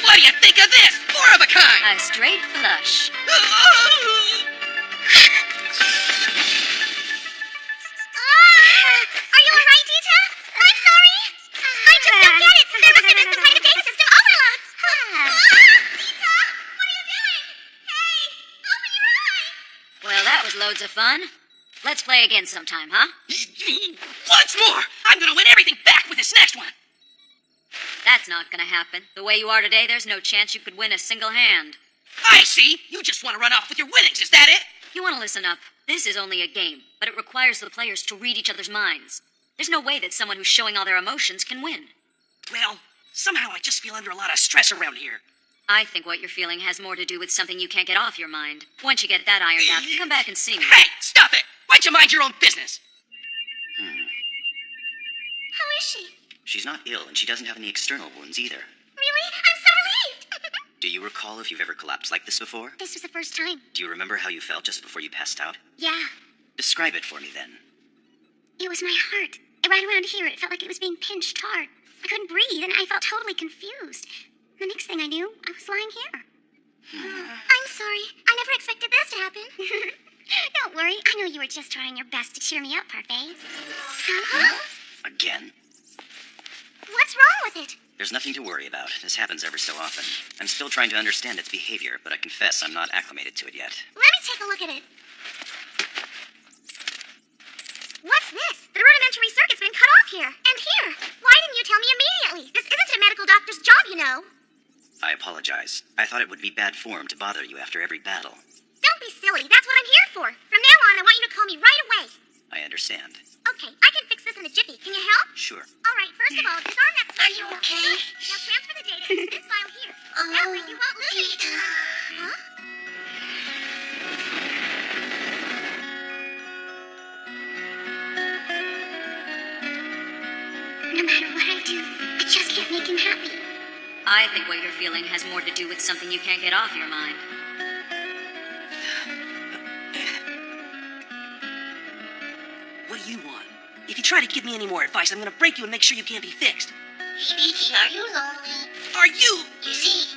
What do you think of this? 4 of a kind! A straight flush. Are you all right, Dita? I'm sorry. I just don't get it. There must have been some kind of data system overload. Dita, what are you doing? Hey, open your eyes. Well, that was loads of fun. Let's play again sometime, huh? Once more! I'm gonna win everything back with this next one! That's not gonna happen. The way you are today, there's no chance you could win a single hand. I see! You just want to run off with your winnings, is that it? You want to listen up. This is only a game, but it requires the players to read each other's minds. There's no way that someone who's showing all their emotions can win. Well, somehow I just feel under a lot of stress around here. I think what you're feeling has more to do with something you can't get off your mind. Once you get that ironed out, come back and see me. Hey, stop it! Why don't you mind your own business? How is she? She's not ill, and she doesn't have any external wounds either. Really? I'm so relieved. Do you recall if you've ever collapsed like this before? This was the first time. Do you remember how you felt just before you passed out? Yeah. Describe it for me, then. It was my heart. Right around here, it felt like it was being pinched hard. I couldn't breathe, and I felt totally confused. The next thing I knew, I was lying here. I'm sorry. I never expected this to happen. Don't worry. I know you were just trying your best to cheer me up, Parfait. Again? What's wrong with it? There's nothing to worry about. This happens ever so often. I'm still trying to understand its behavior, but I confess I'm not acclimated to it yet. Let me take a look at it. What's this? The rudimentary circuit's been cut off here. And here. Why didn't you tell me immediately? This isn't a medical doctor's job, you know. I apologize. I thought it would be bad form to bother you after every battle. Don't be silly. That's what I'm here for. From now on, I want you to call me right away. I understand. Okay, I can fix this in a jiffy. Can you help? Sure. All right, first of all, disarm that switch. Are you okay? Now transfer the data into this file here. That way you won't lose anything. Huh? No matter what I do, I just can't make him happy. I think what you're feeling has more to do with something you can't get off your mind. What do you want? If you try to give me any more advice, I'm gonna break you and make sure you can't be fixed. Hey, BT, are you lonely? Are you? You see,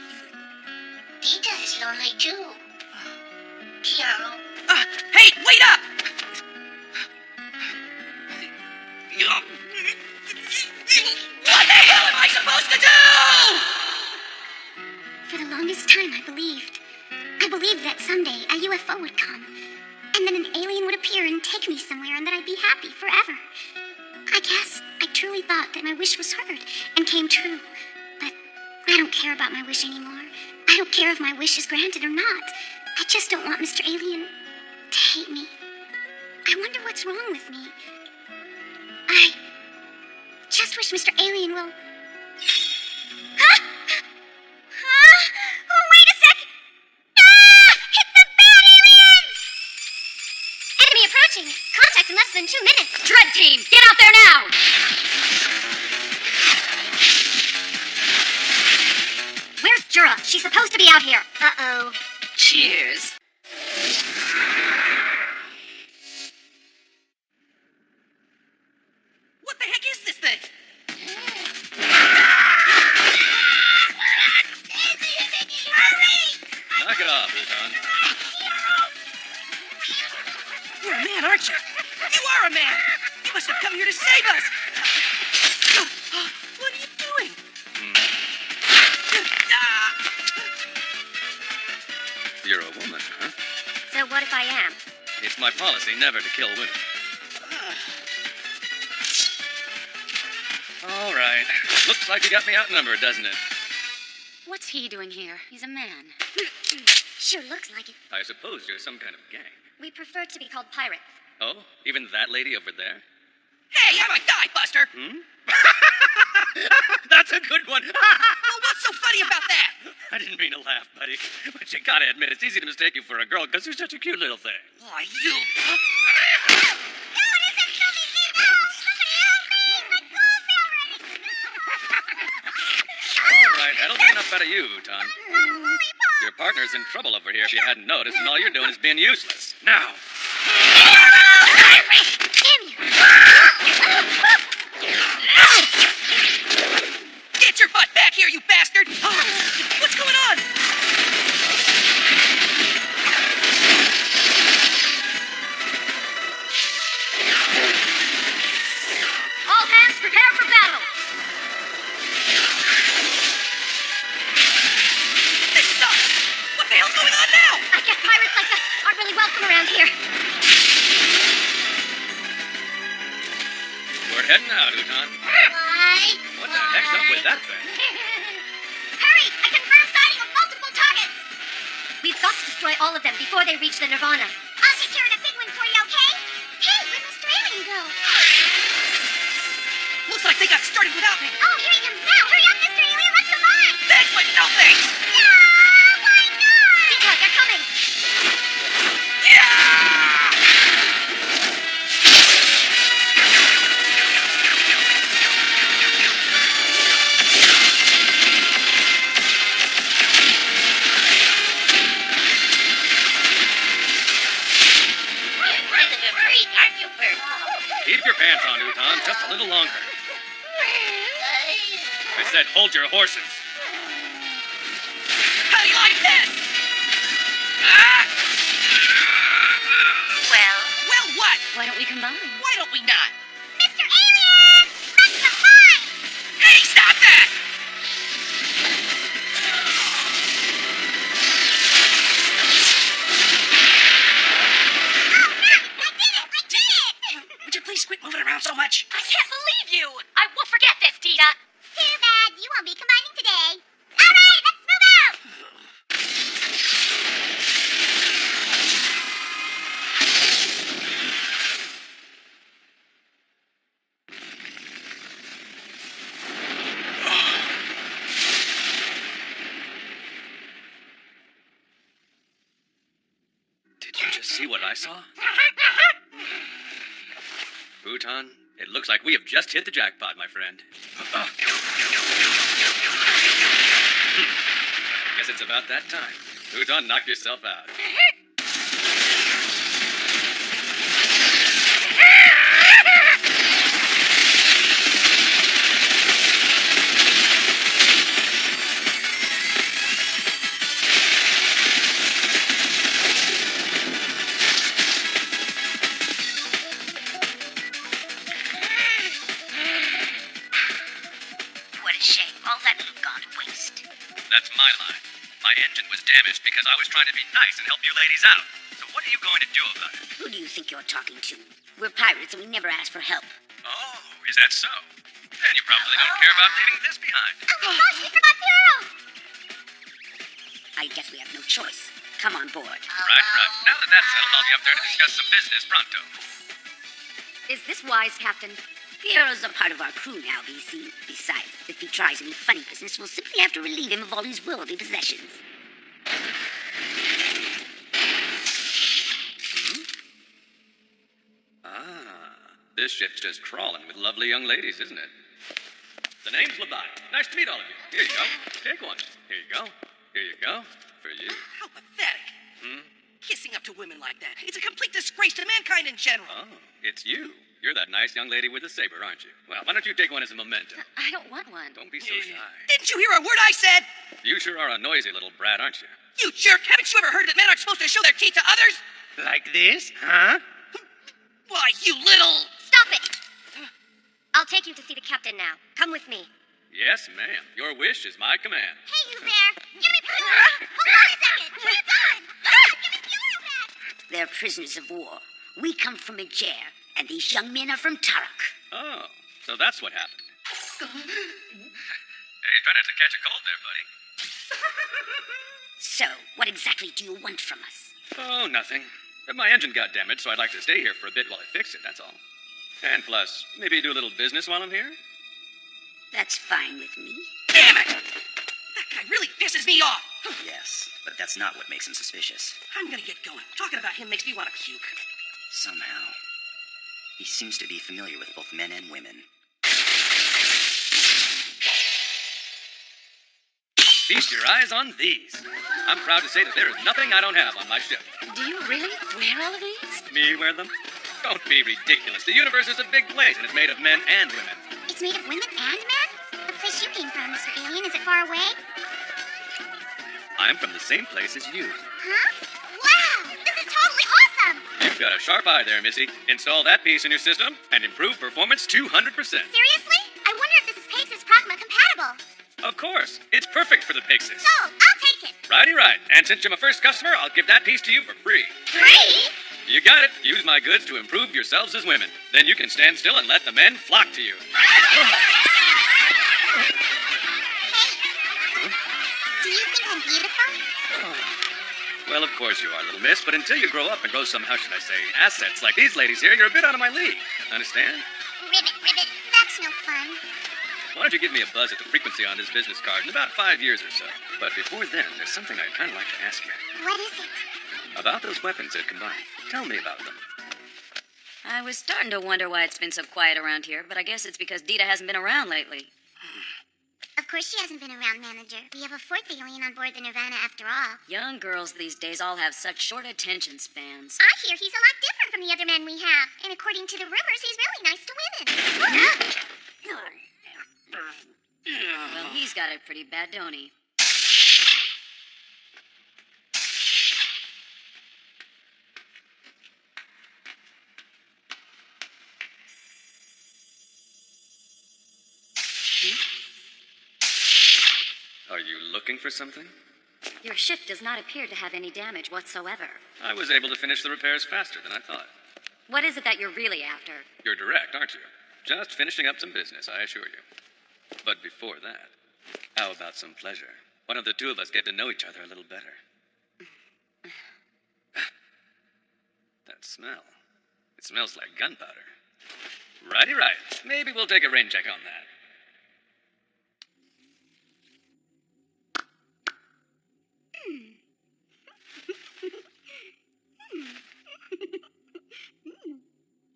Dita is lonely too. Piero. Hey, wait up! What the hell am I supposed to do? For the longest time, I believed that someday a UFO would come. And then an alien would appear and take me somewhere, and then I'd be happy forever. I guess I truly thought that my wish was heard and came true. But I don't care about my wish anymore. I don't care if my wish is granted or not. I just don't want Mr. Alien to hate me. I wonder what's wrong with me. I just wish Mr. Alien will... Huh? Oh, wait a sec! Ah! It's the bad aliens! Enemy approaching. Contact in less than 2 minutes. Dread Team, get out there now! Where's Jura? She's supposed to be out here. Uh-oh. Cheers. What the heck is this thing? Knock it off, Uton. You're a man, aren't you? You are a man! You must have come here to save us! What are you doing? You're a woman, huh? So what if I am? It's my policy never to kill women. All right. Looks like you got me outnumbered, doesn't it? What's he doing here? He's a man. Sure looks like it. I suppose you're some kind of gang. We prefer to be called pirates. Oh, even that lady over there? Hey, have I died, Buster? That's a good one. Well, what's so funny about that? I didn't mean to laugh, buddy. But you gotta admit, it's easy to mistake you for a girl because you're such a cute little thing. Why, you... All right, that'll be enough out of you, Uton. Your partner's in trouble over here if you hadn't noticed, and all you're doing is being useless. Now. Get your butt back here, you bastard! What's going on? All hands prepare for battle! This sucks! What the hell's going on now? I guess pirates like us aren't really welcome around here. We're heading out, Uton. What the heck's up with that thing? Hurry! I confirm sighting of multiple targets! We've got to destroy all of them before they reach the Nirvana. I'll take care of the big one for you, okay? Hey, where'd Mr. Alien go? Looks like they got started without me. Oh, here he comes now! Hurry up, Mr. Alien! Let's combine! Thanks, but no thanks! Why not? Decoy, they're coming! Keep your pants on, Uton, just a little longer. I said hold your horses. How do you like this? Well, what? Why don't we combine? Why don't we not? Mr. Alien! Let's combine! Hey, stop that! Would you please quit moving around so much? I can't believe you! I won't forget this, Dita! Too bad. You won't be combining today. All right, let's move out! Did you just see what I saw? Uton, it looks like we have just hit the jackpot, my friend. Guess it's about that time. Uton, knock yourself out. What a shame. All that would have gone to waste. That's my line. My engine was damaged because I was trying to be nice and help you ladies out. So what are you going to do about it? Who do you think you're talking to? We're pirates and we never ask for help. Oh, is that so? Then you probably don't care about leaving this behind. Oh my gosh, we forgot Pearl! I guess we have no choice. Come on board. Right. Now that that's settled, I'll be up there to discuss some business pronto. Is this wise, Captain? Piero's a part of our crew now, BC. Besides, if he tries any funny business, we'll simply have to relieve him of all his worldly possessions. This ship's just crawling with lovely young ladies, isn't it? The name's Labai. Nice to meet all of you. Here you go. Take one. Here you go. Here you go. For you. How pathetic. Kissing up to women like that. It's a complete disgrace to mankind in general. Oh, it's you. You're that nice young lady with the saber, aren't you? Well, why don't you take one as a memento? I don't want one. Don't be so shy. Didn't you hear a word I said? You sure are a noisy little brat, aren't you? You jerk! Haven't you ever heard that men aren't supposed to show their teeth to others? Like this? Huh? Why, you little... Stop it! I'll take you to see the captain now. Come with me. Yes, ma'am. Your wish is my command. Hey, you there! Give me Pearl! Hold on a second! What are you doing? Give me Pearl back! They're prisoners of war. We come from Majer, and these young men are from Tarak. Oh, so that's what happened. Hey, try not to catch a cold there, buddy. So, what exactly do you want from us? Oh, nothing. But my engine got damaged, so I'd like to stay here for a bit while I fix it, that's all. And plus, maybe do a little business while I'm here? That's fine with me. Damn it! That guy really pisses me off. Yes, but that's not what makes him suspicious. I'm gonna get going. Talking about him makes me want to puke. Somehow, he seems to be familiar with both men and women. Feast your eyes on these. I'm proud to say that there is nothing I don't have on my ship. Do you really wear all of these? Me wear them? Don't be ridiculous. The universe is a big place, and it's made of men and women. It's made of women and men? The place you came from, Mr. Alien, is it far away? I'm from the same place as you. Huh? Wow! This is totally awesome! You've got a sharp eye there, Missy. Install that piece in your system, and improve performance 200%. Seriously? I wonder if this is Pace's Pragma compatible. Of course. It's perfect for the Pixis. So, I'll take it. Righty right. And since you're my first customer, I'll give that piece to you for free. Free? You got it. Use my goods to improve yourselves as women. Then you can stand still and let the men flock to you. Do you think I'm beautiful? Well, of course you are, little miss, but until you grow up and grow some, how should I say, assets like these ladies here, you're a bit out of my league. Understand? Ribbit. That's no fun. Why don't you give me a buzz at the frequency on this business card in about 5 years or so? But before then, there's something I'd kind of like to ask you. What is it? About those weapons that combine. Tell me about them. I was starting to wonder why it's been so quiet around here, but I guess it's because Dita hasn't been around lately. Of course she hasn't been around, Manager. We have a fourth alien on board the Nirvana after all. Young girls these days all have such short attention spans. I hear he's a lot different from the other men we have. And according to the rumors, he's really nice to women. Well, he's got it pretty bad, don't he? Are you looking for something? Your ship does not appear to have any damage whatsoever. I was able to finish the repairs faster than I thought. What is it that you're really after? You're direct, aren't you? Just finishing up some business, I assure you. But before that, how about some pleasure? Why don't the two of us get to know each other a little better? That smell. It smells like gunpowder. Righty right. Maybe we'll take a rain check on that.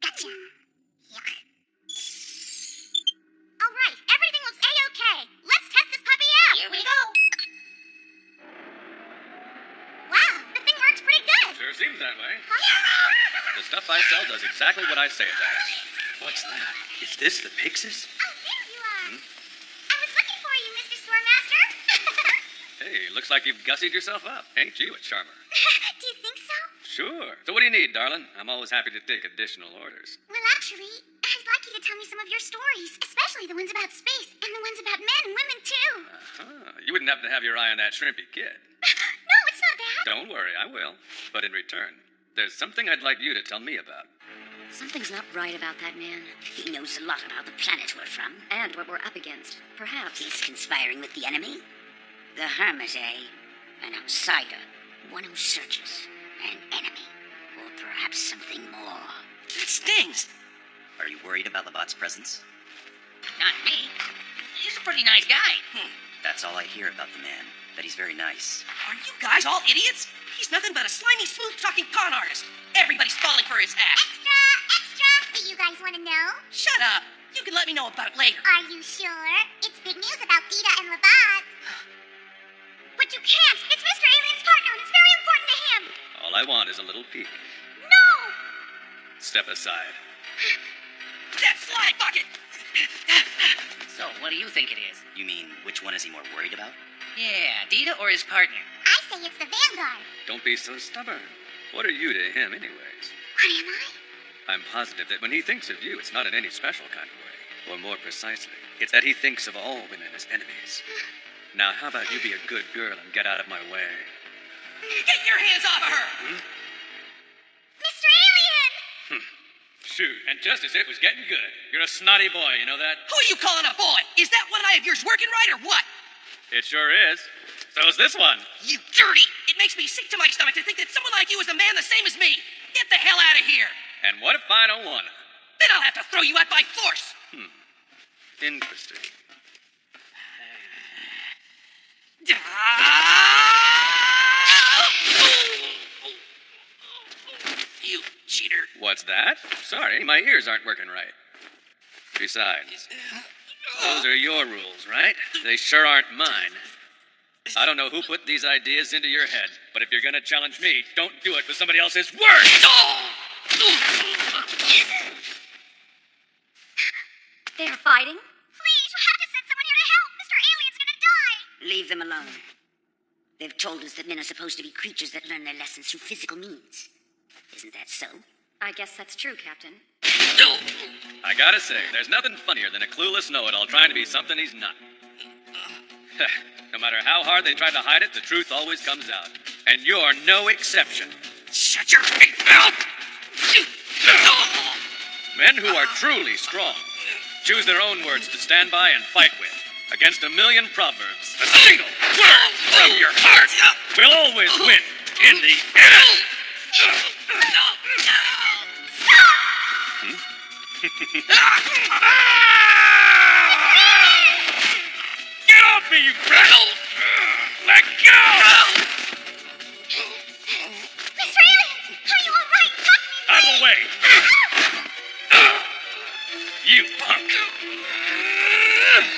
Gotcha. Yuck. All right, everything looks A-okay. Let's test this puppy out. Here we go. Wow, the thing works pretty good. Sure seems that way. Huh? The stuff I sell does exactly what I say it does. What's that? Is this the Pixis? Oh, there you are. I was looking for you, Mr. Storemaster. Hey, looks like you've gussied yourself up. Ain't you a charmer? Do you think so? Sure. So what do you need, darling? I'm always happy to take additional orders. Well, actually, I'd like you to tell me some of your stories, especially the ones about space and the ones about men and women, too. You wouldn't happen to have your eye on that shrimpy kid. No, it's not that. Don't worry, I will. But in return, There's something I'd like you to tell me about. Something's not right about that man. He knows a lot about the planet we're from. And what we're up against. Perhaps He's conspiring with the enemy? The Hermit, eh? An outsider. One who searches. An enemy. Or perhaps something more. That stings. Are you worried about Labat's presence? Not me. He's a pretty nice guy. That's all I hear about the man. That he's very nice. Are you guys all idiots? He's nothing but a slimy, smooth-talking con artist. Everybody's falling for his act. Extra! Do you guys want to know? Shut up. You can let me know about it later. Are you sure? It's big news about Dita and Labat. But you can't! It's Mr. Alien's partner, and it's very important to him! All I want is a little peek. No! Step aside. That slide bucket! So, what do you think it is? You mean, which one is he more worried about? Yeah, Dita or his partner? I say it's the Vanguard. Don't be so stubborn. What are you to him, anyways? What am I? I'm positive that when he thinks of you, it's not in any special kind of way. Or more precisely, it's that he thinks of all women as enemies. Now, how about you be a good girl and get out of my way? Get your hands off of her! Mr. Alien! Shoot, and just as it was getting good. You're a snotty boy, you know that? Who are you calling a boy? Is that one eye of yours working right, or what? It sure is. So's this one. You dirty! It makes me sick to my stomach to think that someone like you is a man the same as me. Get the hell out of here! And what if I don't wanna? Then I'll have to throw you out by force! Interesting. You cheater. What's that? Sorry, my ears aren't working right. Besides, those are your rules, right? They sure aren't mine. I don't know who put these ideas into your head, but if you're gonna challenge me, don't do it with somebody else's words! they're fighting? Please, you have to send someone here to help! Mr. Alien's gonna die! Leave them alone. They've told us that men are supposed to be creatures that learn their lessons through physical means. Isn't that so? I guess that's true, Captain. I gotta say, there's nothing funnier than a clueless know-it-all trying to be something he's not. No matter how hard they try to hide it, the truth always comes out. And you're no exception. Shut your big mouth! Men who are truly strong choose their own words to stand by and fight with. Against a million proverbs, a single word from your heart will always win in the end. Get off me, you brat! Let go! Mr. Alien! Are you alright? Talk to me! Out of the way! You punk!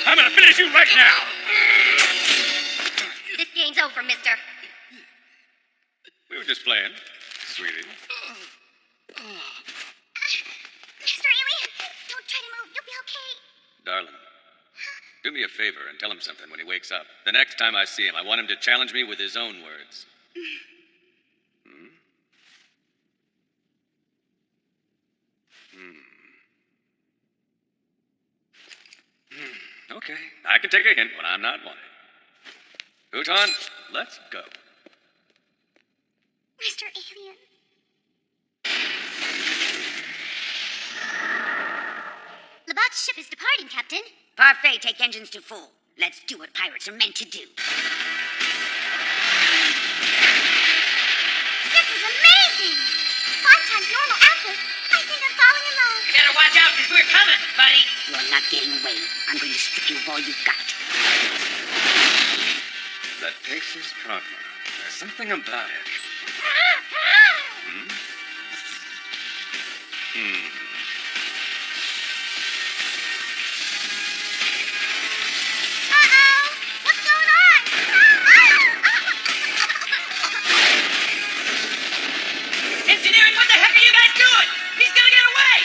I'm gonna finish you right now! This game's over, mister. We were just playing, sweetie. Mr. Alien, don't try to move. You'll be okay. Darling, do me a favor and tell him something when he wakes up. The next time I see him, I want him to challenge me with his own words. Okay, I can take a hint when I'm not wanted. Houton, let's go. Mr. Alien. Labat's ship is departing, Captain. Parfait, take engines to full. Let's do what pirates are meant to do. This is amazing! 5 times normal output. I think I'm falling in love. You better watch out, because we're coming, buddy. You're not getting away. I'm going to strip you of all you've got. That takes his karma. There's something about it. Uh-oh! What's going on? Engineering, what the heck are you guys doing? He's gonna get away!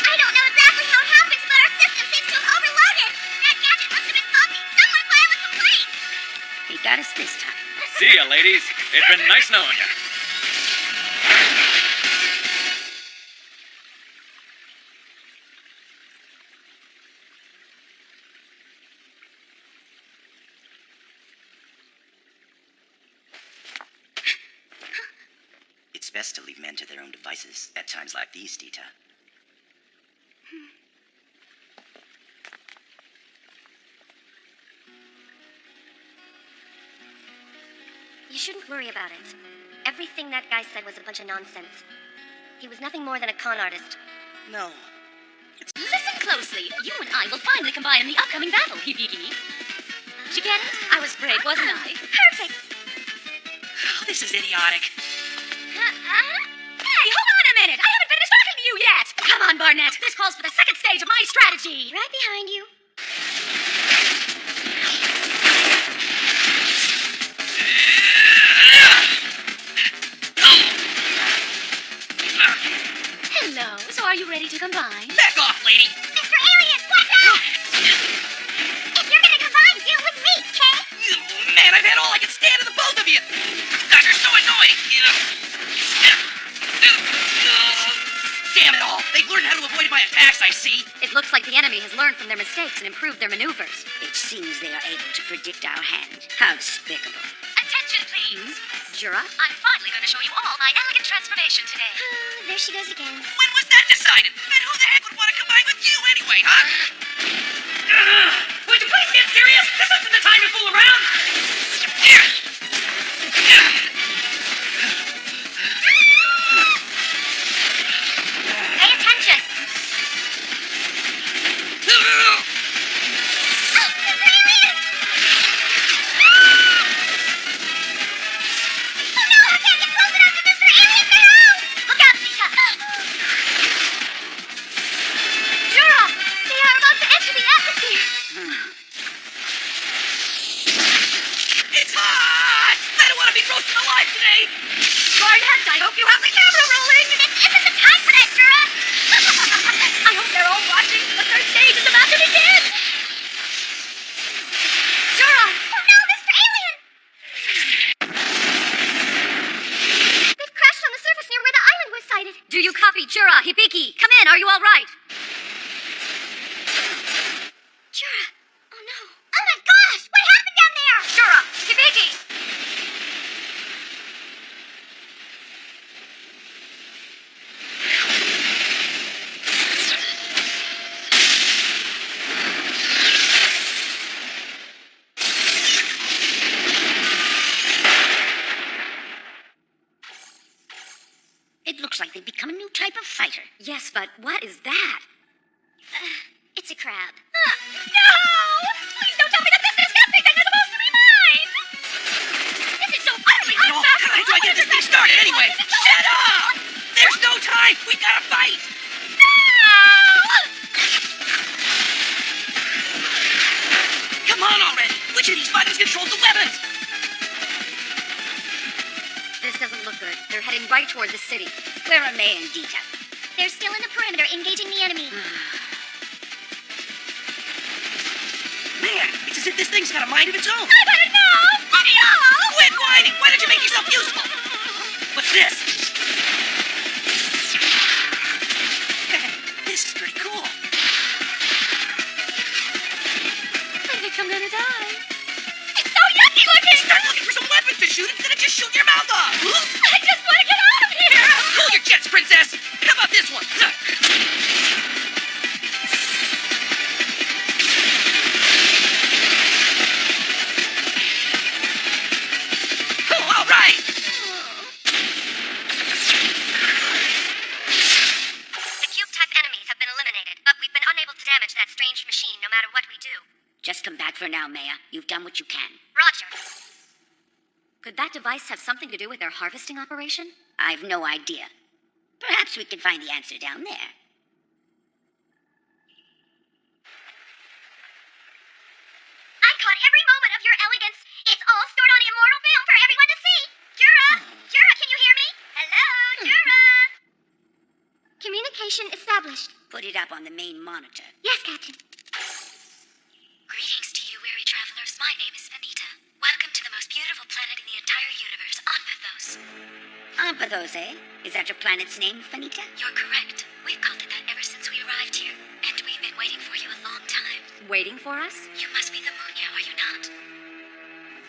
I don't know exactly how it happens, but our system seems to have overloaded. That gadget must have been faulty. Someone file a complaint. He got us this time. See ya, ladies. It's been nice knowing you. It's best to leave men to their own devices at times like these, Dita. You shouldn't worry about it. Everything that guy said was a bunch of nonsense. He was nothing more than a con artist. No. Listen closely. You and I will finally combine in the upcoming battle, Hibiki. Did you get it? I was great, wasn't I? Perfect. Oh, this is idiotic. Hey, hold on a minute! I haven't finished talking to you yet! Come on, Barnett. This calls for the second stage of my strategy. Right behind you. Hello. So are you ready to combine? Back off, lady! Mr. Alien, what's up? If you're gonna combine, deal with me, okay? Man, I've had all I can stand of the both of you! You guys are so annoying! Damn it all! They've learned how to avoid my attacks, I see! It looks like the enemy has learned from their mistakes and improved their maneuvers. It seems they are able to predict our hand. How despicable. Attention, please. Jura? I'm finally going to show you all my elegant transformation today. There she goes again. When was that decided? And who the heck would want to combine with you anyway, huh? Would you please get serious? This isn't the time to fool around! Pay attention. Look out, Zika! Jura! They are about to enter the atmosphere! It's hot! I don't want to be roasted alive today! Barnett, I hope you have the camera rolling! This isn't the time for that, Jura! I hope they're all watching. The third stage is about to begin! Jura! Oh no, Mr. Alien! They've crashed on the surface near where the island was sighted. Do you copy, Jura? Hibiki, come in. Are you all right? Jura! Oh no. Oh my gosh! What happened down there? Jura! Hibiki! It looks like they've become a new type of fighter. Yes, but what is that? It's a crab. No! Please don't tell me that this disgusting thing is supposed to be mine! This is so utterly No, how do I get this thing started anyway? Shut up! There's no time! We gotta fight! Come on already! Which of these fighters controls the weapons? This doesn't look good. They're heading right toward the city. Where are May and Dita? They're still in the perimeter, engaging the enemy. Man, it's as if this thing's got a mind of its own. I better know! Quit whining! Why don't you make yourself useful? What's this? This is pretty cool. I think I'm gonna die. It's so yucky looking! Start looking for some weapons to shoot instead of just shooting your mouth off! I just want to get out of here! Cool your jets, princess! How about this one? Oh, all right! The cube-type enemies have been eliminated, but we've been unable to damage that strange machine no matter what we do. Just come back for now, Maya. You've done what you can. Roger. Could that device have something to do with their harvesting operation? I've no idea. Perhaps we can find the answer down there. I caught every moment of your elegance. It's all stored on immortal film for everyone to see. Jura! Jura, can you hear me? Hello, Jura! Communication established. Put it up on the main monitor. Yes, Captain. Greetings to you, weary travelers. My name is Vanita. Welcome to the most beautiful planet in the entire universe, Anpathos. Anpathos, eh? Is that your planet's name, Fanita? You're correct. We've called it that ever since we arrived here, and we've been waiting for you a long time. Waiting for us? You must be the Munya, are you not?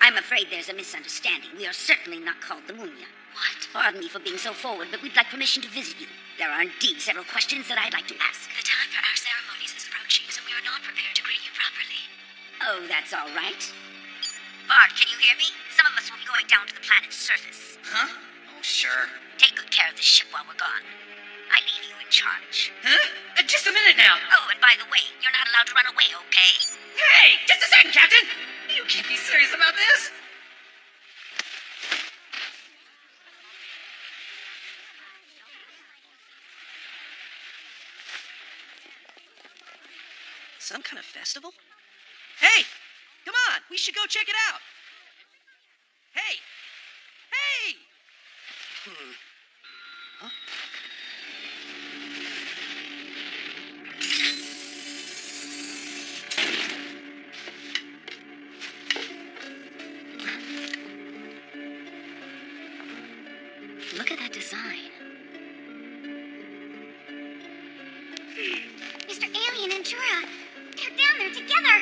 I'm afraid there's a misunderstanding. We are certainly not called the Munya. What? Pardon me for being so forward, but we'd like permission to visit you. There are indeed several questions that I'd like to ask. The time for our ceremonies is approaching, so we are not prepared to greet you properly. Oh, that's all right. Bart, can you hear me? Some of us will be going down to the planet's surface. Huh? Oh, sure. Take good care of the ship while we're gone. I leave you in charge. Huh? Just a minute now. Oh, and by the way, you're not allowed to run away, okay? Hey, just a second, Captain. You can't be serious about this. Some kind of festival? Hey, come on. We should go check it out. Hey. Hey. Huh? Look at that design. Mr. Alien and Jura, they're down there together.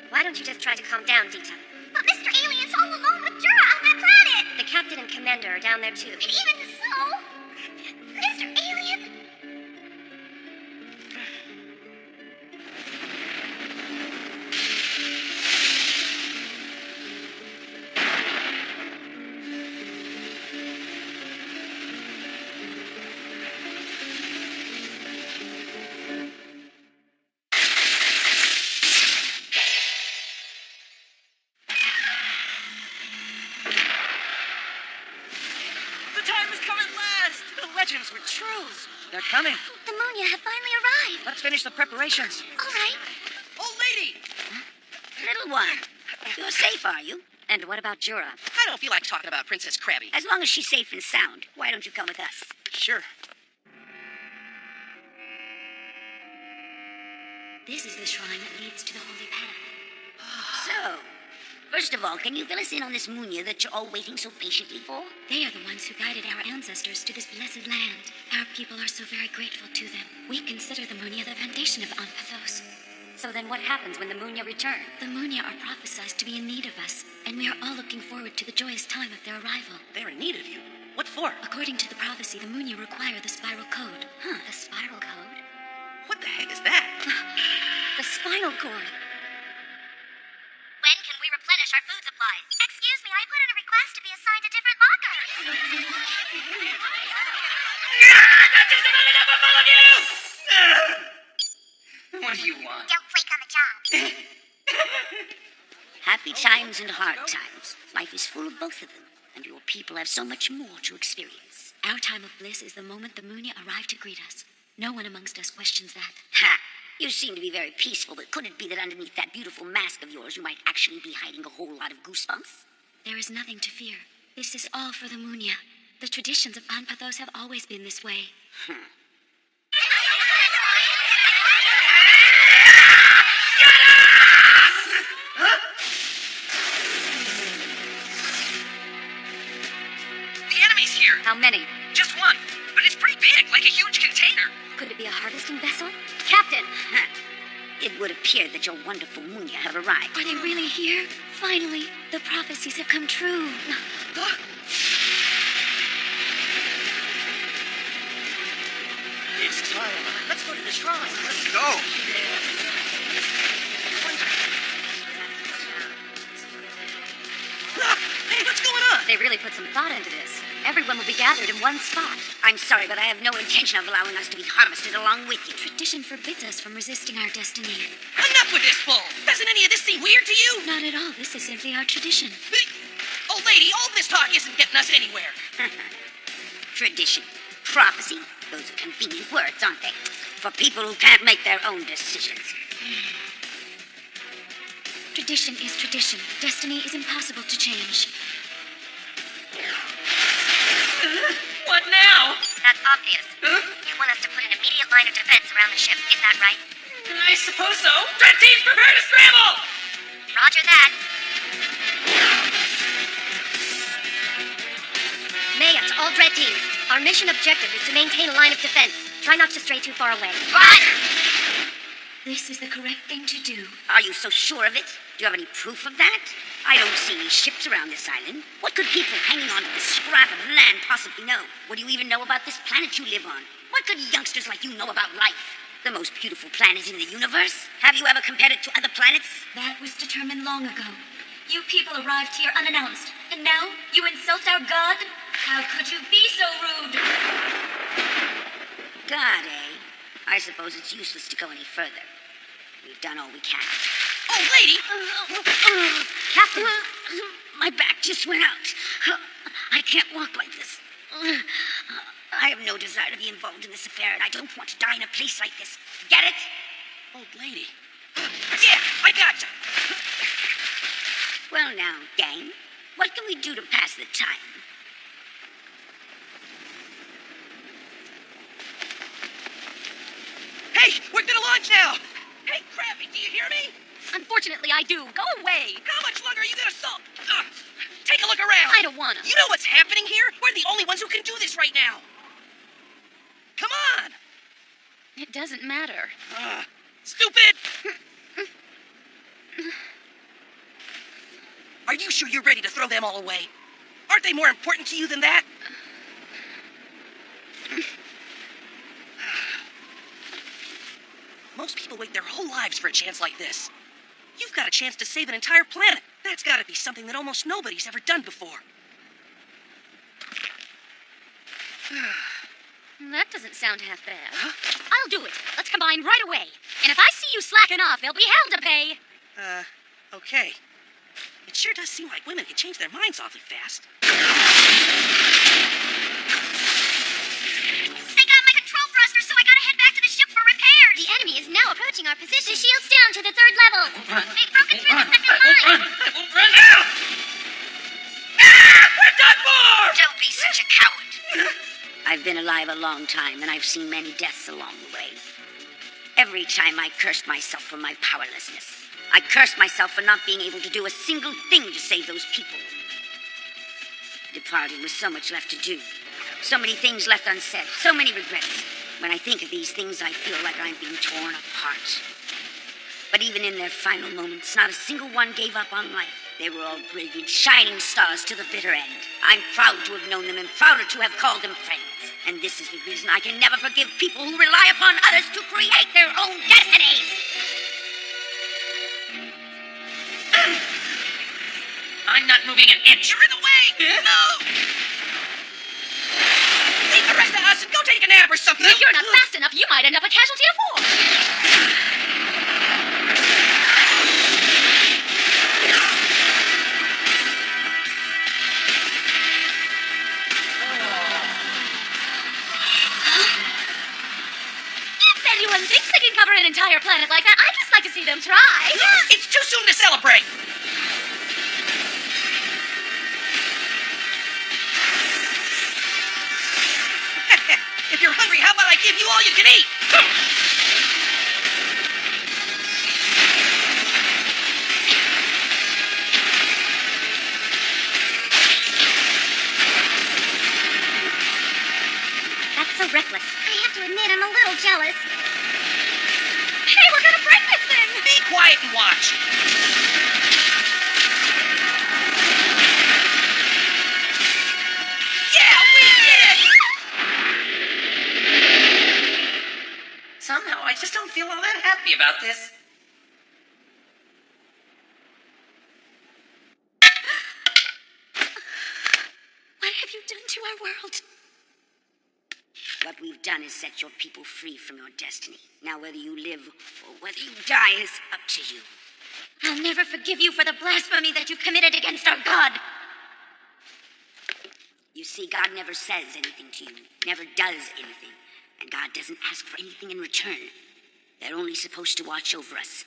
Why don't you just try to calm down, Dita? But Mr. Alien's all alone with Jura on that planet. The captain and commander are down there too. And even so, Mr. Alien... The time has come at last. The legends were true. They're coming. The Munya have finally arrived. Let's finish the preparations. All right. Old lady! Little one, you're safe, are you? And what about Jura? I don't feel like talking about Princess Krabby. As long as she's safe and sound, why don't you come with us? Sure. This is the shrine that leads to the holy path. So, first of all, can you fill us in on this Munya that you're all waiting so patiently for? They are the ones who guided our ancestors to this blessed land. Our people are so very grateful to them. We consider the Munya the foundation of Anpathos. So then what happens when the Munya return? The Munya are prophesied to be in need of us, and we are all looking forward to the joyous time of their arrival. They're in need of you. What for? According to the prophecy, the Munya require the spiral code. Huh, the spiral code? What the heck is that? The spinal cord. When can we replenish our food supplies? Excuse me, I put in a request to be assigned a different locker. That's just about enough of all of you! What do you want? Don't flake on the job. Happy times and hard times. Life is full of both of them, and your people have so much more to experience. Our time of bliss is the moment the Munya arrive to greet us. No one amongst us questions that. Ha! You seem to be very peaceful, but could it be that underneath that beautiful mask of yours you might actually be hiding a whole lot of goosebumps? There is nothing to fear. This is all for the Munya. The traditions of Anpathos have always been this way. The enemy's here. How many? Just one. But it's pretty big, like a huge container. Could it be a harvesting vessel? Captain! It would appear that your wonderful Munya have arrived. Are they really here? Finally, the prophecies have come true. It's time. Let's go to the shrine. Let's go. Hey, what's going on? They really put some thought into this. Everyone will be gathered in one spot. I'm sorry, but I have no intention of allowing us to be harvested along with you. Tradition forbids us from resisting our destiny. Enough with this bull. Doesn't any of this seem weird to you? Not at all. This is simply our tradition. Old lady, all this talk isn't getting us anywhere. Tradition, prophecy, those are convenient words, aren't they? For people who can't make their own decisions. Tradition is tradition. Destiny is impossible to change. What now? That's obvious. You want us to put an immediate line of defense around the ship, is that right? I suppose so. Red teams, prepare to scramble! Roger that. Maya, to all Dread teams, our mission objective is to maintain a line of defense. Try not to stray too far away. What? This is the correct thing to do. Are you so sure of it? Do you have any proof of that? I don't see any ships around this island. What could people hanging on to this scrap of land possibly know? What do you even know about this planet you live on? What could youngsters like you know about life? The most beautiful planet in the universe? Have you ever compared it to other planets? That was determined long ago. You people arrived here unannounced, and now you insult our god? How could you be so rude? God, eh? I suppose it's useless to go any further. We've done all we can. Oh, lady! Captain, my back just went out. I can't walk like this. I have no desire to be involved in this affair, and I don't want to die in a place like this. Get it? Old lady. Yeah, I gotcha. Well now, gang, what can we do to pass the time? Hey, we're gonna launch now! Hey, Krabby, do you hear me? Unfortunately, I do. Go away. How much longer are you gonna sulk? Take a look around. I don't wanna. You know what's happening here? We're the only ones who can do this right now. Come on! It doesn't matter. Stupid! Are you sure you're ready to throw them all away? Aren't they more important to you than that? Most people wait their whole lives for a chance like this. You've got a chance to save an entire planet. That's got to be something that almost nobody's ever done before. That doesn't sound half bad. Huh? I'll do it. Let's combine right away. And if I see you slacking off, there'll be hell to pay. Okay. It sure does seem like women can change their minds awfully fast. They got my control thruster, so I gotta head back to the ship for repairs. The enemy is now approaching our position. The shield's down to the 3rd level. They've broken through the 2nd line. I won't run now! We're done for! Don't be such a coward. I've been alive a long time, and I've seen many deaths along the way. Every time I cursed myself for my powerlessness. I cursed myself for not being able to do a single thing to save those people. Departed with so much left to do. So many things left unsaid. So many regrets. When I think of these things, I feel like I'm being torn apart. But even in their final moments, not a single one gave up on life. They were all brilliant, shining stars to the bitter end. I'm proud to have known them and prouder to have called them friends. And this is the reason I can never forgive people who rely upon others to create their own destinies. I'm not moving an inch. You're in the way! No! Leave the rest of us and go take a nap or something! If you're not fast enough, you might end up a casualty of war. If anyone thinks they can cover an entire planet like that, I'd just like to see them try. It's too soon to celebrate! If you're hungry, how about I give you all you can eat? That's so reckless. I have to admit, I'm a little jealous. Hey, we're gonna break this thing! Be quiet and watch. Yeah, we did it! Somehow, I just don't feel all that happy about this. What have you done to our world? What we've done is set your people free from your destiny. Now whether you live or whether you die is up to you. I'll never forgive you for the blasphemy that you've committed against our God. You see, God never says anything to you, never does anything. And God doesn't ask for anything in return. They're only supposed to watch over us,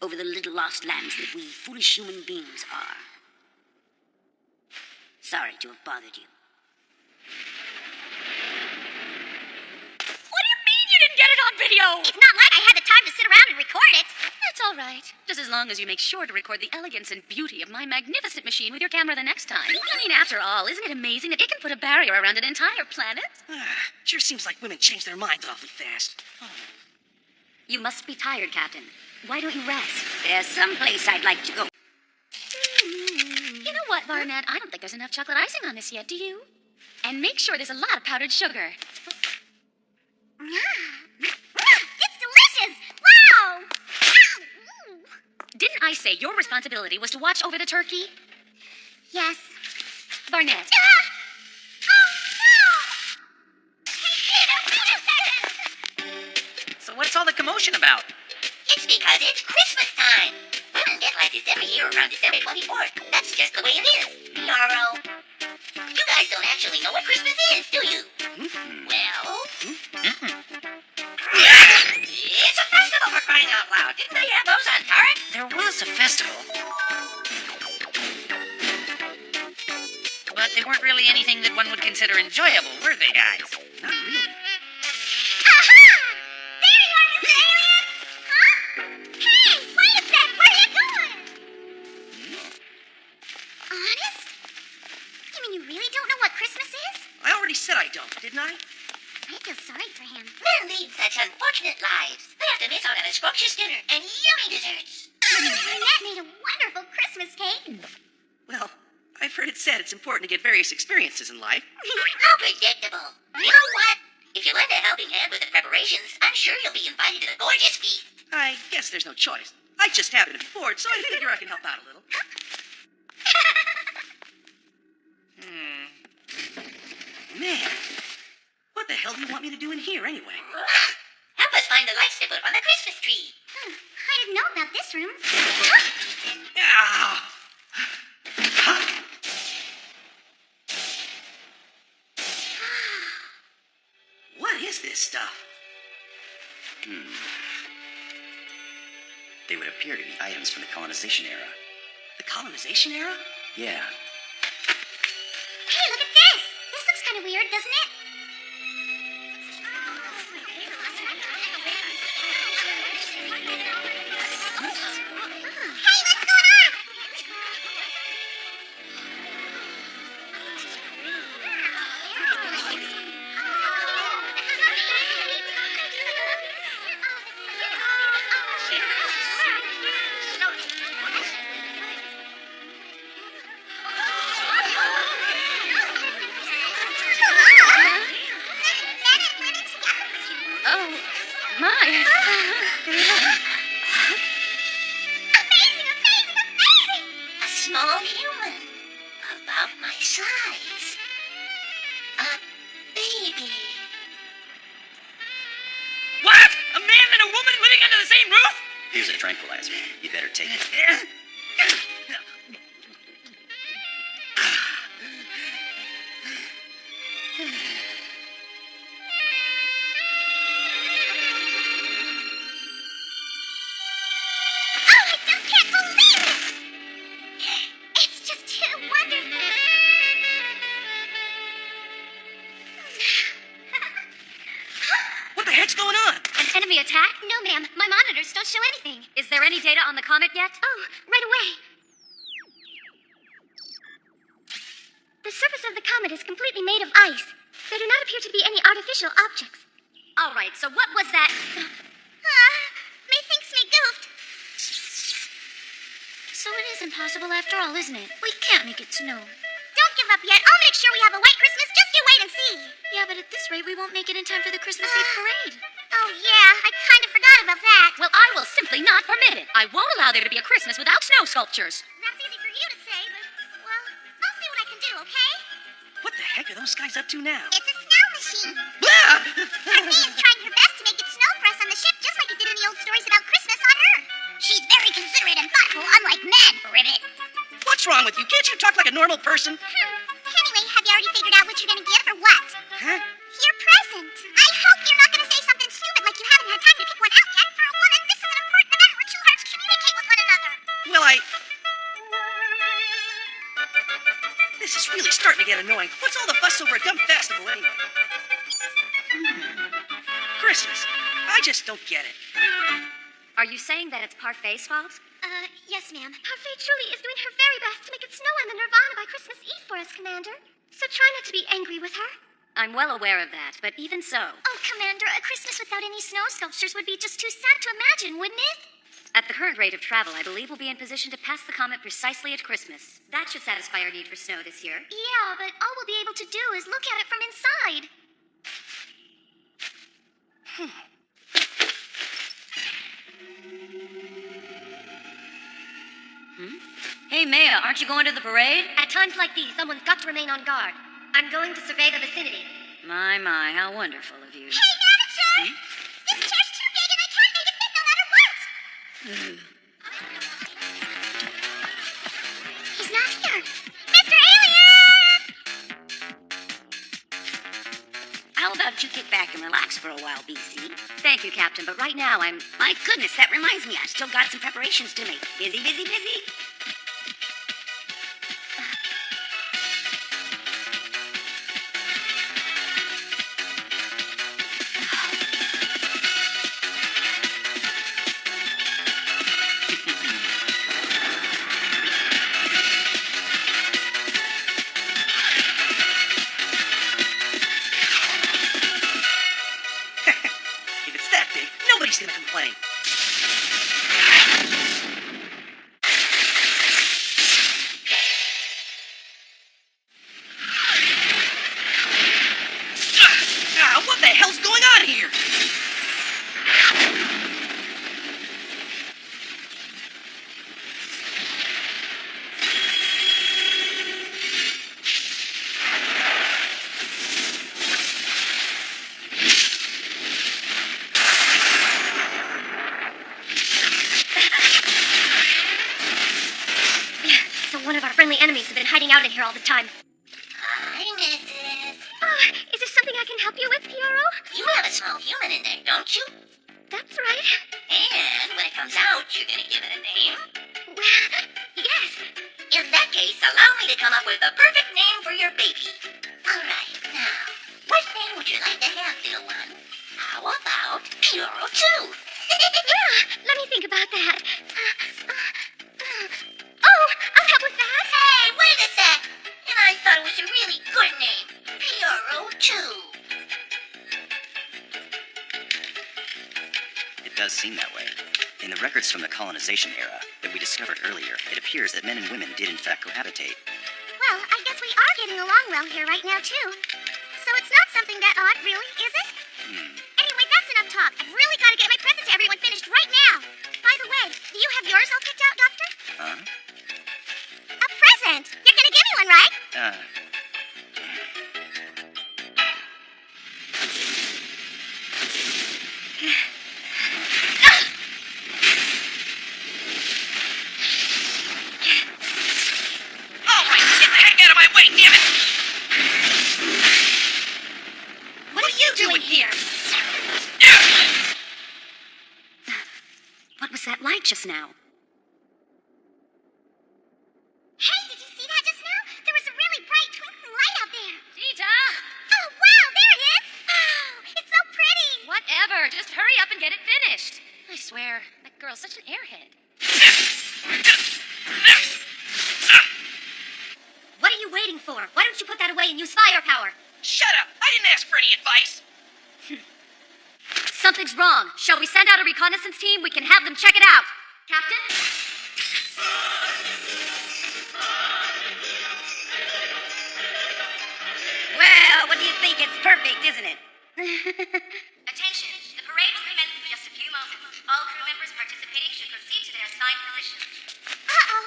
over the little lost lambs that we foolish human beings are. Sorry to have bothered you. What do you mean you didn't get it on video? It's not like I had the time to sit around and record it. That's all right. Just as long as you make sure to record the elegance and beauty of my magnificent machine with your camera the next time. I mean, after all, isn't it amazing that it can put a barrier around an entire planet? Sure seems like women change their minds awfully fast. You must be tired, Captain. Why don't you rest? There's some place I'd like to go. Barnett, I don't think there's enough chocolate icing on this yet, do you? And make sure there's a lot of powdered sugar. It's delicious! Wow! Didn't I say your responsibility was to watch over the turkey? Yes. Barnett. So what's all the commotion about? It's because it's Christmas time. Women get like this every year around December 24th. That's just the way it is. Yarrow. You guys don't actually know what Christmas is, do you? Well... It's a festival for crying out loud. Didn't they have those on Tarek? There was a festival. But they weren't really anything that one would consider enjoyable, were they, guys? Not really. Aha! There you are, Mr. Alien! Huh? Hey, wait a sec! Where are you going? Honest? You mean you really don't know what Christmas is? I already said I don't, didn't I? I feel sorry for him. Men lead such unfortunate lives. They have to miss out on a scrumptious dinner and yummy desserts. Annette made a wonderful Christmas cake. Well, I've heard it said it's important to get various experiences in life. How predictable. You know what? If you lend a helping hand with the preparations, I'm sure you'll be invited to the gorgeous feast. I guess there's no choice. I just happen to be bored, so I figure I can help out a little. Man, what the hell do you want me to do in here anyway? Help us find the lights to put on the Christmas tree. I didn't know about this room. Ah! What is this stuff? They would appear to be items from the colonization era. The colonization era? Yeah. Hey, look at this! This looks kind of weird, doesn't it? Hey, what's going on? Oh, my. A small human. About my size. A baby. What? A man and a woman living under the same roof? Here's a tranquilizer. You better take it. Oh, I just can't believe it! It's just too wonderful. What the heck's going on? An enemy attack? No, ma'am. My monitors don't show anything. Is there any data on the comet yet? Oh, right away. The surface of the comet is completely made of ice. There do not appear to be any artificial objects. All right, so what was that? May thinks me goofed. So it is impossible after all, isn't it? We can't make it snow. Don't give up yet. I'll make sure we have a white Christmas. Just you wait and see. Yeah, but at this rate, we won't make it in time for the Christmas Eve parade. Oh, yeah. I kind of forgot about that. Well, I will simply not permit it. I won't allow there to be a Christmas without snow sculptures. That's easy for you to say, but, well, I'll see what I can do, okay? What the heck are those guys up to now? It's a snow machine. Ah! Kathy is trying her best to make it snow for us on the ship, just like it did in the old stories about Christmas on Earth. She's very considerate and thoughtful, unlike men, Ribbit. What's wrong with you? Can't you talk like a normal person? Anyway, have you already figured out what you're going to give or what? Huh? Your present. I hope you're not going to say something stupid like you haven't had time to pick one out yet. For a woman, this is an important event where two hearts communicate with one another. Well, This is really starting to get annoying. What's all the fuss over a dumb festival anyway? Christmas. I just don't get it. Are you saying that it's Parfait's fault? Yes, ma'am. Parfait truly is doing her very best to make it snow in the Nirvana by Christmas Eve for us, Commander. So try not to be angry with her. I'm well aware of that, but even so. Oh, Commander, a Christmas without any snow sculptures would be just too sad to imagine, wouldn't it? At the current rate of travel, I believe we'll be in position to pass the comet precisely at Christmas. That should satisfy our need for snow this year. Yeah, but all we'll be able to do is look at it from inside. Hey, Maya, aren't you going to the parade? At times like these, someone's got to remain on guard. I'm going to survey the vicinity. My, how wonderful of you. Hey, manager! This chair's too big and I can't make it fit no matter what! He's not here. Mr. Alien! How about you kick back and relax for a while, BC? Thank you, Captain, but right now I'm... My goodness, that reminds me, I've still got some preparations to make. Busy. If it's that big, nobody's gonna complain. What the hell's going on here? So one of our friendly enemies has been hiding out in here all this time. Hi, Mrs. Oh, is there something I can help you with, Piero? You have a small human in there, don't you? That's right. And when it comes out, you're gonna give it a name? Well, yes. In that case, allow me to come up with the perfect name for your baby. All right, now, what name would you like to have, little one? How about Piero 2? Let me think about that. Oh, I'll help with that. Hey, wait a sec. And I thought it was a really good name. Piero 2. It does seem that way. In the records from the colonization era that we discovered earlier, it appears that men and women did in fact cohabitate. Well, I guess we are getting along well here right now, too. So it's not something that odd, really, is it? Anyway, that's enough talk. I've really got to get my present to everyone finished right now. By the way, do you have yours all picked out, Doctor? Huh? A present! You're gonna give me one, right? All right, get the heck out of my way, damn it! What are you doing here? What was that light just now? Hey, did you see that just now? There was a really bright twinkling light out there. Cheetah! Oh, wow, there it is! Oh, it's so pretty! Whatever, just hurry up and get it finished. I swear, that girl's such an airhead. What are you waiting for? Why don't you put that away and use firepower? Shut up! I didn't ask for any advice. Something's wrong. Shall we send out a reconnaissance team? We can have them check it out. Captain? Well, what do you think? It's perfect, isn't it? Attention, the parade will commence in just a few moments. All crew members participating should proceed to their assigned positions. Uh-oh.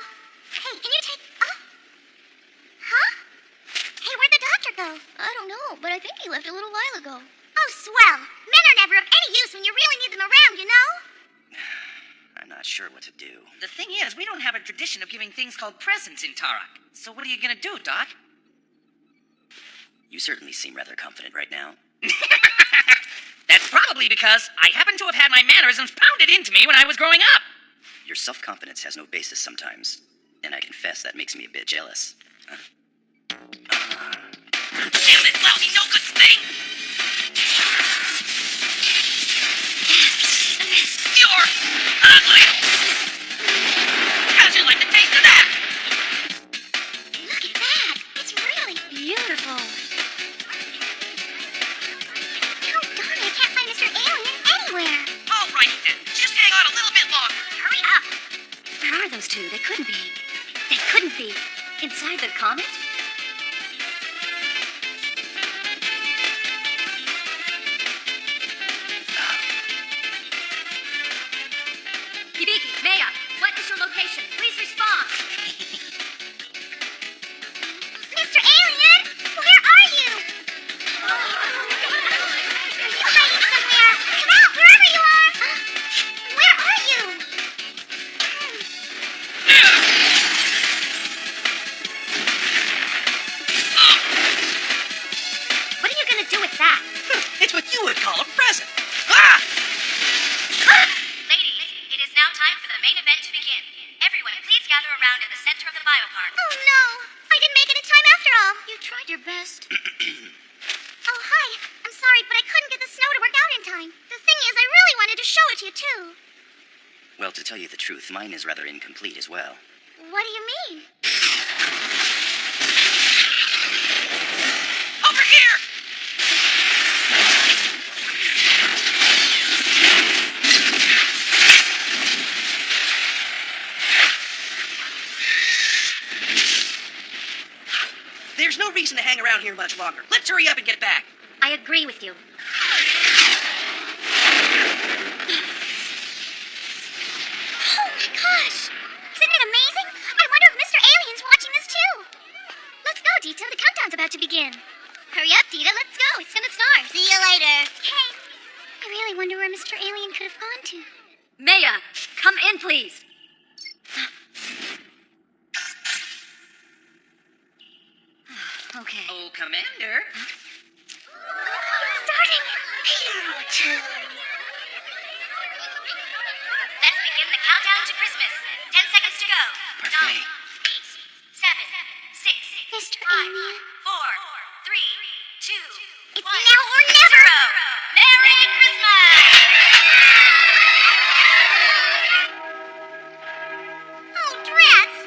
Hey, can you take... Oh. Huh? Hey, where'd the doctor go? I don't know, but I think he left a little while ago. Oh, swell. Men are never of any use when you really need them around, you know? I'm not sure what to do. The thing is, we don't have a tradition of giving things called presents in Tarak. So what are you gonna do, Doc? You certainly seem rather confident right now. That's probably because I happen to have had my mannerisms pounded into me when I was growing up. Your self-confidence has no basis sometimes, and I confess that makes me a bit jealous. Damn it, lousy no good thing! You're ugly! How'd you like the taste of that? Look at that. It's really beautiful. Oh, darn, I can't find Mr. Alien anywhere. All right, then. Just hang on a little bit longer. Hurry up. Where are those two? They couldn't be. They couldn't be. Inside the comet? Hibiki, Maya, what is your location? Please respond. Mr. Alien, where are you? Are you hiding somewhere? Come out, wherever you are. Where are you? What are you gonna do with that? It's what you would call a present. Ah! Ladies, it is now time for the main event to begin. Everyone, please gather around in the center of the biopark. Oh no, I didn't make it in time after all. You tried your best. Oh, hi. I'm sorry, but I couldn't get the snow to work out in time. The thing is, I really wanted to show it to you, too. Well, to tell you the truth, mine is rather incomplete as well. What do you mean? Over here! There's no reason to hang around here much longer. Let's hurry up and get back. I agree with you. Oh my gosh! Isn't it amazing? I wonder if Mr. Alien's watching this too. Let's go, Dita. The countdown's about to begin. Hurry up, Dita. Let's go. It's gonna start. See you later. Hey, I really wonder where Mr. Alien could have gone to. Maya, come in, please. Okay. Oh, Commander. Starting. Let's begin the countdown to Christmas. 10 seconds to go. Parfait. 9, 8, 7, 6, Mr. 5, Alien. 4, 3, 2, It's now or never. 0. Merry Christmas! Oh, drats.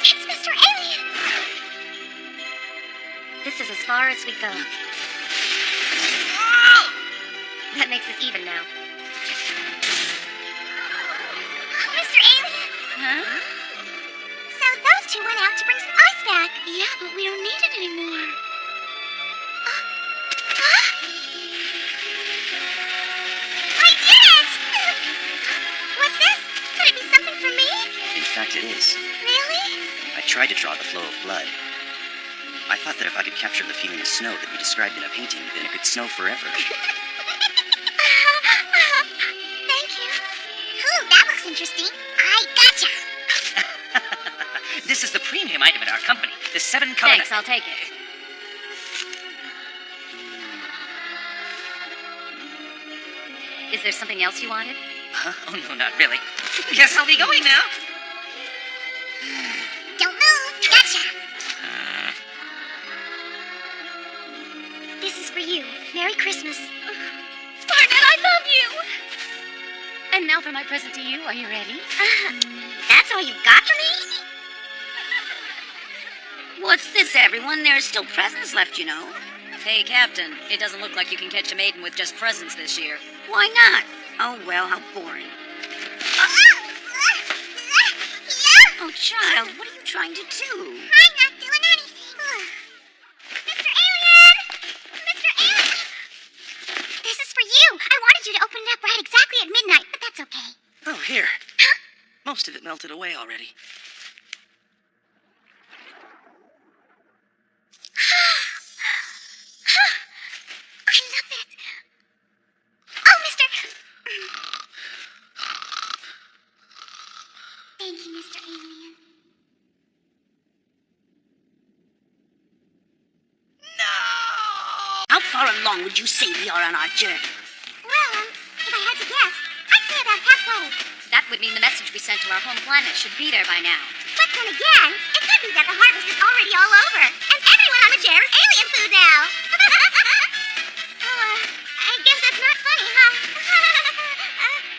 It's Mr. Alien. This is as far as we go. That makes us even now. Mr. Alien. Huh? So those two went out to bring some ice back. Yeah, but we don't need it anymore. I did it! What's this? Could it be something for me? In fact, it is. Really? I tried to draw the flow of blood. I thought that if I could capture the feeling of snow that you described in a painting, then it could snow forever. Thank you. Ooh, that looks interesting. I gotcha. This is the premium item at our company. The 7-color... Thanks, I'll take it. Is there something else you wanted? Huh? Oh, no, not really. Guess I'll be going now. Don't move. Gotcha. This is for you. Merry Christmas. Barnett, I love you! And now for my present to you. Are you ready? That's all you got for me? What's this, everyone? There's still presents left, you know. Hey, Captain, it doesn't look like you can catch a maiden with just presents this year. Why not? Oh, well, how boring. Oh, child, what are you trying to do? I'm not doing anything. Mr. Alien! Mr. Alien! This is for you. I wanted you to open it up right exactly at midnight, but that's okay. Oh, here. Most of it melted away already. I love it. Oh, Mr. Thank you, Mr. Alien. How far along would you say we are on our journey? Well, if I had to guess, I'd say about halfway. That would mean the message we sent to our home planet should be there by now. But then again, it could be that the harvest is already all over, and everyone on the chair is alien food now. I guess that's not funny, huh?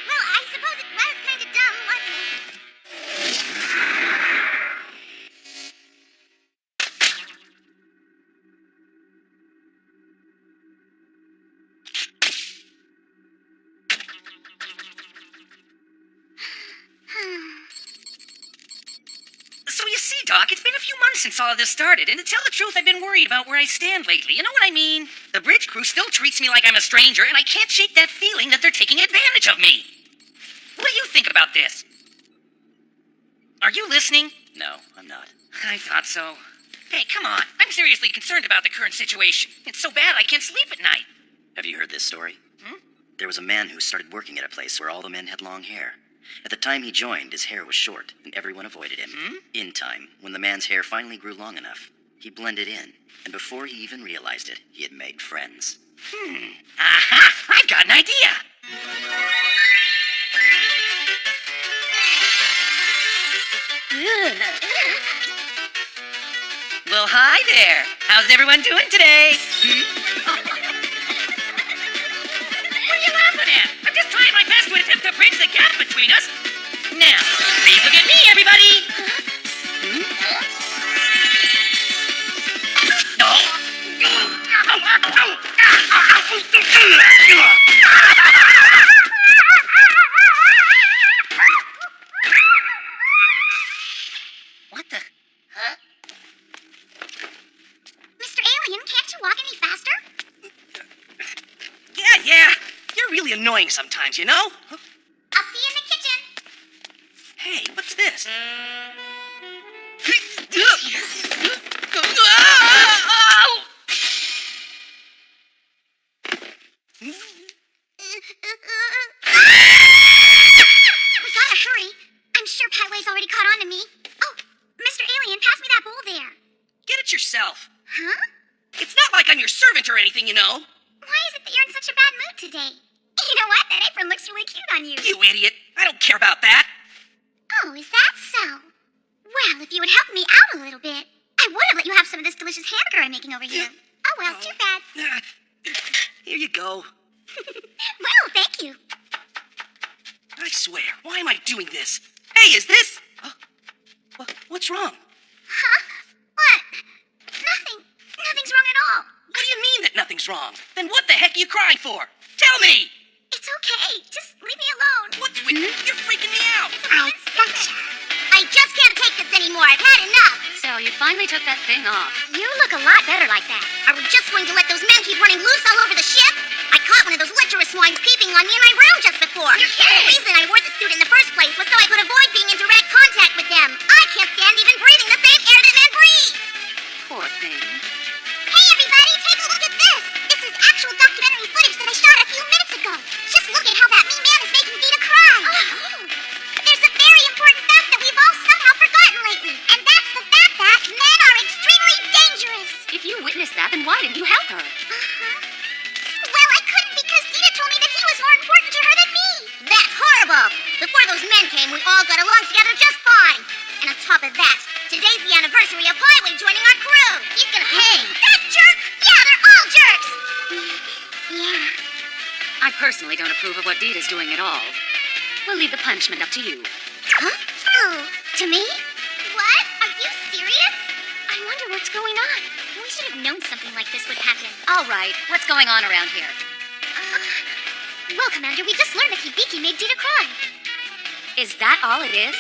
Well, I suppose it was kind of dumb, Doc. It's been a few months since all of this started, and to tell the truth, I've been worried about where I stand lately. You know what I mean? The bridge crew still treats me like I'm a stranger, and I can't shake that feeling that they're taking advantage of me. What do you think about this? Are you listening? No, I'm not. I thought so. Hey, come on. I'm seriously concerned about the current situation. It's so bad I can't sleep at night. Have you heard this story? There was a man who started working at a place where all the men had long hair. At the time he joined, his hair was short, and everyone avoided him. In time, when the man's hair finally grew long enough, he blended in, and before he even realized it, he had made friends. Aha! I've got an idea! Well, hi there. How's everyone doing today? What are you laughing at? I'm just trying my best to attempt to bridge the gap between us. Now, please look at me, everybody. What the? Huh? Mr. Alien, can't you walk any faster? Yeah. You're really annoying sometimes, you know? I'll see you in the kitchen. Hey, what's this? We gotta hurry. I'm sure Highway's already caught on to me. Oh, Mr. Alien, pass me that bowl there. Get it yourself. Huh? It's not like I'm your servant or anything, you know. Why is it that you're in such a bad mood today? You know what? That apron looks really cute on you. You idiot. I don't care about that. Oh, is that so? Well, if you would help me out a little bit, I would have let you have some of this delicious hamburger I'm making over here. Oh, well, too bad. Here you go. Well, thank you. I swear, why am I doing this? Hey, is this... What's wrong? Huh? What? Nothing's wrong at all. What do you mean that nothing's wrong? Then what the heck are you crying for? Tell me! It's okay. Just leave me alone. What's with you? You're freaking me out. I just can't take this anymore. I've had enough. So you finally took that thing off. You look a lot better like that. Are we just going to let those men keep running loose all over the ship? I caught one of those lecherous swines peeping on me in my room just before. You're The kidding. reason I wore the suit in the first place was so I could avoid being in direct contact with them. I can't stand even breathing the same air that men breathe. Poor thing. Hey, everybody, take a look at this. This is actual documentary footage that I shot a few minutes ago. Just look at how that mean man is making Dita cry. There's a very important fact that we've all somehow forgotten lately, and that's the fact that men are extremely dangerous. If you witnessed that, then why didn't you help her? Well, I couldn't because Dita told me that he was more important to her than me. That's horrible. Before those men came, we all got along together just fine. And on top of that, today's the anniversary of Highway joining our crew. He's gonna pay. That jerk? Yeah, they're all jerks. Yeah. I personally don't approve of what Dita's doing at all. We'll leave the punishment up to you. Huh? Oh, to me? What? Are you serious? I wonder what's going on. We should have known something like this would happen. All right, what's going on around here? Well, Commander, we just learned that Hibiki made Dita cry. Is that all it is?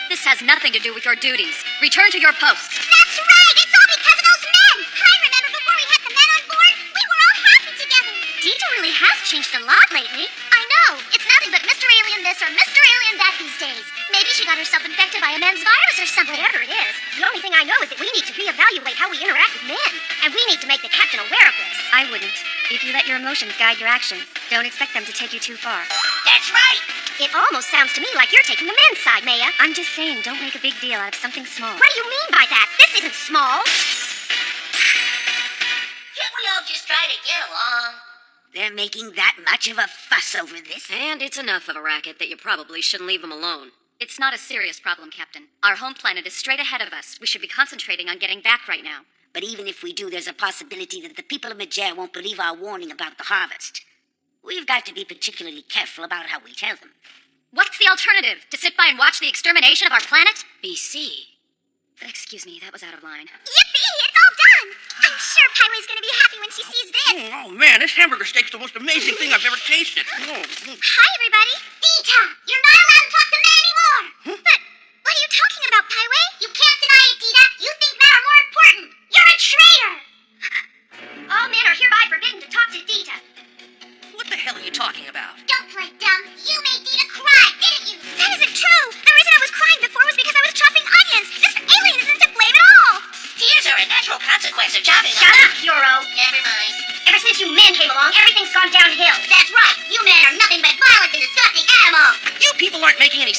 This has nothing to do with your duties. Return to your posts. That's right! It's all because of those men! I remember before we had the men on board, we were all happy together. Dita really has changed a lot lately. I know. It's nothing but Mr. Alien this or Mr. Alien that these days. Maybe she got herself infected by a men's virus or something. Whatever it is. The only thing I know is that we need to reevaluate how we interact with men. And we need to make the captain aware of this. I wouldn't. If you let your emotions guide your actions, don't expect them to take you too far. That's right! It almost sounds to me like you're taking the men's side, Maya. I'm just saying, don't make a big deal out of something small. What do you mean by that? This isn't small. Can't we all just try to get along? They're making that much of a fuss over this. And it's enough of a racket that you probably shouldn't leave them alone. It's not a serious problem, Captain. Our home planet is straight ahead of us. We should be concentrating on getting back right now. But even if we do, there's a possibility that the people of Majer won't believe our warning about the harvest. We've got to be particularly careful about how we tell them. What's the alternative? To sit by and watch the extermination of our planet? BC. Excuse me, that was out of line. Yippee! It's all done! I'm sure Highway's gonna be happy when she sees this. Oh, man, this hamburger steak's the most amazing thing I've ever tasted. Hi, everybody. Dita, you're not allowed to talk to men anymore. But what are you talking about, Highway? You can't deny it,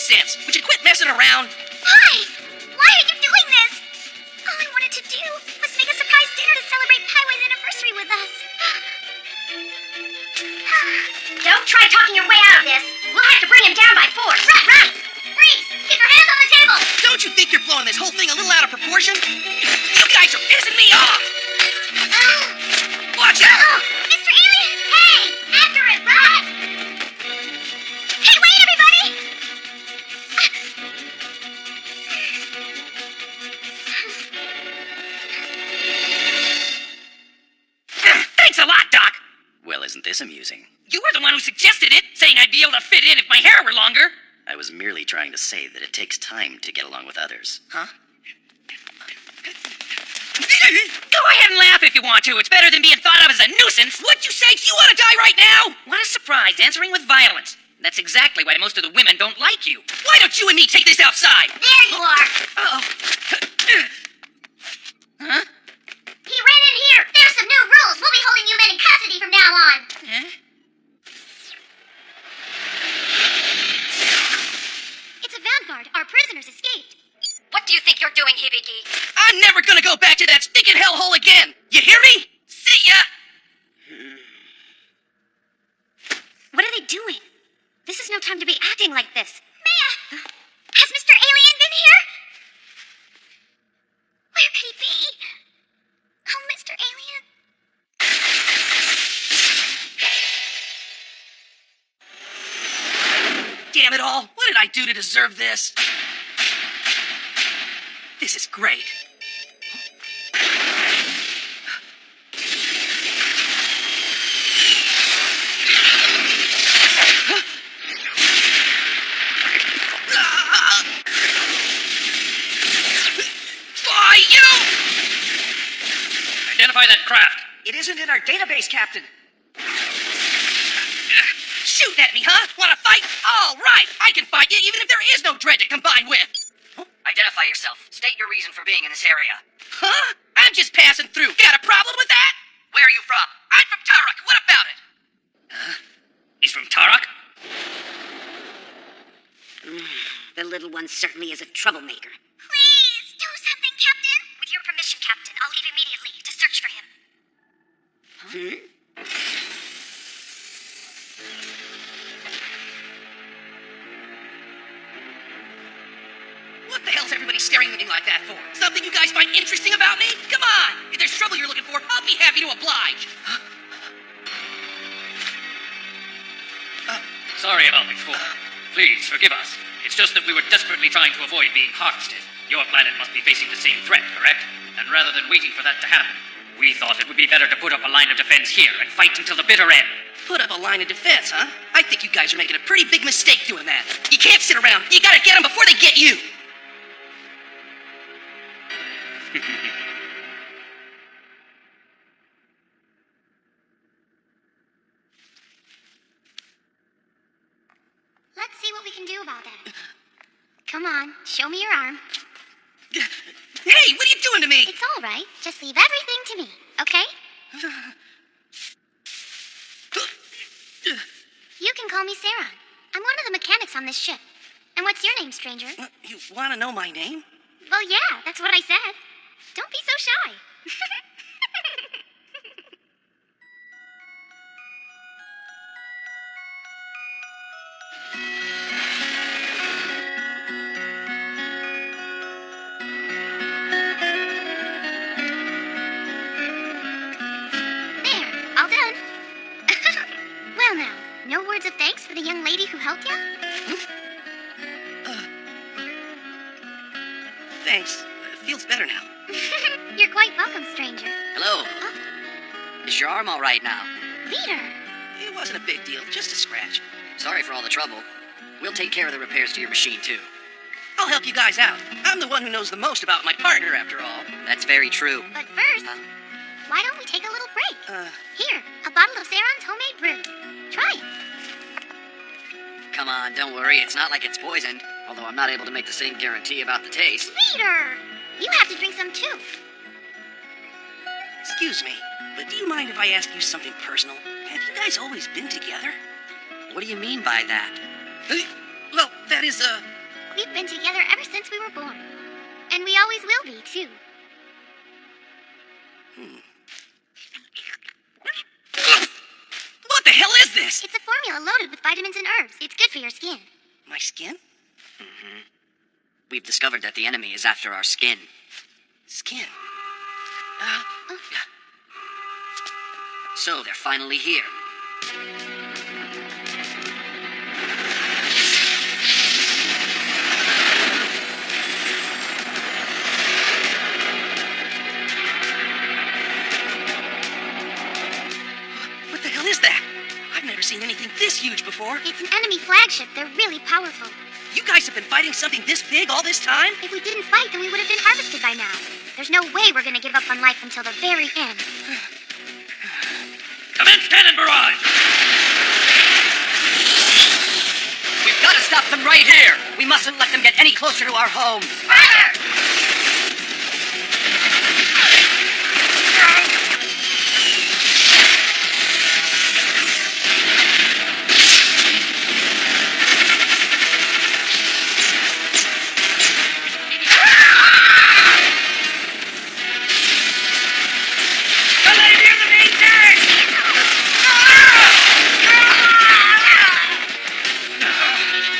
sense. Would you quit messing around? Why? Why are you doing this? All I wanted to do was make a surprise dinner to celebrate Paiwei's anniversary with us. Don't try talking your way out of this. We'll have to bring him down by force. Run! Freeze! Keep your hands on the table! Don't you think you're blowing this whole thing a little out of proportion? You guys are pissing me off! Watch out! Mr. Alien! Hey! After it! Run! Hey, wait, everybody! Thanks a lot, Doc. Well, isn't this amusing? You were the one who suggested it, saying I'd be able to fit in if my hair were longer. I was merely trying to say that it takes time to get along with others. Huh? Go ahead and laugh if you want to. It's better than being thought of as a nuisance. What'd you say? You want to die right now? What a surprise, answering with violence. That's exactly why most of the women don't like you. Why don't you and me take this outside? There you are! Uh-oh. Huh? He ran in here! There's some new rules! We'll be holding you men in custody from now on! Huh? It's a Vanguard. Our prisoners escaped. What do you think you're doing, Hibiki? I'm never gonna go back to that stinking hellhole again! You hear me? See ya! What are they doing? This is no time to be acting like this. Maya! Has Mr. Alien been here? Where could he be? Oh, Mr. Alien. Damn it all! What did I do to deserve this? This is great. Why, you! Identify that craft. It isn't in our database, Captain. Shooting at me, huh? Wanna fight? All right, I can fight you even if there is no dread to combine with. Identify yourself. State your reason for being in this area. Huh? I'm just passing through. Got a problem with that? Where are you from? I'm from Tarok. What about it? He's from Tarok? The little one certainly is a troublemaker. Please, do something, Captain. With your permission, Captain, I'll leave immediately to search for him. What the hell's everybody staring at me like that for? Something you guys find interesting about me? Come on! If there's trouble you're looking for, I'll be happy to oblige. Sorry about before. Please forgive us. It's just that we were desperately trying to avoid being harvested. Your planet must be facing the same threat, correct? And rather than waiting for that to happen, we thought it would be better to put up a line of defense here and fight until the bitter end. Put up a line of defense, huh? I think you guys are making a pretty big mistake doing that. You can't sit around. You gotta get them before they get you. Let's see what we can do about that. Come on, show me your arm. Hey, what are you doing to me? It's all right. Just leave everything to me, okay? You can call me Sarah. I'm one of the mechanics on this ship. And what's your name, stranger? You want to know my name? Well, yeah, that's what I said. Don't be so shy. There, all done. Well now, no words of thanks for the young lady who helped you? Thanks. Feels better now. You're quite welcome, stranger. Hello. Is your arm all right now? Leader. It wasn't a big deal, just a scratch. Sorry for all the trouble. We'll take care of the repairs to your machine, too. I'll help you guys out. I'm the one who knows the most about my partner, after all. That's very true. But first, why don't we take a little break? Here, a bottle of Saron's homemade brew. Try it. Come on, don't worry. It's not like it's poisoned. Although I'm not able to make the same guarantee about the taste. Leader! You have to drink some too. Excuse me, but do you mind if I ask you something personal? Have you guys always been together? What do you mean by that? Well, that is, We've been together ever since we were born. And we always will be, too. What the hell is this? It's a formula loaded with vitamins and herbs. It's good for your skin. My skin? We've discovered that the enemy is after our skin. Skin? So they're finally here. What the hell is that? I've never seen anything this huge before. It's an enemy flagship. They're really powerful. You guys have been fighting something this big all this time? If we didn't fight, then we would have been harvested by now. There's no way we're gonna give up on life until the very end. Commence cannon barrage! We've got to stop them right here. We mustn't let them get any closer to our home.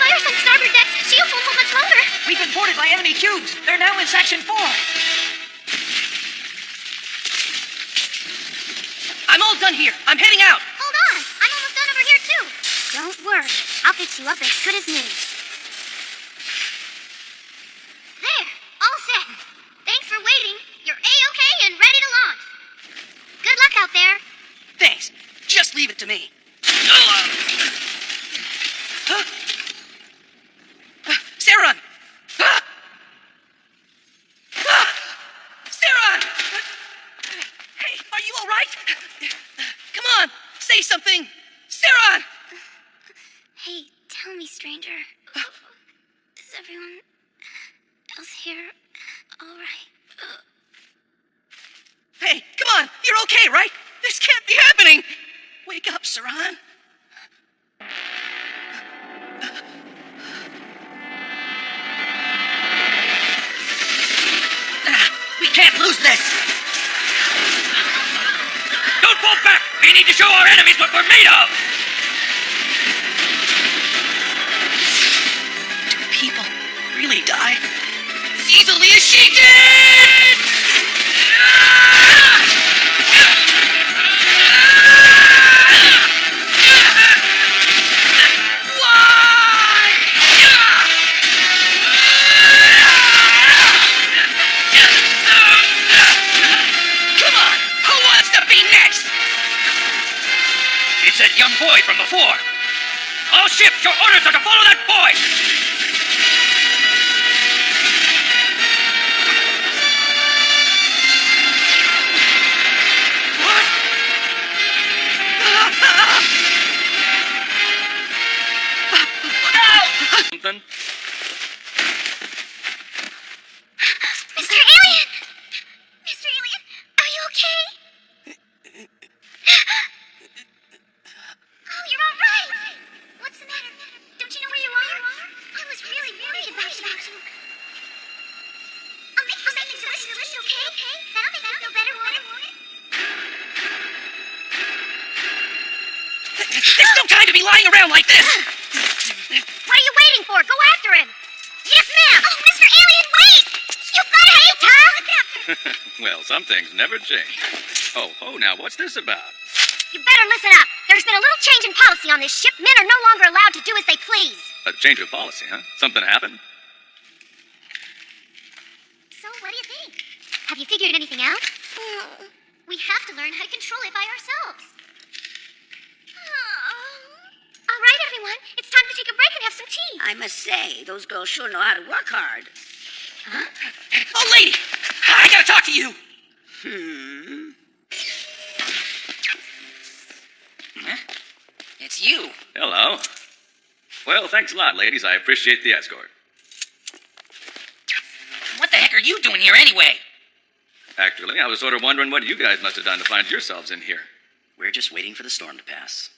Fires on starboard decks. Shields won't hold much longer. We've been boarded by enemy cubes. They're now in Section 4. I'm all done here. I'm heading out. Hold on. I'm almost done over here, too. Don't worry. I'll fix you up as good as new. There. All set. Thanks for waiting. You're A-OK and ready to launch. Good luck out there. Thanks. Just leave it to me. Huh? Saron! Saron! Hey, are you all right? Come on, say something. Saron! Hey, tell me, stranger. Is everyone else here all right? Hey, come on, you're okay, right? This can't be happening. Wake up, Saron. We can't lose this. Don't fall back! We need to show our enemies what we're made of! Do people really die? As easily as she did! Come on! Who wants to be next? It's that young boy from before. All ships, your orders are to follow that boy! What? Look out! Something? Mr. Alien! Mr. Alien, are you okay? Oh, you're all right. What's the matter? Don't you know where you are? I was really worried about you. I'll make something delicious, okay? That'll make you feel better, won't it? There's no time to be lying around like this! What are you waiting for? Go after him! Yes, ma'am! Oh, Mr. Alien, wait! You gotta hate Tom! Well, some things never change. Oh, now what's this about? You better listen up. There's been a little change in policy on this ship. Men are no longer allowed to do as they please. A change of policy, huh? Something happened? So, what do you think? Have you figured anything out? We have to learn how to control it by ourselves. All right, everyone. It's time to take a break and have some tea. I must say, those girls sure know how to work hard. Oh, lady! I gotta talk to you! It's you. Hello. Well, thanks a lot, ladies. I appreciate the escort. What the heck are you doing here anyway? Actually, I was sort of wondering what you guys must have done to find yourselves in here. We're just waiting for the storm to pass.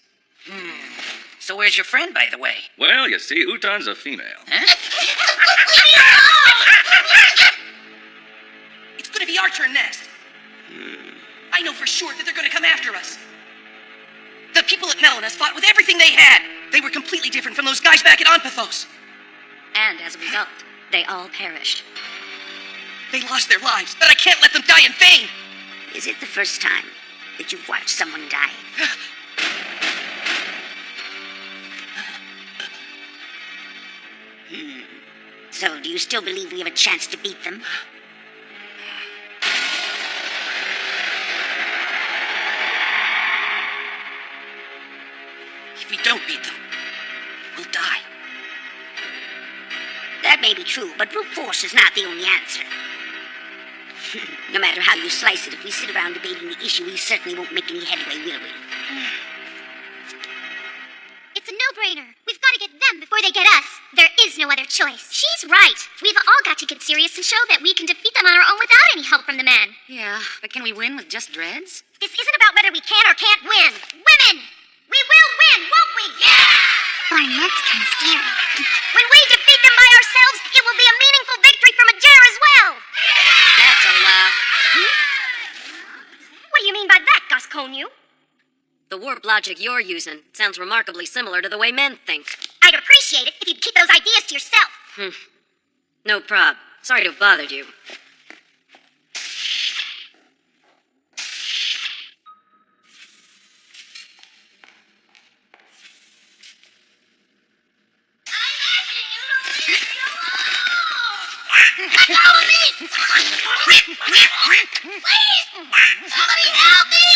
So where's your friend, by the way? Well, you see, Utan's a female. Huh? Sephiroth fought with everything they had. They were completely different from those guys back at Onpathos. And as a result, they all perished. They lost their lives, but I can't let them die in vain. Is it the first time that you've watched someone die? So, do you still believe we have a chance to beat them? If we don't beat them, we'll die. That may be true, but brute force is not the only answer. No matter how you slice it, if we sit around debating the issue, we certainly won't make any headway, will we? It's a no-brainer. We've got to get them before they get us. There is no other choice. She's right. We've all got to get serious and show that we can defeat them on our own without any help from the men. Yeah, but can we win with just dreads? This isn't about whether we can or can't win. Women! We will win, won't we? Yeah! Barnett's kind of scary. When we defeat them by ourselves, it will be a meaningful victory for Majer as well. That's a laugh. What do you mean by that, Gasconyu? The warp logic you're using sounds remarkably similar to the way men think. I'd appreciate it if you'd keep those ideas to yourself. No prob. Sorry to have bothered you. Follow me! Please! Somebody help me!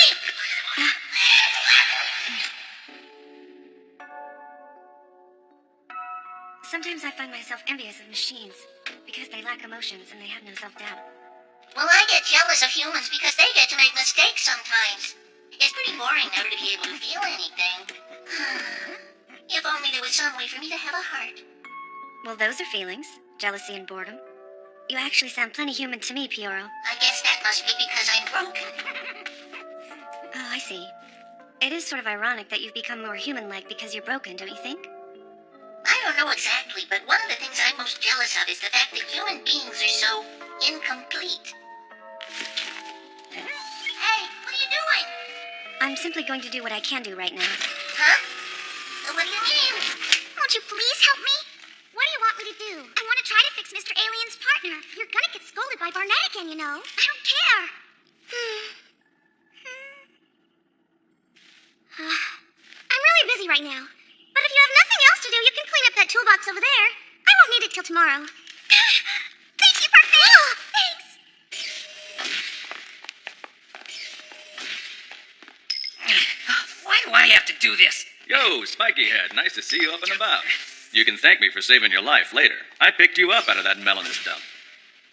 Sometimes I find myself envious of machines because they lack emotions and they have no self-doubt. Well, I get jealous of humans because they get to make mistakes sometimes. It's pretty boring never to be able to feel anything. If only there was some way for me to have a heart. Well, those are feelings. Jealousy and boredom. You actually sound plenty human to me, Pioro. I guess that must be because I'm broken. Oh, I see. It is sort of ironic that you've become more human-like because you're broken, don't you think? I don't know exactly, but one of the things I'm most jealous of is the fact that human beings are so incomplete. Hey, what are you doing? I'm simply going to do what I can do right now. Huh? What do you mean? Won't you please help me? What do you want me to do? I want to try to fix Mr. Alien's partner. You're gonna get scolded by Barnett again, you know. I don't care. I'm really busy right now. But if you have nothing else to do, you can clean up that toolbox over there. I won't need it till tomorrow. Thank you, perfect. Oh, thanks. Why do I have to do this? Yo, Spiky Head, nice to see you up and about. You can thank me for saving your life later. I picked you up out of that melonous dump.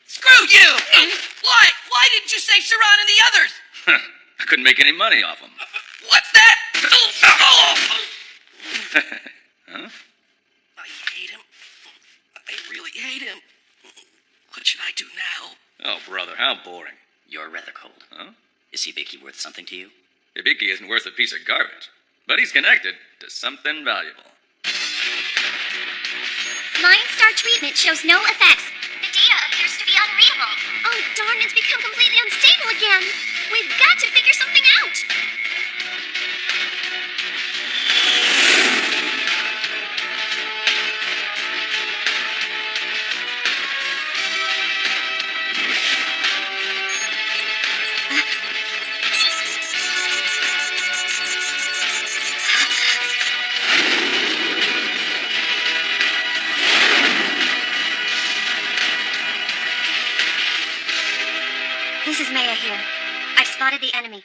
Screw you! Why? Why didn't you save Saran and the others? I couldn't make any money off them. What's that? Huh? I hate him. I really hate him. What should I do now? Oh, brother, how boring. You're rather cold. Huh? Is Hibiki worth something to you? Hibiki isn't worth a piece of garbage, but he's connected to something valuable. Mind Star treatment shows no effects. The data appears to be unreadable. Oh, darn, it's become completely unstable again. We've got to figure something out. This is Maya here. I've spotted the enemy.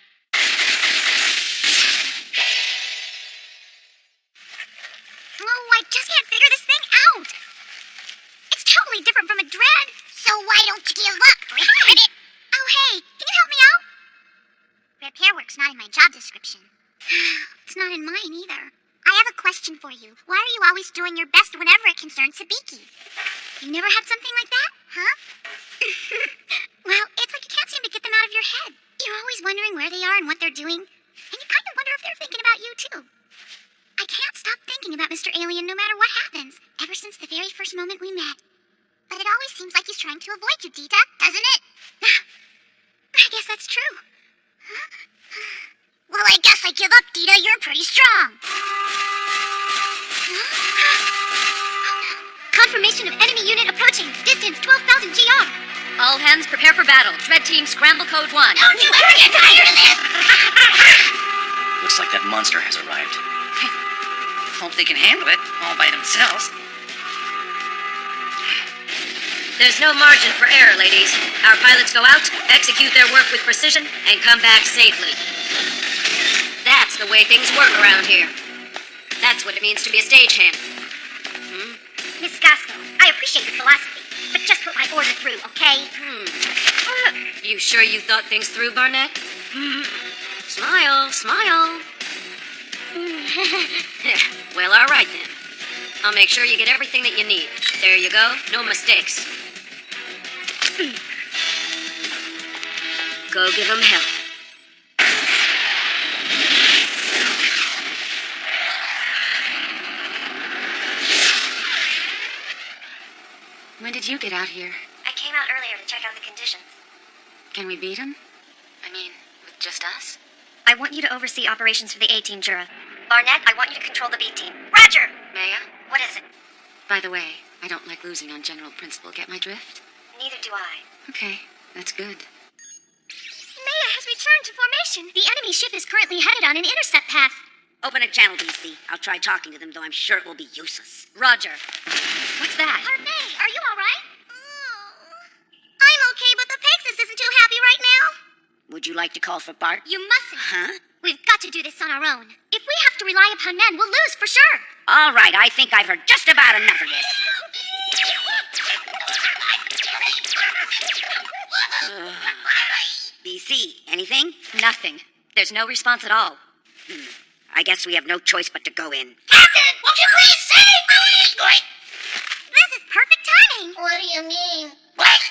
Oh, I just can't figure this thing out. It's totally different from a dread. So why don't you give up, Dread? Oh, hey, can you help me out? Repair work's not in my job description. It's not in mine either. I have a question for you. Why are you always doing your best whenever it concerns Hibiki? You never had something like that, huh? Well, it's like you can't seem to get them out of your head. You're always wondering where they are and what they're doing. And you kind of wonder if they're thinking about you, too. I can't stop thinking about Mr. Alien no matter what happens, ever since the very first moment we met. But it always seems like he's trying to avoid you, Dita, doesn't it? I guess that's true. Well, I guess I give up, Dita. You're pretty strong. Confirmation of enemy unit approaching. Distance 12,000 GR. All hands prepare for battle. Dread Team Scramble Code 1. Don't you ever get tired of this! Looks like that monster has arrived. Hope they can handle it all by themselves. There's no margin for error, ladies. Our pilots go out, execute their work with precision, and come back safely. That's the way things work around here. That's what it means to be a stagehand. Miss Gasco, I appreciate your philosophy, but just put my order through, okay? You sure you thought things through, Barnett? Smile, smile. Well, all right then. I'll make sure you get everything that you need. There you go. No mistakes. Go give them hell. When did you get out here? I came out earlier to check out the conditions. Can we beat him? I mean, with just us? I want you to oversee operations for the A-Team, Jura. Barnett, I want you to control the B-Team. Roger! Maya? What is it? By the way, I don't like losing on general principle. Get my drift? Neither do I. Okay, that's good. Maya has returned to formation. The enemy ship is currently headed on an intercept path. Open a channel, DC. I'll try talking to them, though I'm sure it will be useless. Roger. What's that? Parfait, are you all right? I'm okay, but the Pegasus isn't too happy right now. Would you like to call for Bart? You mustn't. Huh? We've got to do this on our own. If we have to rely upon men, we'll lose for sure. All right, I think I've heard just about enough of this. BC, anything? Nothing. There's no response at all. I guess we have no choice but to go in. Captain, won't you please save me? This is perfect timing. What do you mean? What?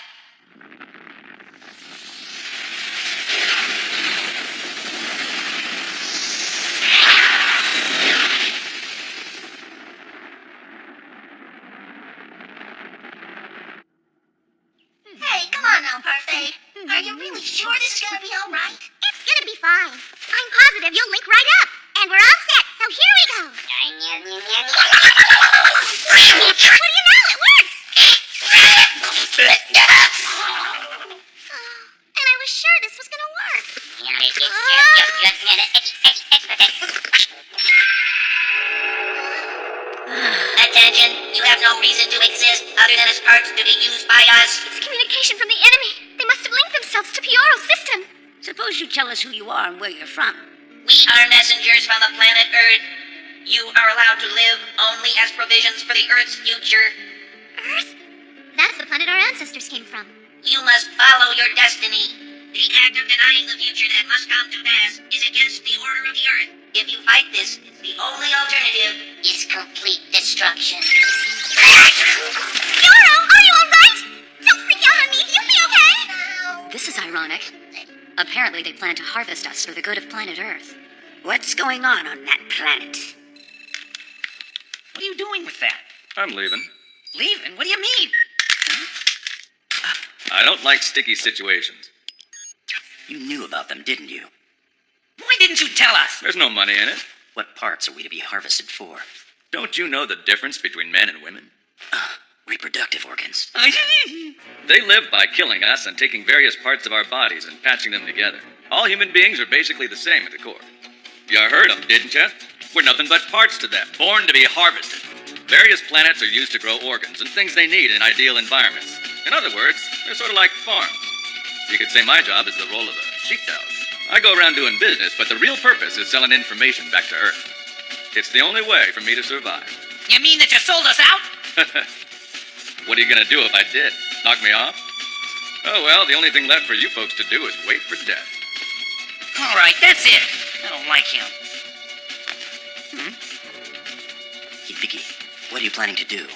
Hey, come on now, Parfait. Are you really sure this is gonna be all right? It's gonna be fine. I'm positive you'll link right up. And we're all set, so here we go. What do you know? It works! And I was sure this was gonna work. Attention, you have no reason to exist other than as parts to be used by us. It's communication from the enemy. They must have linked themselves to Pioro's system. Suppose you tell us who you are and where you're from. We are messengers from the planet Earth. You are allowed to live only as provisions for the Earth's future. Earth? That's the planet our ancestors came from. You must follow your destiny. The act of denying the future that must come to pass is against the order of the Earth. If you fight this, the only alternative is complete destruction. Pioro, are you alright? Don't freak out on me. You'll be okay. This is ironic. Apparently they plan to harvest us for the good of planet Earth. What's going on that planet? What are you doing with that? I'm leaving. Leaving? What do you mean? I don't like sticky situations. You knew about them, didn't you? Why didn't you tell us? There's no money in it. What parts are we to be harvested for? Don't you know the difference between men and women? Reproductive organs. They live by killing us and taking various parts of our bodies and patching them together. All human beings are basically the same at the core. You heard them, didn't you? We're nothing but parts to them, born to be harvested. Various planets are used to grow organs and things they need in ideal environments. In other words, they're sort of like farms. You could say my job is the role of a sheepdog. I go around doing business, but the real purpose is selling information back to Earth. It's the only way for me to survive. You mean that you sold us out? What are you gonna do if I did? Knock me off? Oh well, the only thing left for you folks to do is wait for death. All right, that's it. I don't like him. Hey, Vicky, what are you planning to do?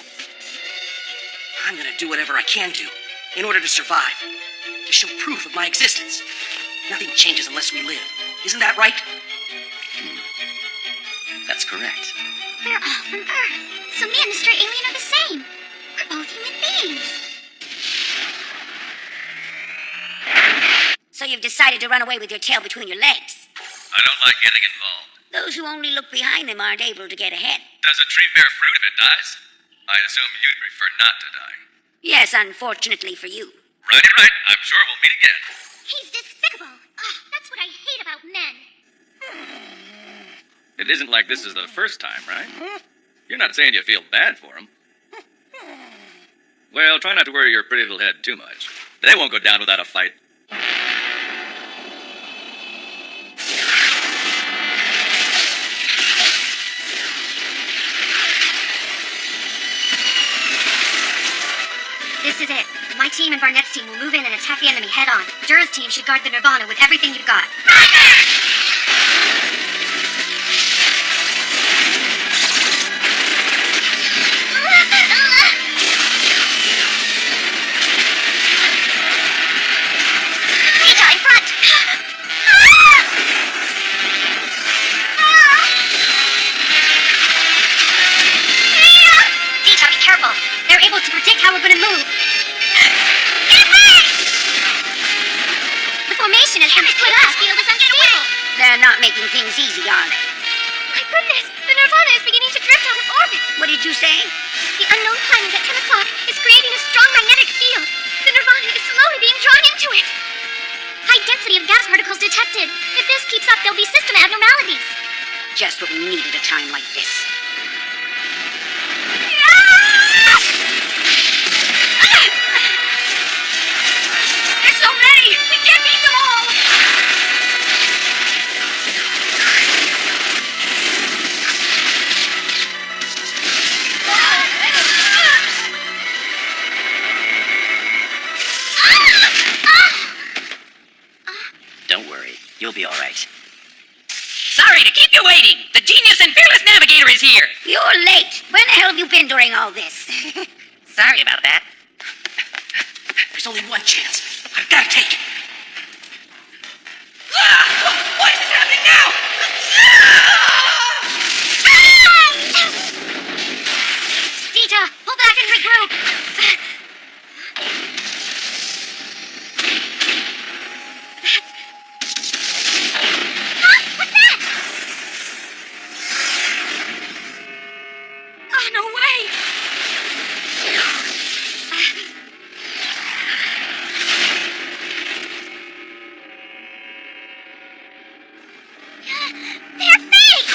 I'm gonna do whatever I can do in order to survive. To show proof of my existence. Nothing changes unless we live. Isn't that right? That's correct. We're all from Earth, so me and the stray alien are the same. We're both human beings. So you've decided to run away with your tail between your legs? I don't like getting involved. Those who only look behind them aren't able to get ahead. Does a tree bear fruit if it dies? I assume you'd prefer not to die. Yes, unfortunately for you. Right. I'm sure we'll meet again. He's despicable. That's what I hate about men. It isn't like this is the first time, right? You're not saying you feel bad for him. Well, try not to worry your pretty little head too much. They won't go down without a fight. This is it. My team and Barnett's team will move in and attack the enemy head on. Dura's team should guard the Nirvana with everything you've got. Vita in front! Vita, be careful. They're able to predict how we're going to move. The formation has been split up. Field is unstable. They're not making things easy, are they? My goodness, the Nirvana is beginning to drift out of orbit. What did you say? The unknown planet at 10 o'clock is creating a strong magnetic field. The Nirvana is slowly being drawn into it. High density of gas particles detected. If this keeps up, there'll be system abnormalities. Just what we need at a time like this. There's so many! We can't beat them all! Don't worry. You'll be all right. Sorry to keep you waiting. The genius and fearless navigator is here. You're late. Where the hell have you been during all this? Sorry about that. There's only one chance. I've got to take it. What is happening now? Vita, pull back and regroup. What's that? Oh, no way! They're fake!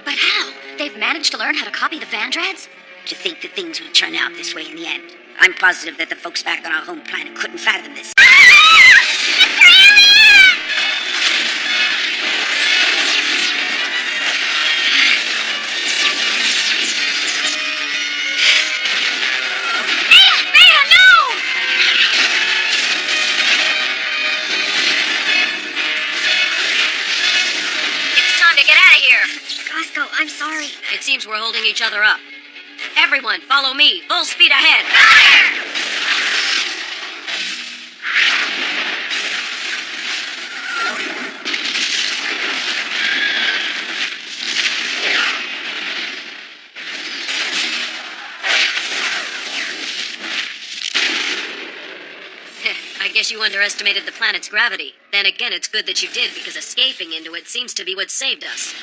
But how? They've managed to learn how to copy the Vandreads? To think that things would turn out this way in the end. I'm positive that the folks back on our home planet couldn't fathom this. Maya, no! It's time to get out of here. Roscoe, I'm sorry. It seems we're holding each other up. Everyone, follow me. Full speed ahead. I guess you underestimated the planet's gravity. Then again, it's good that you did, because escaping into it seems to be what saved us.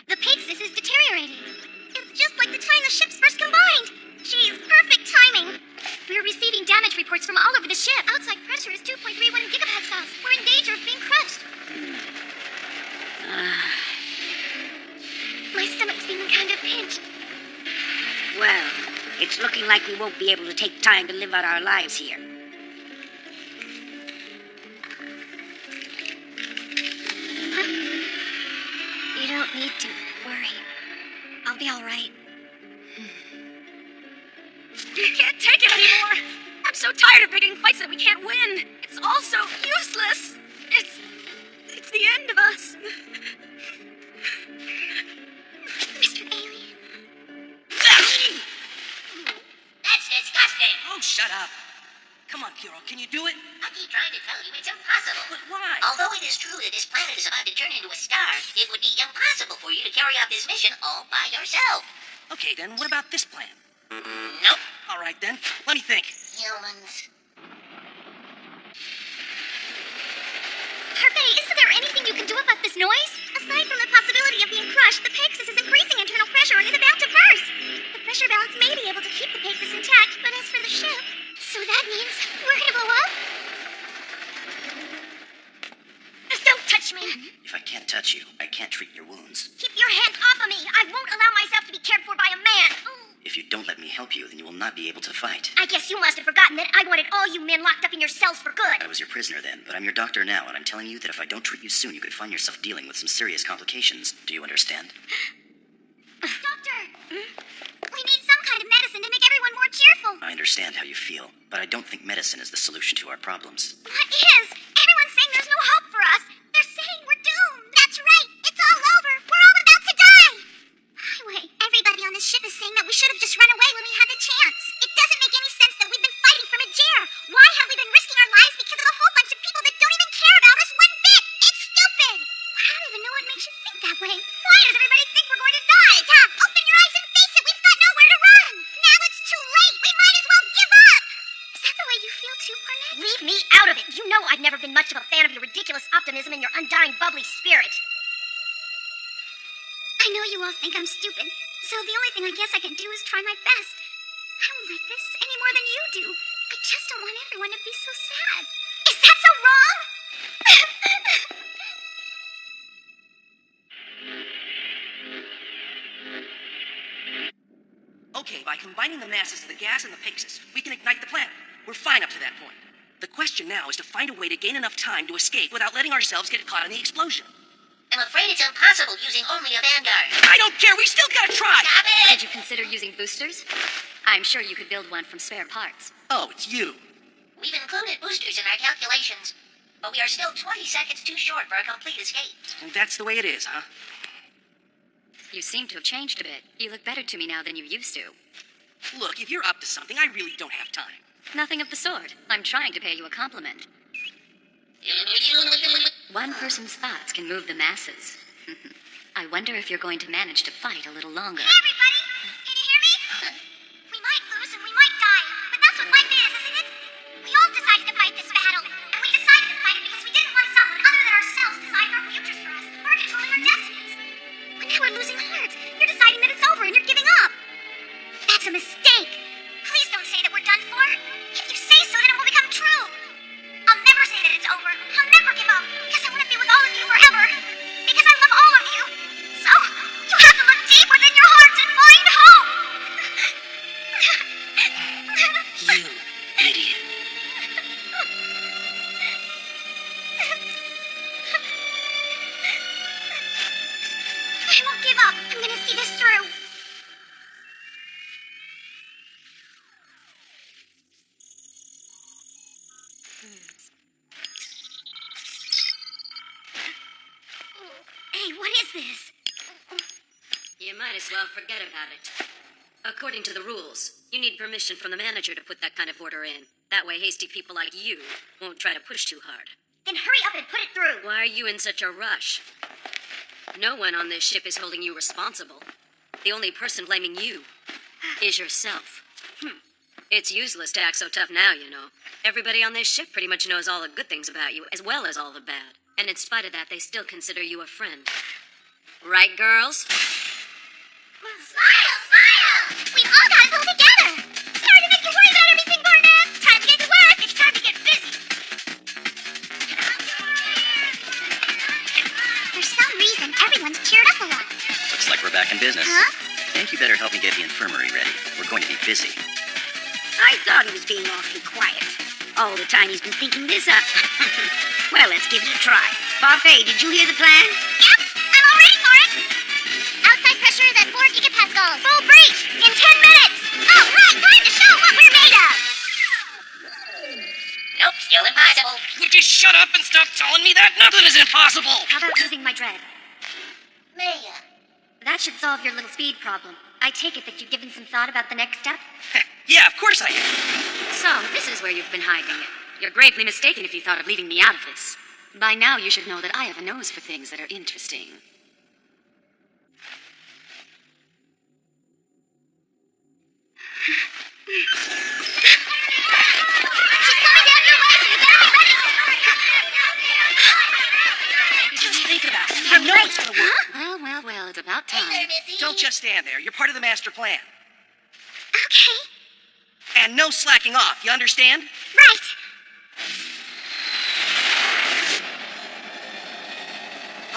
The Pegasus is deteriorating. It's just like the time the ships first combined. Geez, perfect timing. We're receiving damage reports from all over the ship. Outside pressure is 2.31 gigapascals. We're in danger of being crushed. My stomach's feeling kind of pinched. Well, it's looking like we won't be able to take time to live out our lives here. You don't need to worry. I'll be all right. I can't take it anymore. I'm so tired of picking fights that we can't win. It's all so useless. It's the end of us. Mr. Alien. That's disgusting. Oh, shut up. Come on, Kiro, can you do it? I keep trying to tell you it's impossible. But why? Although it is true that this planet is about to turn into a star, it would be impossible for you to carry out this mission all by yourself. Okay, then, what about this plan? Nope. All right, then. Let me think. Humans. anything you can do about this noise? Aside from the possibility of being crushed, the Pegasus is increasing internal pressure and is about to burst. The pressure balance may be able to keep the Pegasus intact, but as for the ship... So that means we're gonna blow up? Don't touch me! If I can't touch you, I can't treat your wounds. Keep your hands off of me! I won't allow myself to be cared for by a man! If you don't let me help you, then you will not be able to fight. I guess you must have forgotten that I wanted all you men locked up in your cells for good. I was your prisoner then, but I'm your doctor now, and I'm telling you that if I don't treat you soon, you could find yourself dealing with some serious complications. Do you understand? Doctor! We need some kind of medicine to make everyone more cheerful. I understand how you feel, but I don't think medicine is the solution to our problems. What is? Everyone's saying there's no hope for us. They're saying we're doomed. That's right. It's all over. We're all about to die. Wait, everybody on this ship is saying that we should have just run away when we had the chance. It doesn't make any sense that we've been fighting from a jail. Why have we been risking our lives because of a whole bunch of people that don't even care about us one bit? It's stupid. I don't even know what makes you think that way. Why does everybody think we're going to die? Open your eyes and face it. We've got nowhere to run. Now it's too late. We might as well give up. Is that the way you feel too, Barnett? Leave me out of it. You know I've never been much of a fan of your ridiculous optimism and your undying bubbly spirit. I know you all think I'm stupid, so the only thing I guess I can do is try my best. I don't like this any more than you do. I just don't want everyone to be so sad. Is that so wrong? Okay, by combining the masses of the gas and the Pegasus, we can ignite the planet. We're fine up to that point. The question now is to find a way to gain enough time to escape without letting ourselves get caught in the explosion. I'm afraid it's impossible using only a Vanguard. I don't care, we still gotta try! Stop it! Did you consider using boosters? I'm sure you could build one from spare parts. Oh, it's you. We've included boosters in our calculations, but we are still 20 seconds too short for a complete escape. And that's the way it is, huh? You seem to have changed a bit. You look better to me now than you used to. Look, if you're up to something, I really don't have time. Nothing of the sort. I'm trying to pay you a compliment. One person's thoughts can move the masses. I wonder if you're going to manage to fight a little longer. Hey, everybody! Can you hear me? We might lose and we might die, but that's what life is, isn't it? We all decided to fight this battle, and we decided to fight it because we didn't want someone other than ourselves deciding our futures for us, or controlling our destinies. But now we're losing heart. You're deciding that it's over and you're giving up. That's a mistake. Please don't say that we're done for. If you say so, then it will become true. I'll never say that it's over. I'll never give up, because I want to be with all of you forever. Because I love all of you. So, you have to look deep within your hearts and find hope. You idiot. I won't give up. I'm gonna see this through. Hey, what is this? You might as well forget about it. According to the rules, you need permission from the manager to put that kind of order in. That way hasty people like you won't try to push too hard. Then hurry up and put it through. Why are you in such a rush? No one on this ship is holding you responsible. The only person blaming you is yourself. It's useless to act so tough now, you know. Everybody on this ship pretty much knows all the good things about you, as well as all the bad. And in spite of that, they still consider you a friend. Right, girls? Smile! We all gotta pull together! Sorry to make you worry about everything, Barnett! Time to get to work! It's time to get busy! For some reason, everyone's cheered up a lot. Looks like we're back in business. Huh? Think you better help me get the infirmary ready. We're going to be busy. I thought he was being awfully quiet. All the time he's been thinking this up. Well, let's give it a try. Buffet, did you hear the plan? Yep, I'm all ready for it! Outside pressure is at 4 gigapascals. Full breach in 10 minutes! Oh, right, time to show what we're made of! Nope, still impossible. Would you shut up and stop telling me that? Nothing is impossible! How about using my dread? Maya. That should solve your little speed problem. I take it that you've given some thought about the next step? Yeah, of course I have. So, this is where you've been hiding it. You're gravely mistaken if you thought of leaving me out of this. By now, you should know that I have a nose for things that are interesting. She's coming down your way, so you better be ready! Well, it's about time. Hey there, Missy. Don't just stand there. You're part of the master plan. Okay. And no slacking off, you understand? Right.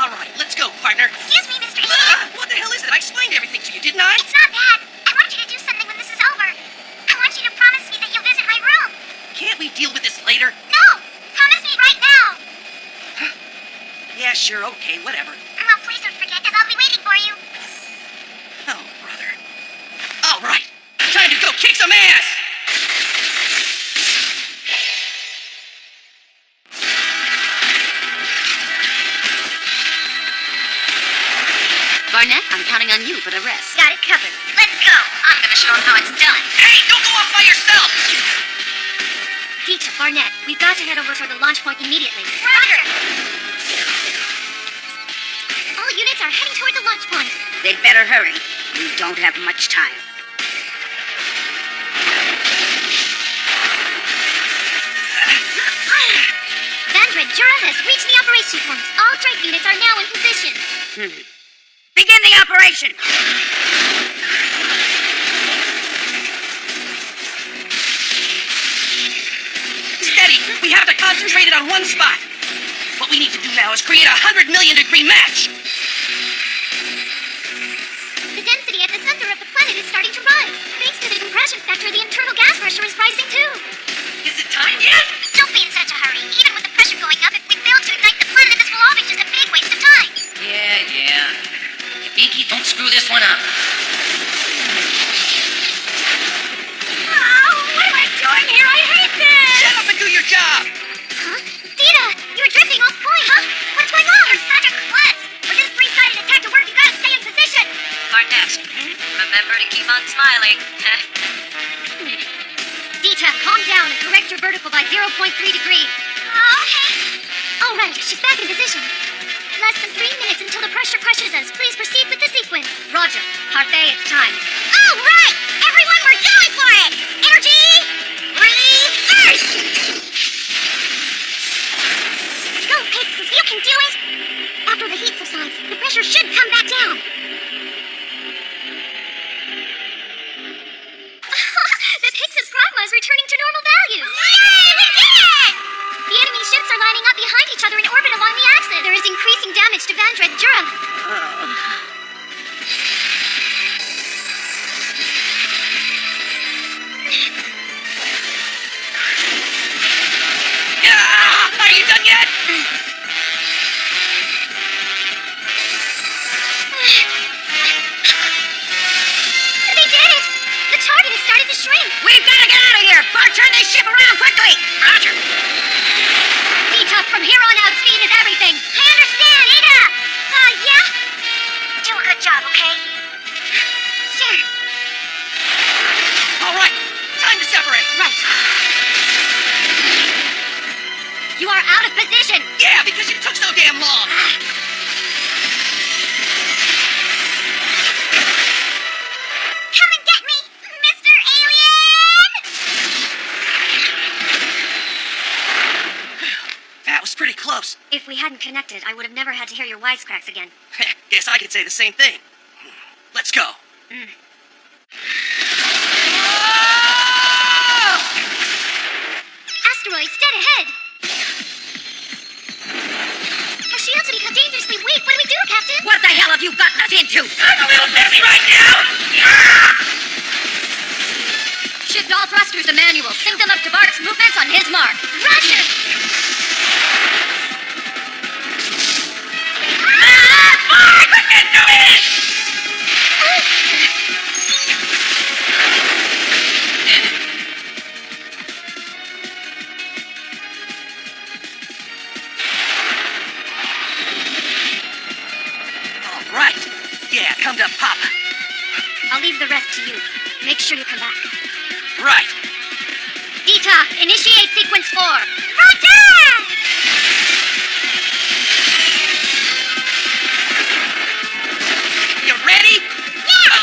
All right, let's go, partner. Excuse me, Mr. Alien. What the hell is it? I explained everything to you, didn't I? It's not that. I want you to do something when this is over. I want you to promise me that you'll visit my room. Can't we deal with this later? No! Promise me right now! Yeah, sure, okay, whatever. Well, please don't forget, because I'll be waiting for you. Oh, brother. All right, time to go kick some ass! Barnett, I'm counting on you for the rest. Got it covered. Let's go. I'm gonna show him how it's done. Hey, don't go off by yourself! Dieter, Barnett, we've got to head over to the launch point immediately. Roger! All units are heading toward the launch point. They'd better hurry. We don't have much time. Vandread has reached the operation point. All Drake units are now in position. Begin the operation! Steady! We have to concentrate it on one spot. What we need to do now is create a 100 million degree match. The density at the center of the planet is starting to rise. Thanks to the compression factor, the internal gas pressure is rising too. Is it time yet? Don't be in such a hurry. Even with the pressure going up, if we fail to ignite the planet, this will all be just a big waste of time. Yeah. Beaky, don't screw this one up. Oh, what am I doing here? I hate this! Shut up and do your job! Huh? Dita, you're drifting off point. Huh? What's going on? You're such a klutz. For this three-sided attack to work, you gotta stay in position. Barnett, remember to keep on smiling. Dita, calm down and correct your vertical by 0.3 degrees. Okay. All right, she's back in position. Less than 3 minutes until the pressure crushes us. Please proceed with the sequence. Roger. Parfait, it's time. All right! Everyone, we're going for it! Energy! Reverse! Go, Pixis, you can do it! After the heat subsides, the pressure should come back down. The Pixis Pragma is returning to normal values. Yay! We did it! The enemy ships are lining up behind each other in orbit along the axis. There is increasing damage to Vandread Eng Dub. Are you done yet? They did it! The target has started to shrink. We've got to get out of here! Bart, turn this ship around quickly! Roger. Dita, from here on out, speed is everything. I understand, Ada! Yeah? Do a good job, okay? Sure. All right, time to separate. Right. You are out of position. Yeah, because you took so damn long. Come and get me, Mr. Alien! That was pretty close. If we hadn't connected, I would have never had to hear your wisecracks again. Guess I could say the same thing. Let's go. Asteroids dead ahead. Our shields have become dangerously weak. What do we do, Captain? What the hell have you gotten us into? I'm a little busy right now. Shift all thrusters to manual. Sync them up to Bart's movements on his mark. Roger! Bart, we can do it! All right. Yeah, come to Papa. I'll leave the rest to you. Make sure you come back. Right. Dita, initiate sequence 4. Roger! You ready? Yeah!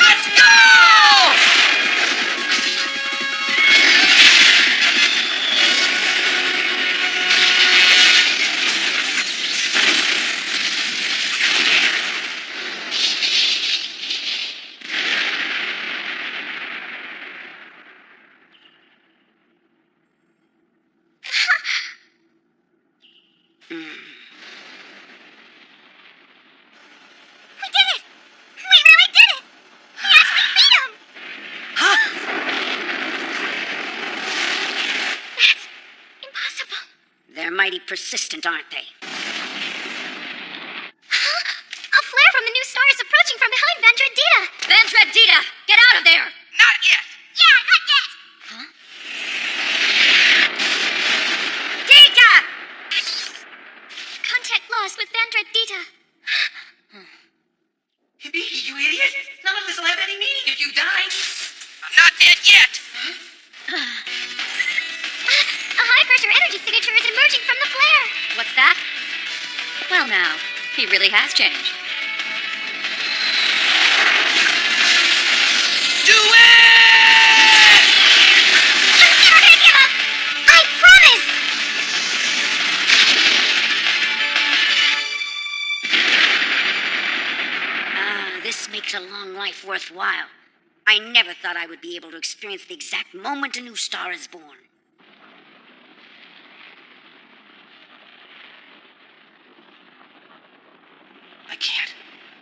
Let's go! They're mighty persistent, aren't they? A flare from the new star is approaching from behind Vandread Dita. Vandread Dita, get out of there! Not yet. Yeah, not yet. Dita! Contact lost with Vandread Dita. You idiot! None of this will have any meaning if you die. I'm not dead yet. A high-pressure energy signature is emerging from the flare. What's that? Well, now, he really has changed. Do it! I'm never gonna give up. I promise. This makes a long life worthwhile. I never thought I would be able to experience the exact moment a new star is born.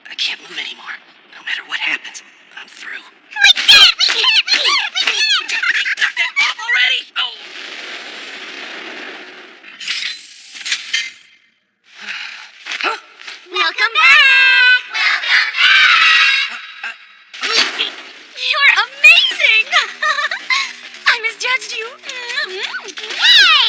I can't move anymore. No matter what happens, I'm through. We did it! We did it! We did it! We did it! Knock that off already! Oh! Welcome back! Welcome back! You're amazing! I misjudged you. Hey!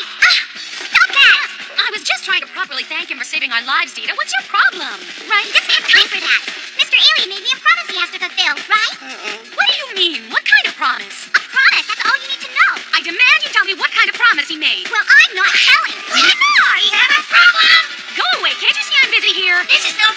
Stop that! I was just trying to properly thank him for saving our lives, Dita. What's your problem? Right, doesn't have time for that. Mr. Alien made me a promise he has to fulfill, right? What do you mean? What kind of promise? A promise, that's all you need to know. I demand you tell me what kind of promise he made. Well, I'm not telling. Why not? We have a problem! Go away. Can't you see I'm busy here? This is no